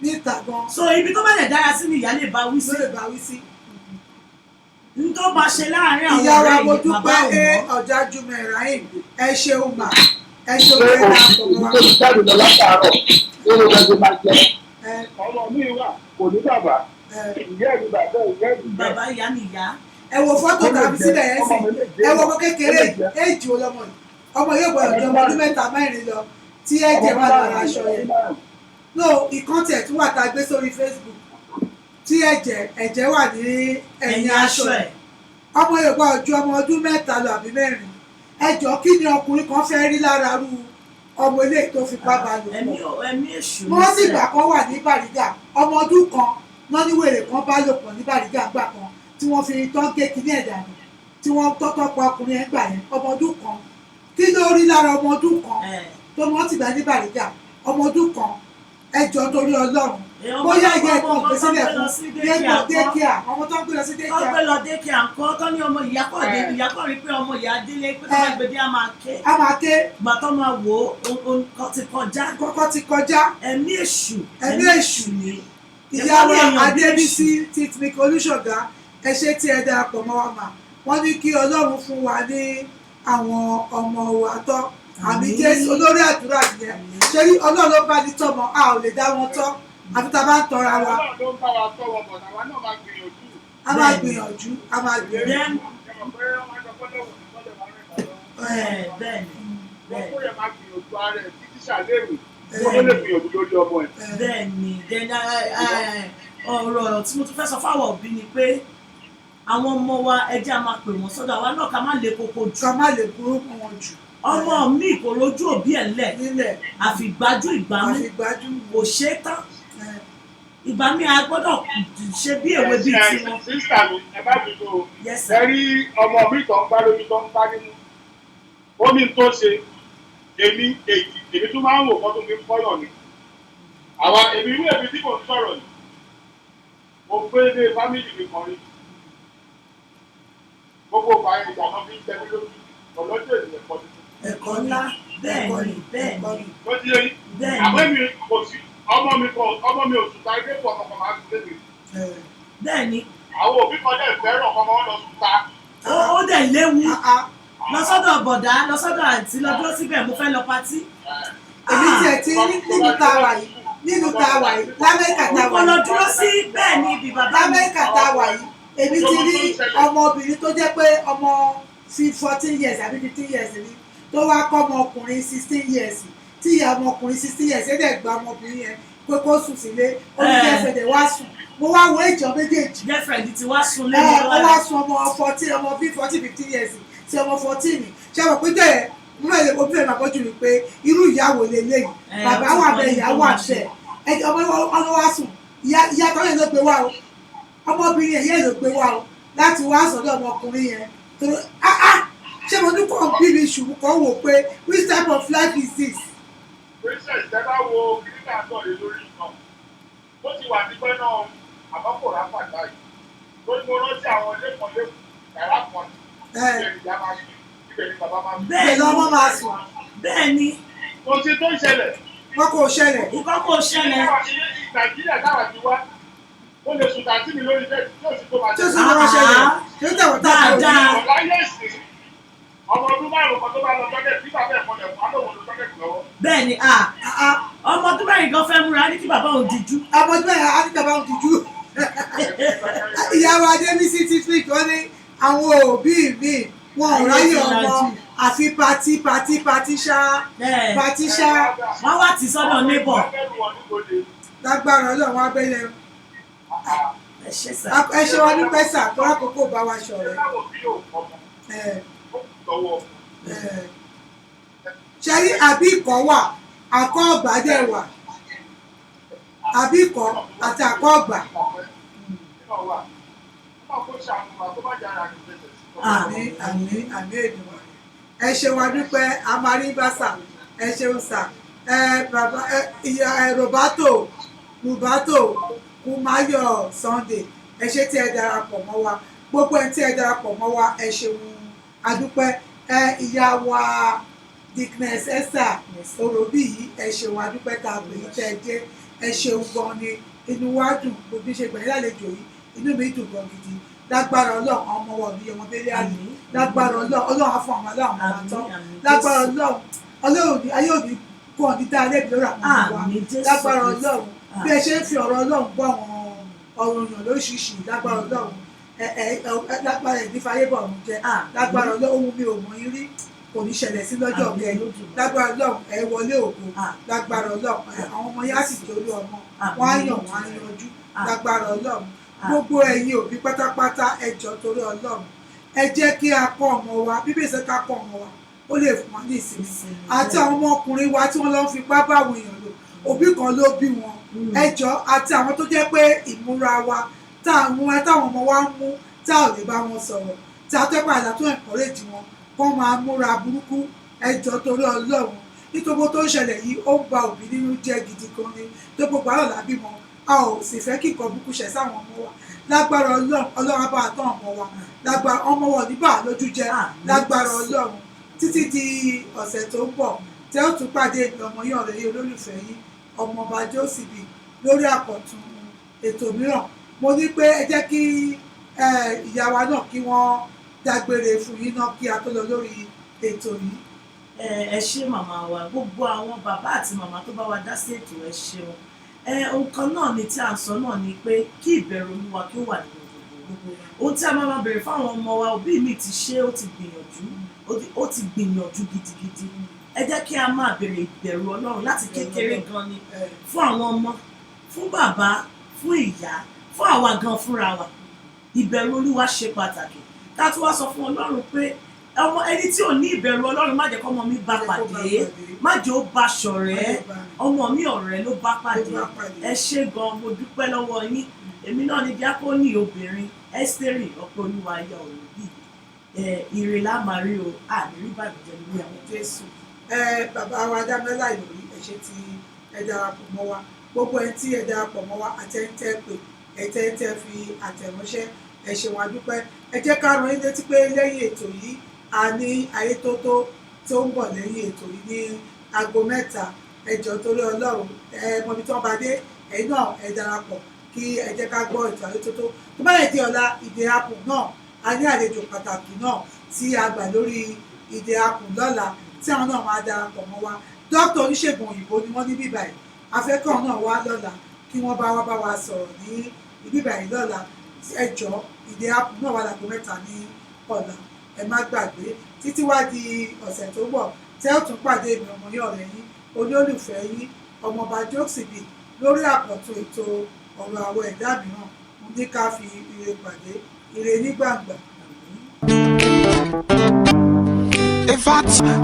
níta gan. so ibi tó bá lè dára sí ni ìyá lè bá wí sí. ló lè bá wí sí. n tó bá ṣe láàárín àwọn ìyá wa ọ̀rẹ́ mo yìí bàbá dúpẹ́ òun. Ọ̀jájúmọ̀ Ibrahim ẹ ṣeun mà ẹ ṣeun pé náà kò mọ́ wa. tó ti jáde lọ látàárọ̀ nínú gbogbo máa jẹ ọmọ mi wà kò ní bàbá ìyá ẹ̀rí bàbá ìyá ẹ̀rí bàbá ìyá ni ìyá. ẹ wo fọ́tò tàbí síbẹ̀ yẹn sì ẹ wo ọmọ kékeré éèjì olọmọ yìí ọmọ yóò gbọ́dọ̀ jẹ ọmọ ọdún mẹ́ta mẹ́rin lọ tí ẹ̀jẹ̀ wà lára aṣọ yẹn no ìkan tiẹ̀ tún wà tá a gbé sórí Facebook tí ẹ̀jẹ̀ wà ní ẹ̀yìn aṣọ ẹ̀ ọmọ yóò gbọ́dọ̀ ju ọmọ ọdún mẹ́ta lọ àbí mẹ́rin ẹ jọ kí ni ọkùnrin kan fẹ́ rí lára rú ọmọ ilé tó fipá bá lò pọ̀ ẹ̀mí èṣù wọ́n sì gbà kan wà ní Bàrígà ọmọ ọdún kan náà ní wèrè kan bá lò pọ̀ ní Bàrígà gbà kan tí wọ́n fi tán gé kíní ẹ̀dà nù tí wọ́n tọ́tọ́ pa ọkùnrin ẹ̀ gbà yẹn ọmọ ọdún kan kí ló rí lára ọmọ ọdún kan tó wọ́n ti gbà ní Bàrígà ọmọ ọdún kan ẹjọ́ torí Ọlọ́run bóyá ìyá ẹ̀kọ́ ìgbésílẹ̀ fún dékìá ọmọ tó ń gbé lọ sí dékìá. tó gbé lọ dékìá nǹkan tó ní ọmọ ìyá kọ́ rí pé ọmọ ìyá délé pé tó bá gbèdé á máa ké. á máa ké. gbà tó máa wò ó kọ́ ti kọjá. kọ́kọ́ ti kọjá. ẹ̀mí èṣù. ẹ̀mí èṣù ni. ìyá wa Adébísí Titmik Olúṣọ̀gá ẹ ṣé tí ẹ darapọ̀ mọ́ wa mà wọ́n ní kí Ọlọ́run fún wa ní àwọn ọmọ wa tọ́ àmì Jésù olórí àdúrà nìyẹn ṣé rí Ọlọ́run ló bá ní tọ́mọ a ò lè dá wọn tọ́ àfi tá a bá ń tọ́ra wa. Ọlọ́run ló ń bá wa tọ́ wọn bọ̀ àwa náà máa gbìyànjú. a máa gbìyànjú a máa gbìyànjú. wọ́n kó yẹ máa gbìyànjú ara ẹ̀ títí ṣàlérò wọ́n lè gbìyànjú lórí ọmọ ẹ̀. bẹ́ẹ̀ni ọ̀rọ̀ tí mo tún fẹ́ sọ fáwọn òbí ni pé àwọn ọmọ wa ẹjẹ́ a máa pè wọ́n sọ́dọ̀ àwa náà ká má lè koko jù. ká má lè burúkú wọn jù. ọmọ mi kò lójú òbí ẹ̀ lẹ̀ àfìgbájú ìgbámú kò ṣeé tán ìgbà mi a gbọ́dọ̀ ṣe bí èwe bíi tiwọn. sísà mi ẹ bá mi lò ó ẹ rí ọmọ mi tó ń gbá lórí tó ń gbá nínú ó ní tó ṣe èmi tún máa ń wò kọ́ tó fi fọ́yọ̀ ni àwa èmi irú èmi tí mò ń sọ̀rọ̀ ni mo gbé ilé fámìlì mi kan rí gbogbo ọba ìjà náà fi ń tẹ́lẹ̀ lójú ọlọ́jọ́ ènìyàn pọ̀ tuntun. ẹ̀kọ́ ńlá bẹ́ẹ̀ni. ló di eyín àmọ́ mi kò sí ọmọ mi ò sùn ta ilé pọ̀ ọkọ̀ máa ń tẹ̀lé. bẹ́ẹ̀ni. àwọn òbí kan dẹ̀ fẹ́ràn ọkọ̀ máa ń lọ sùn ta. ó dẹ̀ léwu lọ sọ́dọ̀ bọ̀dá lọ sọ́dọ̀ àǹtí lọ dúró síbẹ̀ mo fẹ́ lọ patí. èmi tiẹ̀ ti nínú tá a wà yìí lamẹ́ríkà tá a wà yìí. mo lọ dúró sí bẹ́ẹ̀ ni ibi bàbá mi. lamẹ́ríkà tá a wà yìí èmi ti rí ọmọbìnrin tó jẹ́ pé ọmọ 14 years àbí 15 years ni tó wá kọ́ ọmọkùnrin 16 years tí ìyá ọmọkùnrin 16 years ẹ̀dẹ̀ gba ọmọbìnrin yẹn pé kó sùn sílé ó ní girlfriend wá sùn mo wá wo ìjọ méjèèjì. girlfriend ti wá sùn lẹ́yìn ó wá sùn ọmọ 14 ọmọ bíi 14-15 years sí ọmọ 14 ṣé mo pín jẹ́ mo máa lè obìnrin máa bọ́jú mi pé irú ìyàwó lélẹ́yìn bàbá wà bẹ́ẹ̀ ìyàwó àṣẹ ọmọ ọlọ́wà sùn ìyá tọ́lẹ̀ ló gbé wá o ọmọbìnrin ẹ̀yẹ́ ló gbé wá o láti wá sọ́dọ̀ ọmọkùnrin yẹn ṣé mo ní kàn bí mi ṣùgbọ́n kan wò pé which type of life is this. princess tẹ́ bá wo kíríkà náà lé lórí náà ó ti wà nípẹ́ náà àbákòrá pàtà yìí tó ní mo rántí àwọn lẹ́kọ̀ọ́ yàrá kan ibẹ̀ ni ìyá máa sùn ibẹ̀ ni bàbá máa sùn. bẹ́ẹ̀ ni ọmọ máa sùn. bẹ́ẹ̀ ni. kò sí tó ń ṣẹlẹ̀. wọn kò ṣẹlẹ̀. nǹkan kò ṣẹlẹ̀. nàìjíríà táwa ti wá ó lè sùn tàǹtí mi lórí bẹ́ẹ̀ tí ó sì tó máa tí ó sì tó máa ṣẹlẹ̀ tí ó tẹ̀wọ́ tá a kò ní. ọ̀la yẹ̀ sí ọmọ ọdún márùn-ún kan tó bá lọ tọ́kẹ̀tì nígbà bẹ́ẹ̀ kọ́lẹ̀ fún alóhùn ló tọ́kẹ̀tì lọ́wọ́. bẹ́ẹ̀ni ọmọ ọdún mẹ́rin gan fẹ́ múra ní kí bàbá òun dijú. ọmọ ọdún mẹ́rin á ní kí bàbá òun dijú. ìyàwó Adébísí Titmik wọ́n ní àwọn òbí mi wọn ò ráyè ọmọ àfi pati ṣá. wọ́n wá ti sọ́dọ̀ neighbor. lágbára Ọlọ́run abẹ́lẹ̀ ẹ ṣe wọn ní pẹ́sà tó rákòókò bá wa ṣọ̀rẹ́. ṣe rí àbí ìkọ́ wà àkọ́ ọ̀gbà dẹ̀ wà àbí ìkọ́ àti àkọ́ ọ̀gbà. àmín èdùmọ̀ ẹ ṣe wọn dúpẹ́ amáríbásà ẹ ṣeun sà bàbá Roberto Kúmáyọ̀ Sunday ẹ ṣé tí ẹ darapọ̀ mọ́ wa gbogbo ẹ tí ẹ darapọ̀ mọ́ wa ẹ ṣeun adúpẹ́ ìyá wa Dickness Esther Orobi yìí ẹ ṣeun adúpẹ́ tá a pè é tẹ́ ẹ jẹ́ ẹ ṣeun gan ni inú wa dùn gbogbo ṣe gbẹ̀yìn lálejò yìí inú mi dùn gan gidi lágbára ọlọ́run àwọn ọmọ wa ò ní ọmọ bẹ́lẹ́ àlè lágbára ọlọ́run á fún àwọn aláwọ̀ máa tán lágbára ọlọ́run ayé òní kó ọ̀ní dá lẹ́bi lórí àwọn ọmọ wa lágbára ọlọ́run bí ẹ ṣe ń fi ọ̀rọ̀ ọlọ́run gbọ́ àwọn ọ̀rọ̀ èèyàn lóríṣiríṣi lágbára ọlọ́run lágbára ìdífayé bọ̀ ọ̀run jẹ́ lágbára ọlọ́run ohun mi ò mọ̀ yín rí kò ní ṣẹlẹ̀ sí lọ́jọ́ ọ̀gbẹ́ lágbára ọlọ́run ẹ wọlé ògo lágbára ọlọ́run àwọn ọmọ yá sì jẹ́ olú ọmọ wọn á yàn wọn á yanjú lágbára ọlọ́run gbogbo ẹ̀yin òbí pátápátá ẹ jọ̀ọ́ torí ọlọ́run ẹ jẹ́ kí a kọ́ ọmọ wa bíbí ìṣe ká kọ́ ọmọ wa ó lè fún wa ní ìsinmi àti àwọn ọmọkùnrin wa tí wọ́n lọ ń fipá bá àwọn èèyàn lò òbí kan ló bí wọn ẹ jọ̀ọ́ àti àwọn tó jẹ́ pé ìmúra wa táwọn ọmọ wa ń mú tá ò lè bá wọn sọ̀rọ̀ tí a tẹ́pẹ́ àdá tó encourage wọn kọ́ máa múra burúkú ẹ jọ̀ọ́ torí ọlọ́run nítorí tó ń ṣẹlẹ̀ yìí ó ń ba òbí nínú jẹ́ gidi gan ni tó gbogbo àlọ́ làbí mọ́ a ò sì fẹ́ kí nǹkan burúkú ṣẹ̀ sáwọn ọmọ wa lágbára ọlọ́run bá tán ọmọ wa lágbára ọmọ wa ní bá lójú jẹ́ lágbára ọlọ́run títí di ọ̀sẹ̀ tó ń bọ̀ tẹ́ ó tún pàdé èmi ọmọ yín ọ̀rẹ́ yín olólùfẹ́ yín ọmọọba Jósìbì lórí àkọ́tún ètò mìíràn mo ní pé ẹ jẹ́ kí ìyá wa náà kí wọ́n dágbére fún yín náà kí a tó lọ lórí ètò yìí. ẹ ṣé màmá wa gbogbo àwọn bàbá àti màmá tó bá wa dá sí ètò ẹ ṣeun ohun kan náà ni tí à ń sọ náà ni pé kí ìbẹ̀rù Olúwa kí ó wà nínú gbogbo ohun tí a máa bẹ̀rẹ̀ fáwọn ọmọ wa òbí mi ti ṣe ó ti gbìyànjú gidigidi ẹ jẹ́ kí a máa bẹ̀rẹ̀ ìbẹ̀rù Ọlọ́run láti kékeré gan ni fún àwọn ọmọ fún bàbá fún ìyá fún àwa gan fúnra wa ìbẹ̀rù Olúwa ṣe pàtàkì ká tó wá sọ fún Ọlọ́run pé ọmọ ẹni tí ò ní ìbẹ̀rù Ọlọ́run má jẹ́ kọ́ ọmọ mi bá pàdé má jẹ́ ó bá ṣọ̀rẹ́ ọmọ mi ọ̀rẹ́ ló bá pàdé ẹ ṣé gan mo dúpẹ́ lọ́wọ́ yín èmi náà ni díákónì obìnrin Ẹ́sítérì Ọpẹ́olúwa ayọ̀ òbí ire lámàrí o ànírí bàjẹ́ lórí àwọn Jésù. bàbá wa dámẹ́lá ìlórí ẹ ṣé tí ẹ darapọ̀ mọ́ wa gbogbo ẹ tí ẹ darapọ̀ mọ́ wa àtẹ̀ǹtẹ̀ pé ẹ̀tẹ̀ǹtẹ̀ fi àtẹ̀ránṣẹ́ ẹ ṣé wa dúpẹ́ ẹ jẹ́ ká rán yín létí pé lẹ́yìn ètò yìí a ní Ayétótó tó ń bọ̀ lẹ́yìn ètò yìí ní aago 3 ẹ jọ̀ọ́ torí Ọlọ́run mọ̀bí tí wọ́n bá dé ẹ̀yin náà ẹ darapọ̀ kí ẹ jẹ́ ká gbọ́ ètò Ayétótó tó bá yẹ di ọ̀la ìdè apù náà a ní àlejò pàtàkì náà tí a gbà lórí ìdè apù lọ́la tí àwọn náà máa darapọ̀ mọ́ wa dókítà oníṣègùn òyìnbó ni wọ́n ní bíbá yìí afẹ́kọ̀ọ́ náà wá lọ́la kí wọ́n bá wa sọ̀rọ̀ ní bíbá yìí lọ́la ẹ jọ̀ọ́ ìdè apù náà wà láago 3 ní ọ̀la ẹ má gbàgbé títí wá di ọ̀sẹ̀ tó bọ̀ tẹ́ ò tún pàdé mi ọmọ yín ọ̀rẹ́ yín olólùfẹ́ yín ọmọọba Jósìbì lórí àkọ́tún ètò ọ̀rọ̀ àwọn ẹ̀dá mìíràn mo ní ká fi ire pàdé ire ní gbàngbà. If I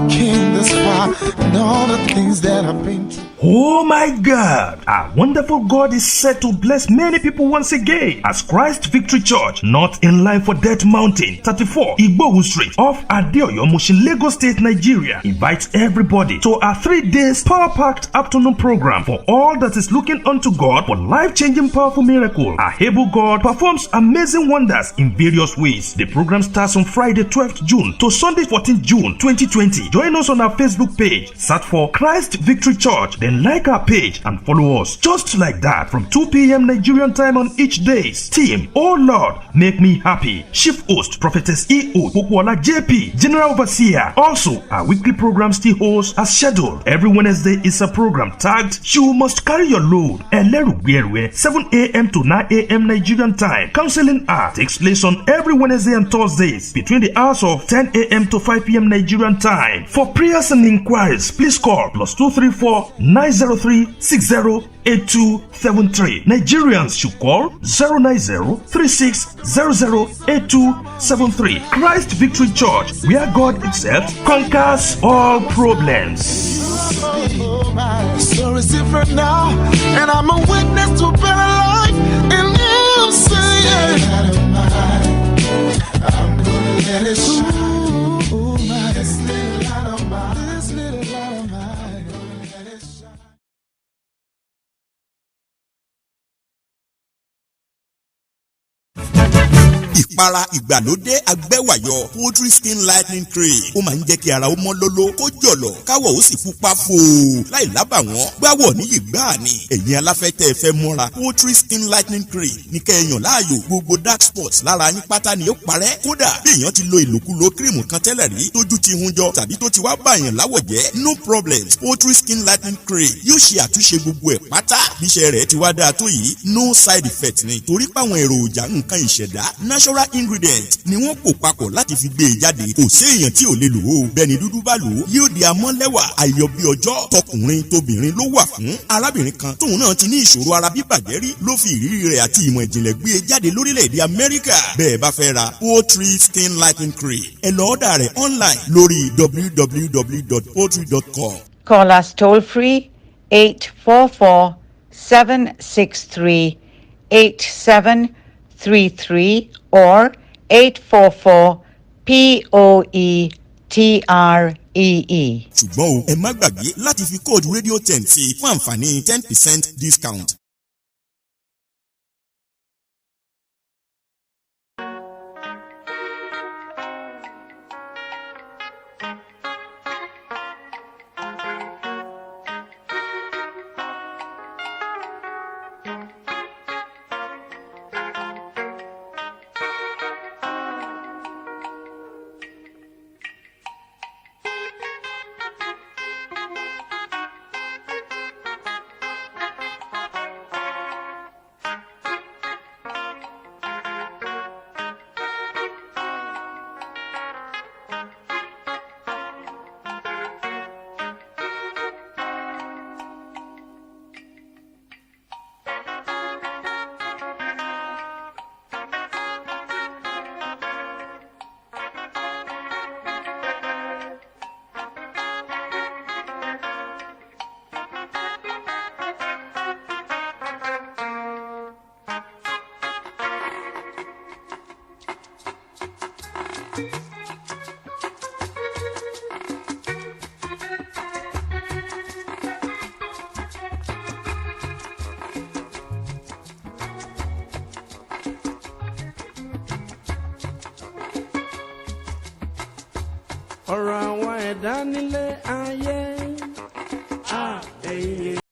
came this far and all the things that I've been through. Oh my God! Our wonderful God is set to bless many people once again as Christ Victory Church, not in line for Death Mountain, 34 Igbohu Street, off Adeoyo, Mushin, Lagos State, Nigeria, invites everybody to a 3 days power-packed afternoon program for all that is looking unto God for life-changing powerful miracle. Our able God performs amazing wonders in various ways. The program starts on Friday 12th June to Sunday 14th June 2020. Join us on our Facebook page. Search for Christ Victory Church. Then like our page and follow us just like that from 2 p.m. Nigerian time on each day. Team, oh Lord, make me happy. Chief host, Prophetess E.O. Pokwala JP, General Overseer. Also, our weekly program still holds as scheduled. Every Wednesday is a program tagged You Must Carry Your Load. 7 a.m. to 9 a.m. Nigerian time. Counseling hour takes place on every Wednesday and Thursdays between the hours of 10 a.m. to 5 p.m. Nigerian time. For prayers and inquiries, please call +234 903-608273. Nigerians should call 090-3600-8273. Christ Victory Church, where God Himself conquers all problems. The story's different now, and I'm a witness to a better life. And you say, I'm gonna let it shine. This little light of mine, this little light of mine, gonna let it shine. ìpara ìgbàlódé agbẹ́wàyọ poultry skin lightening cream ó máa ń jẹ́ kí ara ó mọ́ lóló kó jọ̀lọ̀ káwọ̀ ó sì pupa fòó láì lábàwọ́n gbáwọ̀ níyì gbáà ni ẹ̀yin aláfẹ́tẹ́ fẹ́ mọ́ra poultry skin lightening cream ní kẹ́ẹ̀yàn láàyò gbogbo dark spots lára yín pátá ni ó parẹ́ kódà bí èèyàn ti lo ìlòkulò kírìmù kan tẹ́lẹ̀ rí tójú ti hun jọ tàbí tó ti wá bàyàn láwọ̀ jẹ́ no problem poultry skin lightening cream yóò ṣe àtúnṣe gbogbo ẹ̀ pátá bíṣẹ́ rẹ̀ ti wá dáa tó yìí no side effect ni torí páwọn èròjà nǹkan ìṣẹ̀dá natural ingredient ni wọ́n pò papọ̀ láti fi gbé e jáde kò sí èèyàn tí ò lè lò ó bẹ́ẹ̀ ni dúdú bá lò ó yóò di amọ́lẹ́wà ayọ̀ bí ọjọ́ tọkùnrin tóbìnrin ló wà fún arábìnrin kan tóun náà ti ní ìṣòro ara bíbàjẹ́ rí ló fi ìrírí rẹ̀ àti ìmọ̀ ìjìnlẹ̀ gbé e jáde lórílẹ̀‐èdè Amẹ́ríkà bẹ́ẹ̀ bá fẹ́ ra poultry skin lightening cream ẹ lọ ọ́dà rẹ̀ online lórí www.poultry.com. Call us toll free 844-763-8733 or 844-POETREE. ṣùgbọ́n o ẹ má gbàgbé láti fi kóòdù rédíò 10 sí fún àǹfààní 10% discount. ọ̀rọ̀ àwọn ẹ̀dá nílé ayé